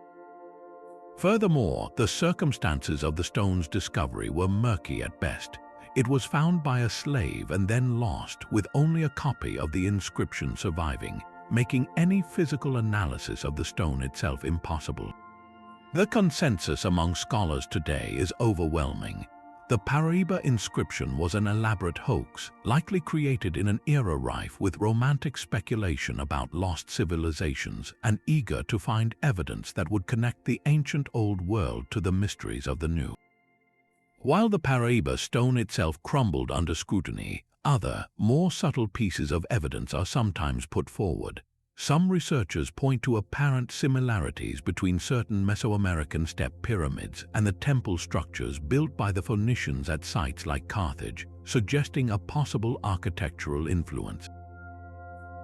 Furthermore, the circumstances of the stone's discovery were murky at best. It was found by a slave and then lost, with only a copy of the inscription surviving, making any physical analysis of the stone itself impossible. The consensus among scholars today is overwhelming. The Paraíba inscription was an elaborate hoax, likely created in an era rife with romantic speculation about lost civilizations and eager to find evidence that would connect the ancient old world to the mysteries of the new. While the Paraíba stone itself crumbled under scrutiny, other, more subtle pieces of evidence are sometimes put forward. Some researchers point to apparent similarities between certain Mesoamerican step pyramids and the temple structures built by the Phoenicians at sites like Carthage, suggesting a possible architectural influence.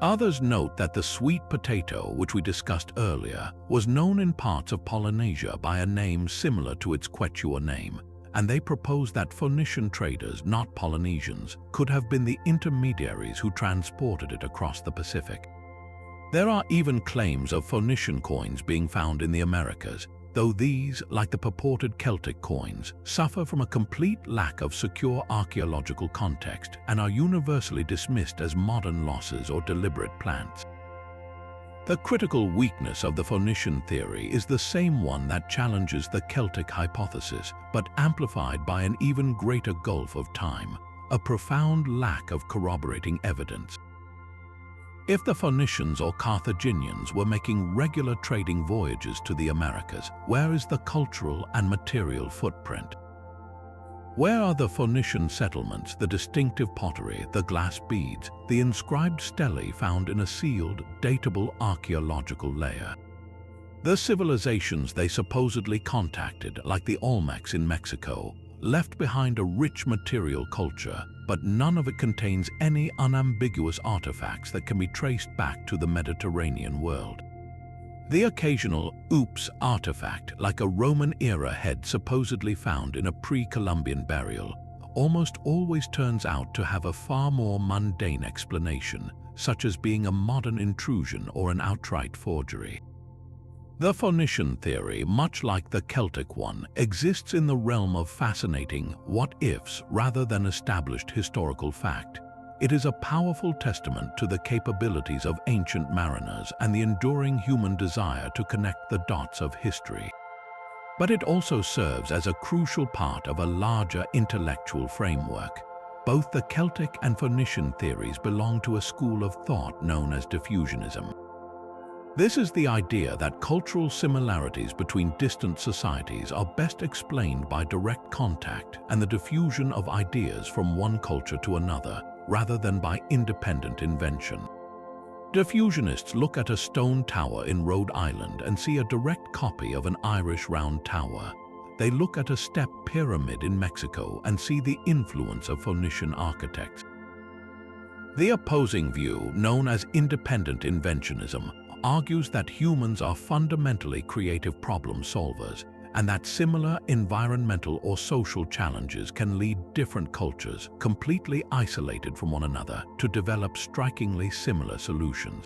Others note that the sweet potato, which we discussed earlier, was known in parts of Polynesia by a name similar to its Quechua name, and they propose that Phoenician traders, not Polynesians, could have been the intermediaries who transported it across the Pacific. There are even claims of Phoenician coins being found in the Americas, though these, like the purported Celtic coins, suffer from a complete lack of secure archaeological context and are universally dismissed as modern losses or deliberate plants. The critical weakness of the Phoenician theory is the same one that challenges the Celtic hypothesis, but amplified by an even greater gulf of time. a profound lack of corroborating evidence. If the Phoenicians or Carthaginians were making regular trading voyages to the Americas, where is the cultural and material footprint? Where are the Phoenician settlements, the distinctive pottery, the glass beads, the inscribed stelae found in a sealed, datable archaeological layer? The civilizations they supposedly contacted, like the Olmecs in Mexico, left behind a rich material culture, but none of it contains any unambiguous artifacts that can be traced back to the Mediterranean world. The occasional oops artifact, like a Roman-era head supposedly found in a pre-Columbian burial, almost always turns out to have a far more mundane explanation, such as being a modern intrusion or an outright forgery. The Phoenician theory, much like the Celtic one, exists in the realm of fascinating what-ifs rather than established historical fact. It is a powerful testament to the capabilities of ancient mariners and the enduring human desire to connect the dots of history. But it also serves as a crucial part of a larger intellectual framework. Both the Celtic and Phoenician theories belong to a school of thought known as diffusionism. This is the idea that cultural similarities between distant societies are best explained by direct contact and the diffusion of ideas from one culture to another, rather than by independent invention. Diffusionists look at a stone tower in Rhode Island and see a direct copy of an Irish round tower. They look at a step pyramid in Mexico and see the influence of Phoenician architects. The opposing view, known as independent inventionism, argues that humans are fundamentally creative problem solvers and that similar environmental or social challenges can lead different cultures, completely isolated from one another, to develop strikingly similar solutions.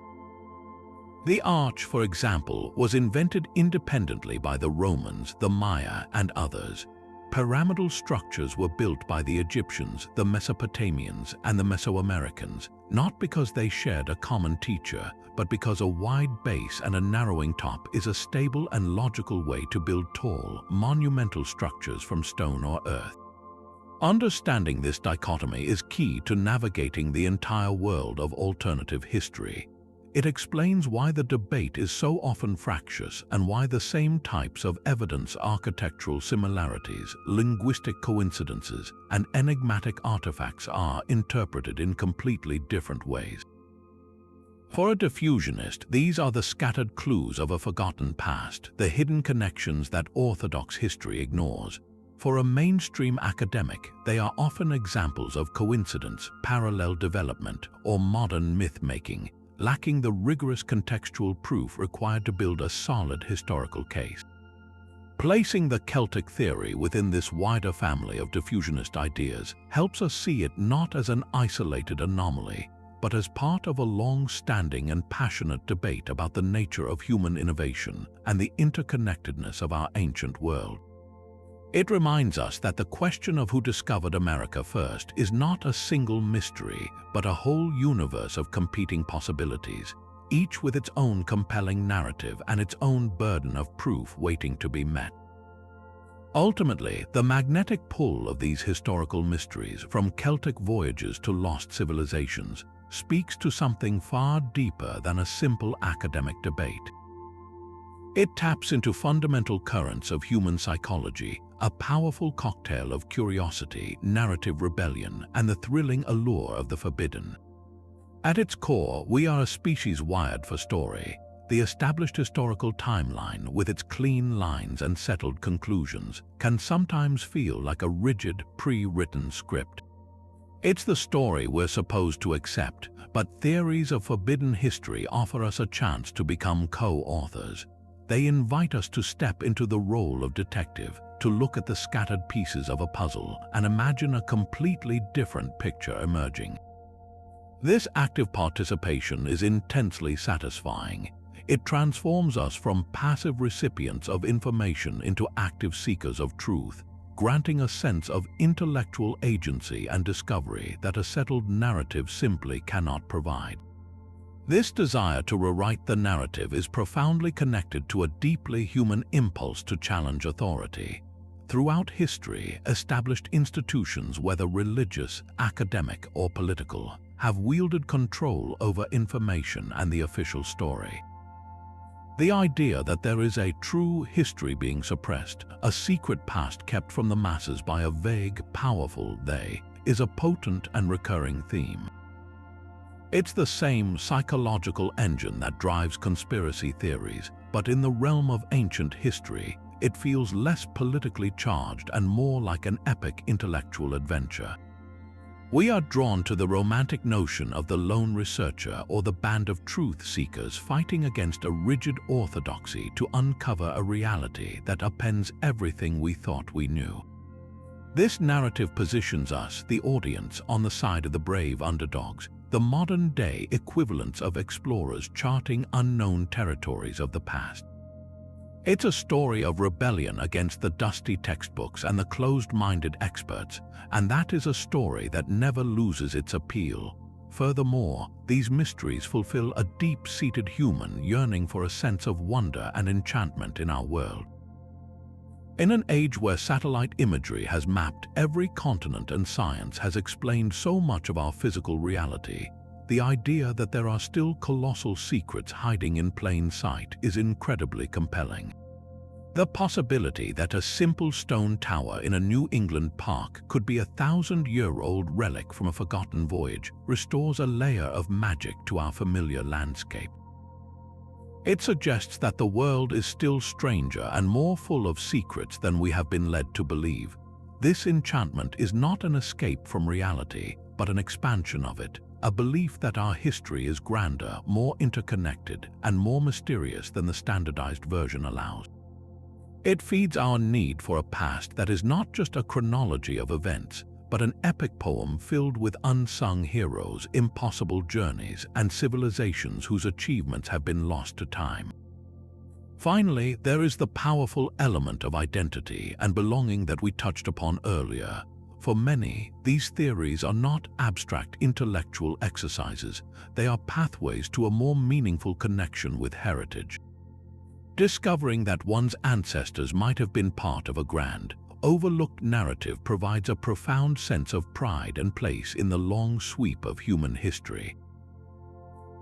The arch, for example, was invented independently by the Romans, the Maya, and others. Pyramidal structures were built by the Egyptians, the Mesopotamians, and the Mesoamericans, not because they shared a common teacher, but because a wide base and a narrowing top is a stable and logical way to build tall, monumental structures from stone or earth. Understanding this dichotomy is key to navigating the entire world of alternative history. It explains why the debate is so often fractious and why the same types of evidence, architectural similarities, linguistic coincidences, and enigmatic artifacts are interpreted in completely different ways. For a diffusionist, these are the scattered clues of a forgotten past, the hidden connections that orthodox history ignores. For a mainstream academic, they are often examples of coincidence, parallel development, or modern myth-making, lacking the rigorous contextual proof required to build a solid historical case. Placing the Celtic theory within this wider family of diffusionist ideas helps us see it not as an isolated anomaly, but as part of a long-standing and passionate debate about the nature of human innovation and the interconnectedness of our ancient world. It reminds us that the question of who discovered America first is not a single mystery, but a whole universe of competing possibilities, each with its own compelling narrative and its own burden of proof waiting to be met. Ultimately, the magnetic pull of these historical mysteries, from Celtic voyages to lost civilizations, speaks to something far deeper than a simple academic debate. It taps into fundamental currents of human psychology, a powerful cocktail of curiosity, narrative rebellion, and the thrilling allure of the forbidden. At its core, we are a species wired for story. The established historical timeline, with its clean lines and settled conclusions, can sometimes feel like a rigid, pre-written script. It's the story we're supposed to accept, but theories of forbidden history offer us a chance to become co-authors. They invite us to step into the role of detective, to look at the scattered pieces of a puzzle and imagine a completely different picture emerging. This active participation is intensely satisfying. It transforms us from passive recipients of information into active seekers of truth, granting a sense of intellectual agency and discovery that a settled narrative simply cannot provide. This desire to rewrite the narrative is profoundly connected to a deeply human impulse to challenge authority. throughout history, established institutions, whether religious, academic, or political, have wielded control over information and the official story. The idea that there is a true history being suppressed, a secret past kept from the masses by a vague, powerful they, is a potent and recurring theme. It's the same psychological engine that drives conspiracy theories, but in the realm of ancient history, it feels less politically charged and more like an epic intellectual adventure. We are drawn to the romantic notion of the lone researcher or the band of truth seekers fighting against a rigid orthodoxy to uncover a reality that upends everything we thought we knew. This narrative positions us, the audience, on the side of the brave underdogs, the modern-day equivalents of explorers charting unknown territories of the past. It's a story of rebellion against the dusty textbooks and the closed-minded experts, and that is a story that never loses its appeal. Furthermore, these mysteries fulfill a deep-seated human yearning for a sense of wonder and enchantment in our world. In an age where satellite imagery has mapped every continent and science has explained so much of our physical reality, the idea that there are still colossal secrets hiding in plain sight is incredibly compelling. The possibility that a simple stone tower in a New England park could be a 1,000-year-old relic from a forgotten voyage restores a layer of magic to our familiar landscape. It suggests that the world is still stranger and more full of secrets than we have been led to believe. This enchantment is not an escape from reality, but an expansion of it, a belief that our history is grander, more interconnected, and more mysterious than the standardized version allows. It feeds our need for a past that is not just a chronology of events, but an epic poem filled with unsung heroes, impossible journeys, and civilizations whose achievements have been lost to time. Finally, there is the powerful element of identity and belonging that we touched upon earlier. For many, these theories are not abstract intellectual exercises, they are pathways to a more meaningful connection with heritage. Discovering that one's ancestors might have been part of a grand, overlooked narrative provides a profound sense of pride and place in the long sweep of human history.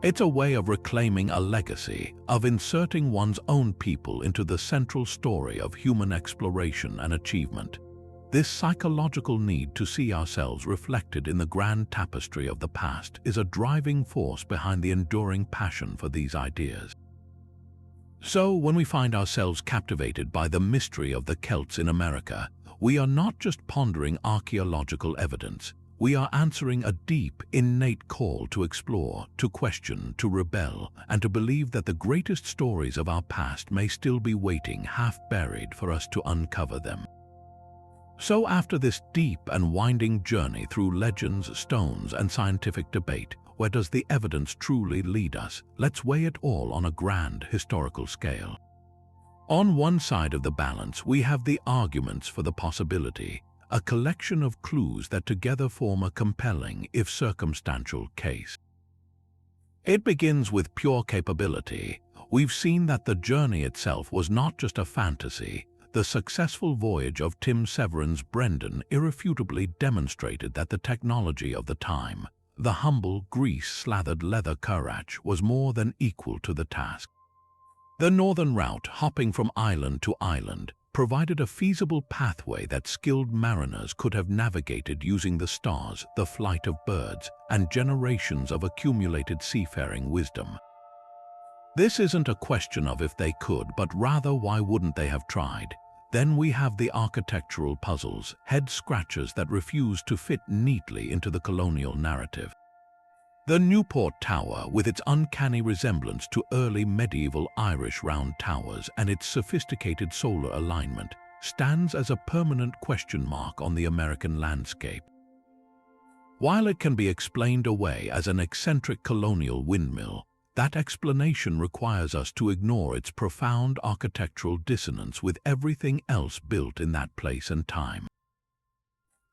It's a way of reclaiming a legacy, of inserting one's own people into the central story of human exploration and achievement. This psychological need to see ourselves reflected in the grand tapestry of the past is a driving force behind the enduring passion for these ideas. So, when we find ourselves captivated by the mystery of the Celts in America, we are not just pondering archaeological evidence, we are answering a deep, innate call to explore, to question, to rebel, and to believe that the greatest stories of our past may still be waiting half-buried for us to uncover them. So after this deep and winding journey through legends, stones, and scientific debate, where does the evidence truly lead us? Let's weigh it all on a grand historical scale. On one side of the balance, we have the arguments for the possibility, a collection of clues that together form a compelling, if circumstantial, case. It begins with pure capability. We've seen that the journey itself was not just a fantasy. The successful voyage of Tim Severin's Brendan irrefutably demonstrated that the technology of the time, the humble grease-slathered leather currach, was more than equal to the task. The northern route, hopping from island to island, provided a feasible pathway that skilled mariners could have navigated using the stars, the flight of birds, and generations of accumulated seafaring wisdom. This isn't a question of if they could, but rather why wouldn't they have tried. Then we have the architectural puzzles, head-scratchers that refuse to fit neatly into the colonial narrative. The Newport Tower, with its uncanny resemblance to early medieval Irish round towers and its sophisticated solar alignment, stands as a permanent question mark on the American landscape. While it can be explained away as an eccentric colonial windmill, that explanation requires us to ignore its profound architectural dissonance with everything else built in that place and time.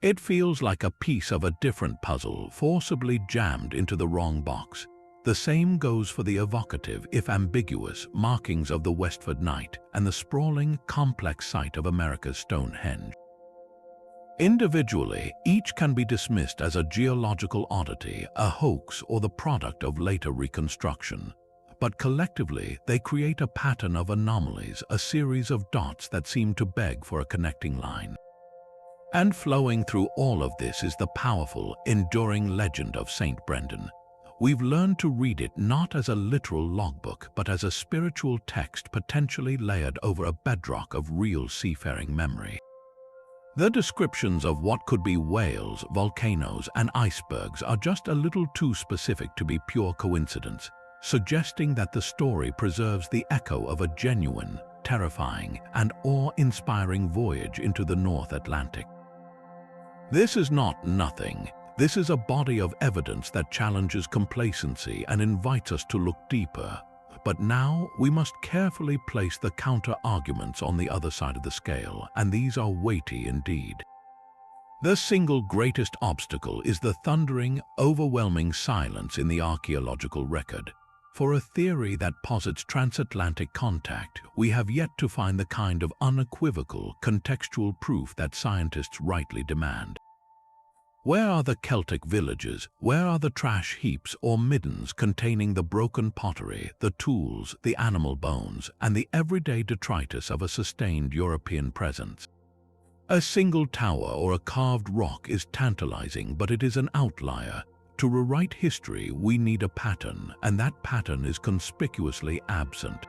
It feels like a piece of a different puzzle forcibly jammed into the wrong box. The same goes for the evocative, if ambiguous, markings of the Westford Knight and the sprawling, complex site of America's Stonehenge. Individually, each can be dismissed as a geological oddity, a hoax, or the product of later reconstruction. But collectively, they create a pattern of anomalies, a series of dots that seem to beg for a connecting line. And flowing through all of this is the powerful, enduring legend of St. Brendan. We've learned to read it not as a literal logbook, but as a spiritual text potentially layered over a bedrock of real seafaring memory. The descriptions of what could be whales, volcanoes, and icebergs are just a little too specific to be pure coincidence, suggesting that the story preserves the echo of a genuine, terrifying, and awe-inspiring voyage into the North Atlantic. This is not nothing. This is a body of evidence that challenges complacency and invites us to look deeper. But now we must carefully place the counter-arguments on the other side of the scale, and these are weighty indeed. The single greatest obstacle is the thundering, overwhelming silence in the archaeological record. For a theory that posits transatlantic contact, we have yet to find the kind of unequivocal, contextual proof that scientists rightly demand. Where are the Celtic villages? Where are the trash heaps or middens containing the broken pottery, the tools, the animal bones, and the everyday detritus of a sustained European presence? A single tower or a carved rock is tantalizing, but it is an outlier. To rewrite history, we need a pattern, and that pattern is conspicuously absent.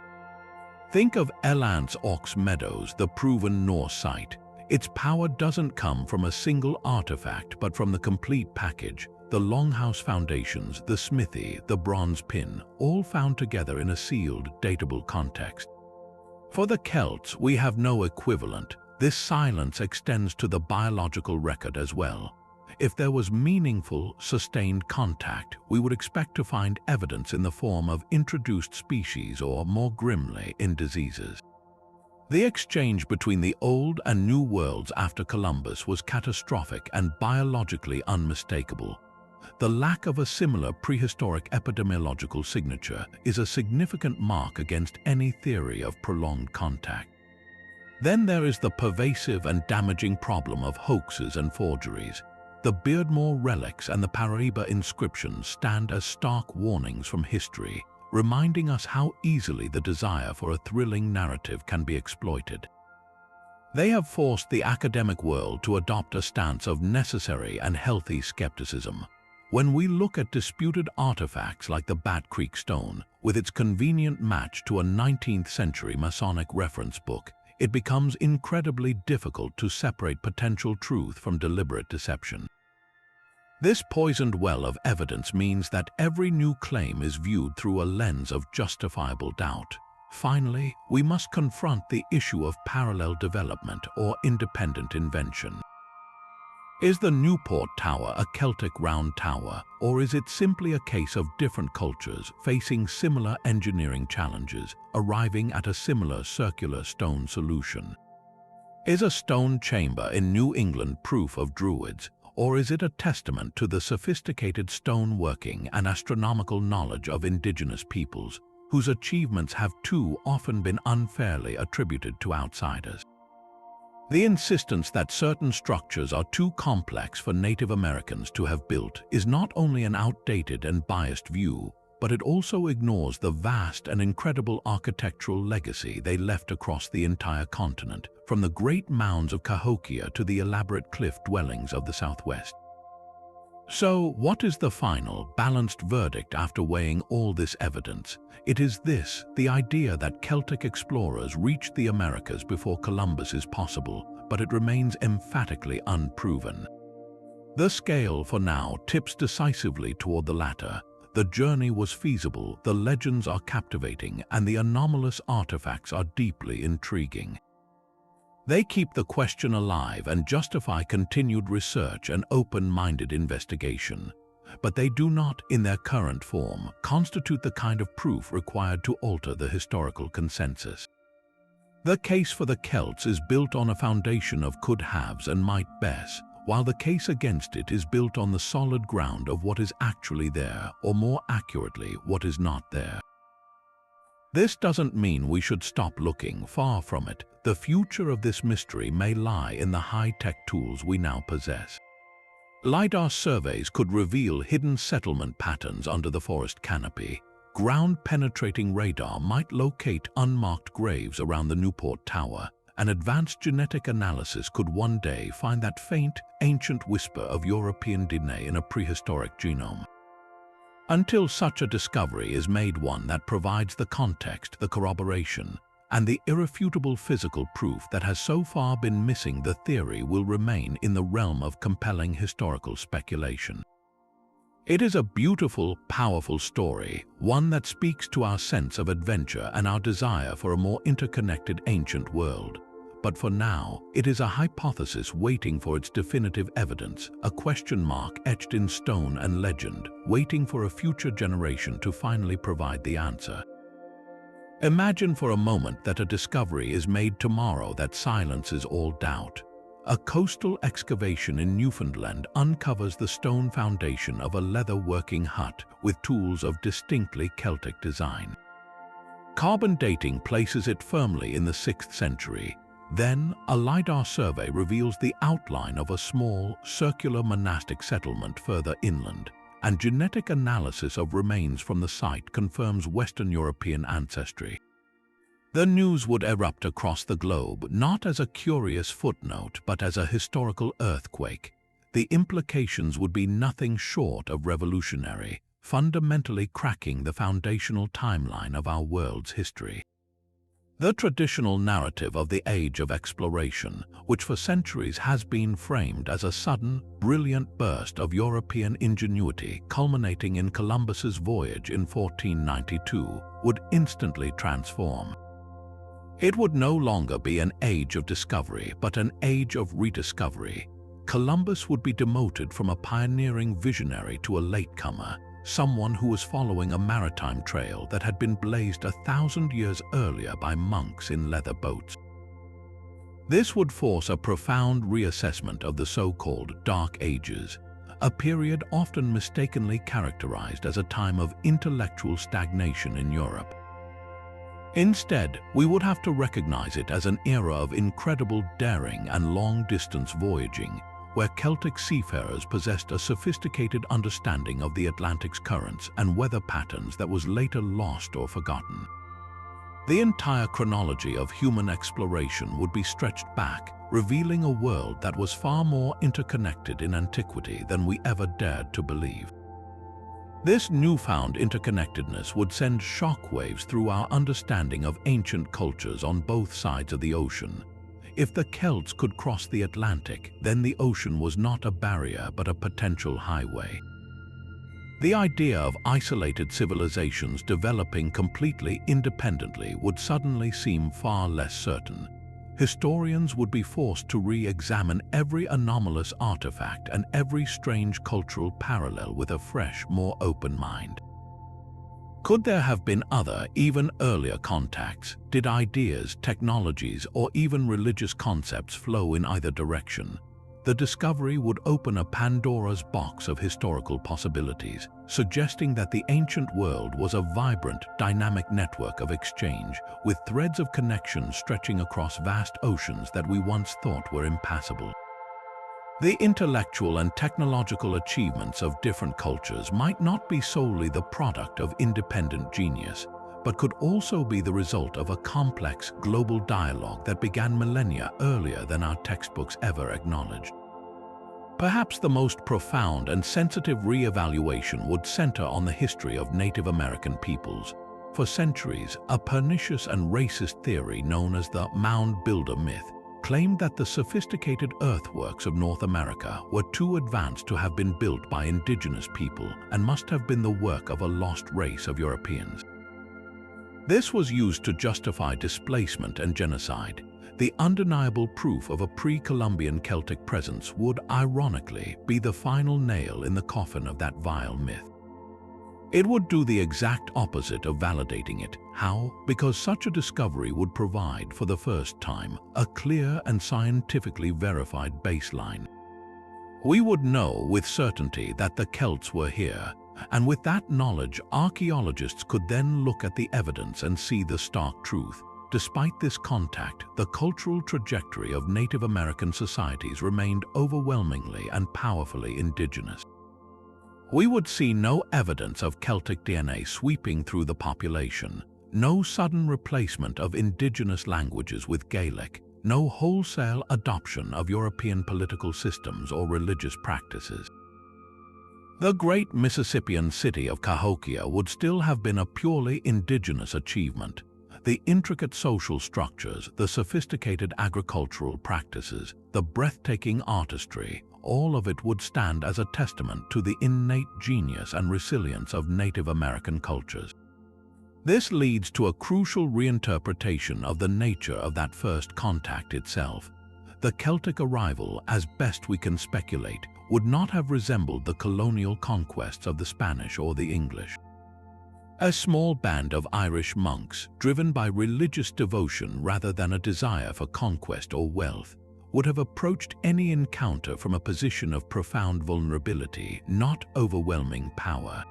Think of Elant's Ox Meadows, the proven Norse site. Its power doesn't come from a single artifact, but from the complete package. The longhouse foundations, the smithy, the bronze pin, all found together in a sealed, datable context. For the Celts, we have no equivalent. This silence extends to the biological record as well. If there was meaningful, sustained contact, we would expect to find evidence in the form of introduced species or, more grimly, in diseases. The exchange between the Old and New Worlds after Columbus was catastrophic and biologically unmistakable. The lack of a similar prehistoric epidemiological signature is a significant mark against any theory of prolonged contact. Then there is the pervasive and damaging problem of hoaxes and forgeries. The Beardmore relics and the Paraíba inscriptions stand as stark warnings from history, reminding us how easily the desire for a thrilling narrative can be exploited. They have forced the academic world to adopt a stance of necessary and healthy skepticism. When we look at disputed artifacts like the Bat Creek stone, with its convenient match to a 19th century Masonic reference book, it becomes incredibly difficult to separate potential truth from deliberate deception. This poisoned well of evidence means that every new claim is viewed through a lens of justifiable doubt. Finally, we must confront the issue of parallel development or independent invention. Is the Newport Tower a Celtic round tower, or is it simply a case of different cultures facing similar engineering challenges, arriving at a similar circular stone solution? Is a stone chamber in New England proof of Druids, or is it a testament to the sophisticated stoneworking and astronomical knowledge of indigenous peoples, whose achievements have too often been unfairly attributed to outsiders? The insistence that certain structures are too complex for Native Americans to have built is not only an outdated and biased view, but it also ignores the vast and incredible architectural legacy they left across the entire continent, from the great mounds of Cahokia to the elaborate cliff dwellings of the Southwest. So, what is the final, balanced verdict after weighing all this evidence? It is this: the idea that Celtic explorers reached the Americas before Columbus is possible, but it remains emphatically unproven. The scale, for now, tips decisively toward the latter. The journey was feasible, the legends are captivating, and the anomalous artifacts are deeply intriguing. They keep the question alive and justify continued research and open-minded investigation. But they do not, in their current form, constitute the kind of proof required to alter the historical consensus. The case for the Celts is built on a foundation of could-haves and might-bes, while the case against it is built on the solid ground of what is actually there, or more accurately, what is not there. This doesn't mean we should stop looking. Far from it. The future of this mystery may lie in the high-tech tools we now possess. LiDAR surveys could reveal hidden settlement patterns under the forest canopy. Ground-penetrating radar might locate unmarked graves around the Newport Tower. An advanced genetic analysis could one day find that faint, ancient whisper of European DNA in a prehistoric genome. Until such a discovery is made, one that provides the context, the corroboration, and the irrefutable physical proof that has so far been missing, the theory will remain in the realm of compelling historical speculation. It is a beautiful, powerful story, one that speaks to our sense of adventure and our desire for a more interconnected ancient world. But for now, it is a hypothesis waiting for its definitive evidence, a question mark etched in stone and legend, waiting for a future generation to finally provide the answer. Imagine for a moment that a discovery is made tomorrow that silences all doubt. A coastal excavation in Newfoundland uncovers the stone foundation of a leather-working hut with tools of distinctly Celtic design. Carbon dating places it firmly in the 6th century. Then, a LiDAR survey reveals the outline of a small, circular monastic settlement further inland, and genetic analysis of remains from the site confirms Western European ancestry. The news would erupt across the globe, not as a curious footnote, but as a historical earthquake. The implications would be nothing short of revolutionary, fundamentally cracking the foundational timeline of our world's history. The traditional narrative of the age of exploration, which for centuries has been framed as a sudden, brilliant burst of European ingenuity culminating in Columbus's voyage in 1492, would instantly transform. It would no longer be an age of discovery, but an age of rediscovery. Columbus would be demoted from a pioneering visionary to a latecomer, someone who was following a maritime trail that had been blazed 1,000 years earlier by monks in leather boats. This would force a profound reassessment of the so-called Dark Ages, a period often mistakenly characterized as a time of intellectual stagnation in Europe. Instead, we would have to recognize it as an era of incredible daring and long-distance voyaging, where Celtic seafarers possessed a sophisticated understanding of the Atlantic's currents and weather patterns that was later lost or forgotten. The entire chronology of human exploration would be stretched back, revealing a world that was far more interconnected in antiquity than we ever dared to believe. This newfound interconnectedness would send shockwaves through our understanding of ancient cultures on both sides of the ocean. If the Celts could cross the Atlantic, then the ocean was not a barrier but a potential highway. The idea of isolated civilizations developing completely independently would suddenly seem far less certain. Historians would be forced to re-examine every anomalous artifact and every strange cultural parallel with a fresh, more open mind. Could there have been other, even earlier contacts? Did ideas, technologies, or even religious concepts flow in either direction? The discovery would open a Pandora's box of historical possibilities, suggesting that the ancient world was a vibrant, dynamic network of exchange, with threads of connection stretching across vast oceans that we once thought were impassable. The intellectual and technological achievements of different cultures might not be solely the product of independent genius, but could also be the result of a complex global dialogue that began millennia earlier than our textbooks ever acknowledged. Perhaps the most profound and sensitive re-evaluation would center on the history of Native American peoples. For centuries, a pernicious and racist theory known as the Mound Builder myth claimed that the sophisticated earthworks of North America were too advanced to have been built by indigenous people and must have been the work of a lost race of Europeans. This was used to justify displacement and genocide. The undeniable proof of a pre-Columbian Celtic presence would, ironically, be the final nail in the coffin of that vile myth. It would do the exact opposite of validating it. How? Because such a discovery would provide, for the first time, a clear and scientifically verified baseline. We would know with certainty that the Celts were here, and with that knowledge, archaeologists could then look at the evidence and see the stark truth. Despite this contact, the cultural trajectory of Native American societies remained overwhelmingly and powerfully indigenous. We would see no evidence of Celtic DNA sweeping through the population, no sudden replacement of indigenous languages with Gaelic, no wholesale adoption of European political systems or religious practices. The great Mississippian city of Cahokia would still have been a purely indigenous achievement. The intricate social structures, the sophisticated agricultural practices, the breathtaking artistry, all of it would stand as a testament to the innate genius and resilience of Native American cultures. This leads to a crucial reinterpretation of the nature of that first contact itself. The Celtic arrival, as best we can speculate, would not have resembled the colonial conquests of the Spanish or the English. A small band of Irish monks, driven by religious devotion rather than a desire for conquest or wealth, would have approached any encounter from a position of profound vulnerability, not overwhelming power.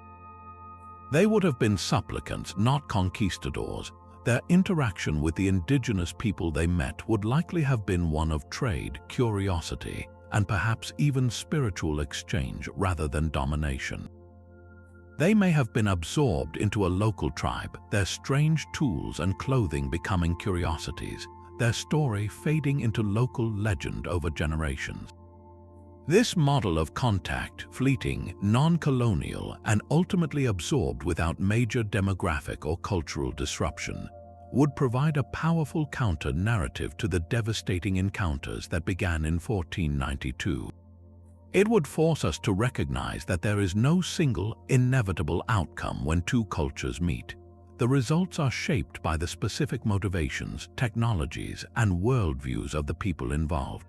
They would have been supplicants, not conquistadors. Their interaction with the indigenous people they met would likely have been one of trade, curiosity, and perhaps even spiritual exchange rather than domination. They may have been absorbed into a local tribe, their strange tools and clothing becoming curiosities, their story fading into local legend over generations. This model of contact, fleeting, non-colonial, and ultimately absorbed without major demographic or cultural disruption, would provide a powerful counter-narrative to the devastating encounters that began in 1492. It would force us to recognize that there is no single, inevitable outcome when two cultures meet. The results are shaped by the specific motivations, technologies, and worldviews of the people involved.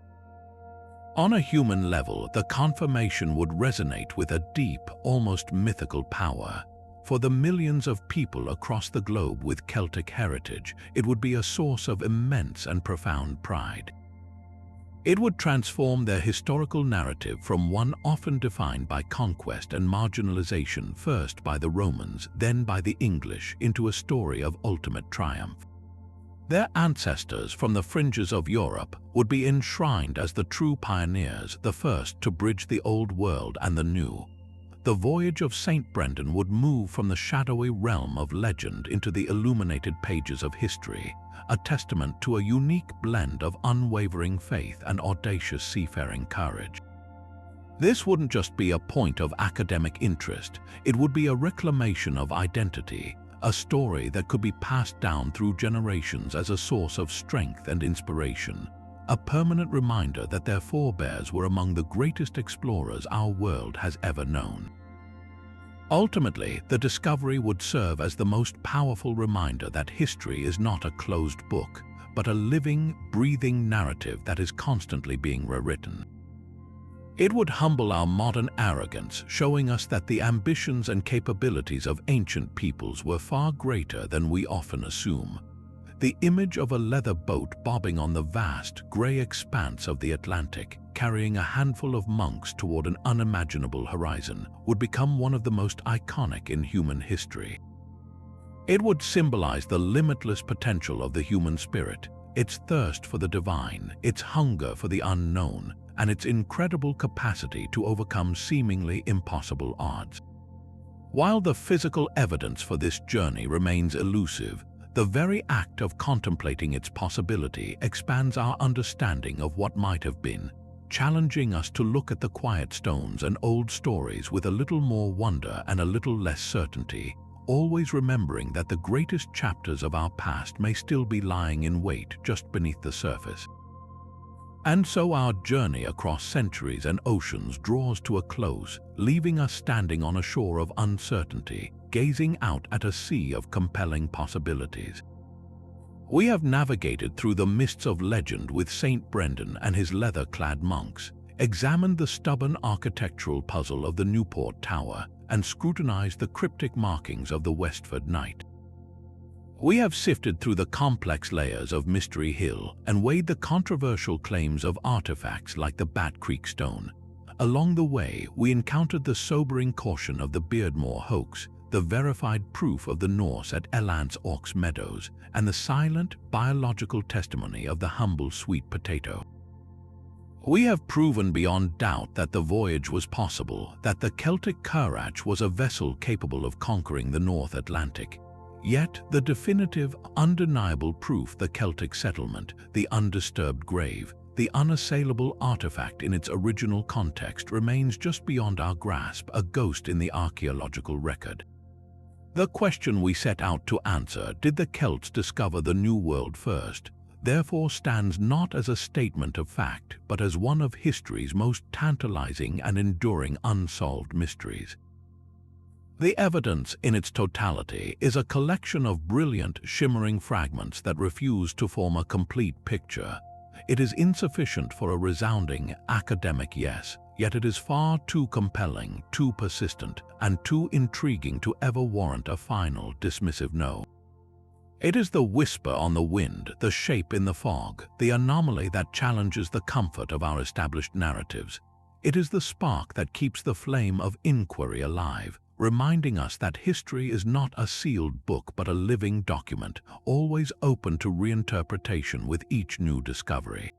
On a human level, the confirmation would resonate with a deep, almost mythical power. For the millions of people across the globe with Celtic heritage, it would be a source of immense and profound pride. It would transform their historical narrative from one often defined by conquest and marginalization, first by the Romans, then by the English, into a story of ultimate triumph. Their ancestors from the fringes of Europe would be enshrined as the true pioneers, the first to bridge the old world and the new. The voyage of St. Brendan would move from the shadowy realm of legend into the illuminated pages of history, a testament to a unique blend of unwavering faith and audacious seafaring courage. This wouldn't just be a point of academic interest, it would be a reclamation of identity, a story that could be passed down through generations as a source of strength and inspiration, a permanent reminder that their forebears were among the greatest explorers our world has ever known. Ultimately, the discovery would serve as the most powerful reminder that history is not a closed book, but a living, breathing narrative that is constantly being rewritten. It would humble our modern arrogance, showing us that the ambitions and capabilities of ancient peoples were far greater than we often assume. The image of a leather boat bobbing on the vast, grey expanse of the Atlantic, carrying a handful of monks toward an unimaginable horizon, would become one of the most iconic in human history. It would symbolize the limitless potential of the human spirit, its thirst for the divine, its hunger for the unknown, and its incredible capacity to overcome seemingly impossible odds. While the physical evidence for this journey remains elusive, the very act of contemplating its possibility expands our understanding of what might have been, challenging us to look at the quiet stones and old stories with a little more wonder and a little less certainty, always remembering that the greatest chapters of our past may still be lying in wait just beneath the surface. And so our journey across centuries and oceans draws to a close, leaving us standing on a shore of uncertainty, gazing out at a sea of compelling possibilities. We have navigated through the mists of legend with St. Brendan and his leather-clad monks, examined the stubborn architectural puzzle of the Newport Tower, and scrutinized the cryptic markings of the Westford Night. We have sifted through the complex layers of Mystery Hill and weighed the controversial claims of artifacts like the Bat Creek Stone, Along the way, we encountered the sobering caution of the Beardmore hoax, the verified proof of the Norse at Elant's Ox Meadows, and the silent, biological testimony of the humble sweet potato. We have proven beyond doubt that the voyage was possible, that the Celtic currach was a vessel capable of conquering the North Atlantic. Yet the definitive, undeniable proof, the Celtic settlement, the undisturbed grave, the unassailable artifact in its original context, remains just beyond our grasp, a ghost in the archaeological record. The question we set out to answer, did the Celts discover the New World first, therefore stands not as a statement of fact, but as one of history's most tantalizing and enduring unsolved mysteries. The evidence in its totality is a collection of brilliant, shimmering fragments that refuse to form a complete picture. It is insufficient for a resounding academic yes, yet it is far too compelling, too persistent, and too intriguing to ever warrant a final, dismissive no. It is the whisper on the wind, the shape in the fog, the anomaly that challenges the comfort of our established narratives. It is the spark that keeps the flame of inquiry alive, reminding us that history is not a sealed book but a living document, always open to reinterpretation with each new discovery.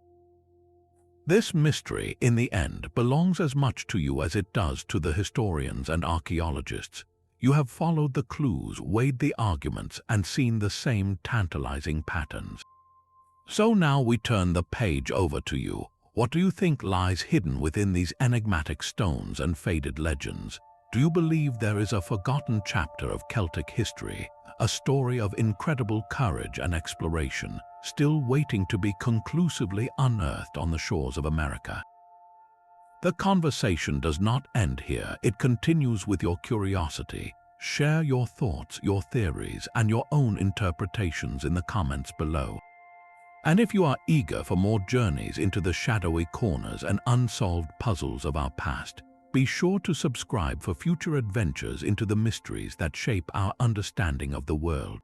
This mystery, in the end, belongs as much to you as it does to the historians and archaeologists. You have followed the clues, weighed the arguments, and seen the same tantalizing patterns. So now we turn the page over to you. What do you think lies hidden within these enigmatic stones and faded legends? Do you believe there is a forgotten chapter of Celtic history, a story of incredible courage and exploration, still waiting to be conclusively unearthed on the shores of America? The conversation does not end here. It continues with your curiosity. Share your thoughts, your theories, and your own interpretations in the comments below. And if you are eager for more journeys into the shadowy corners and unsolved puzzles of our past, be sure to subscribe for future adventures into the mysteries that shape our understanding of the world.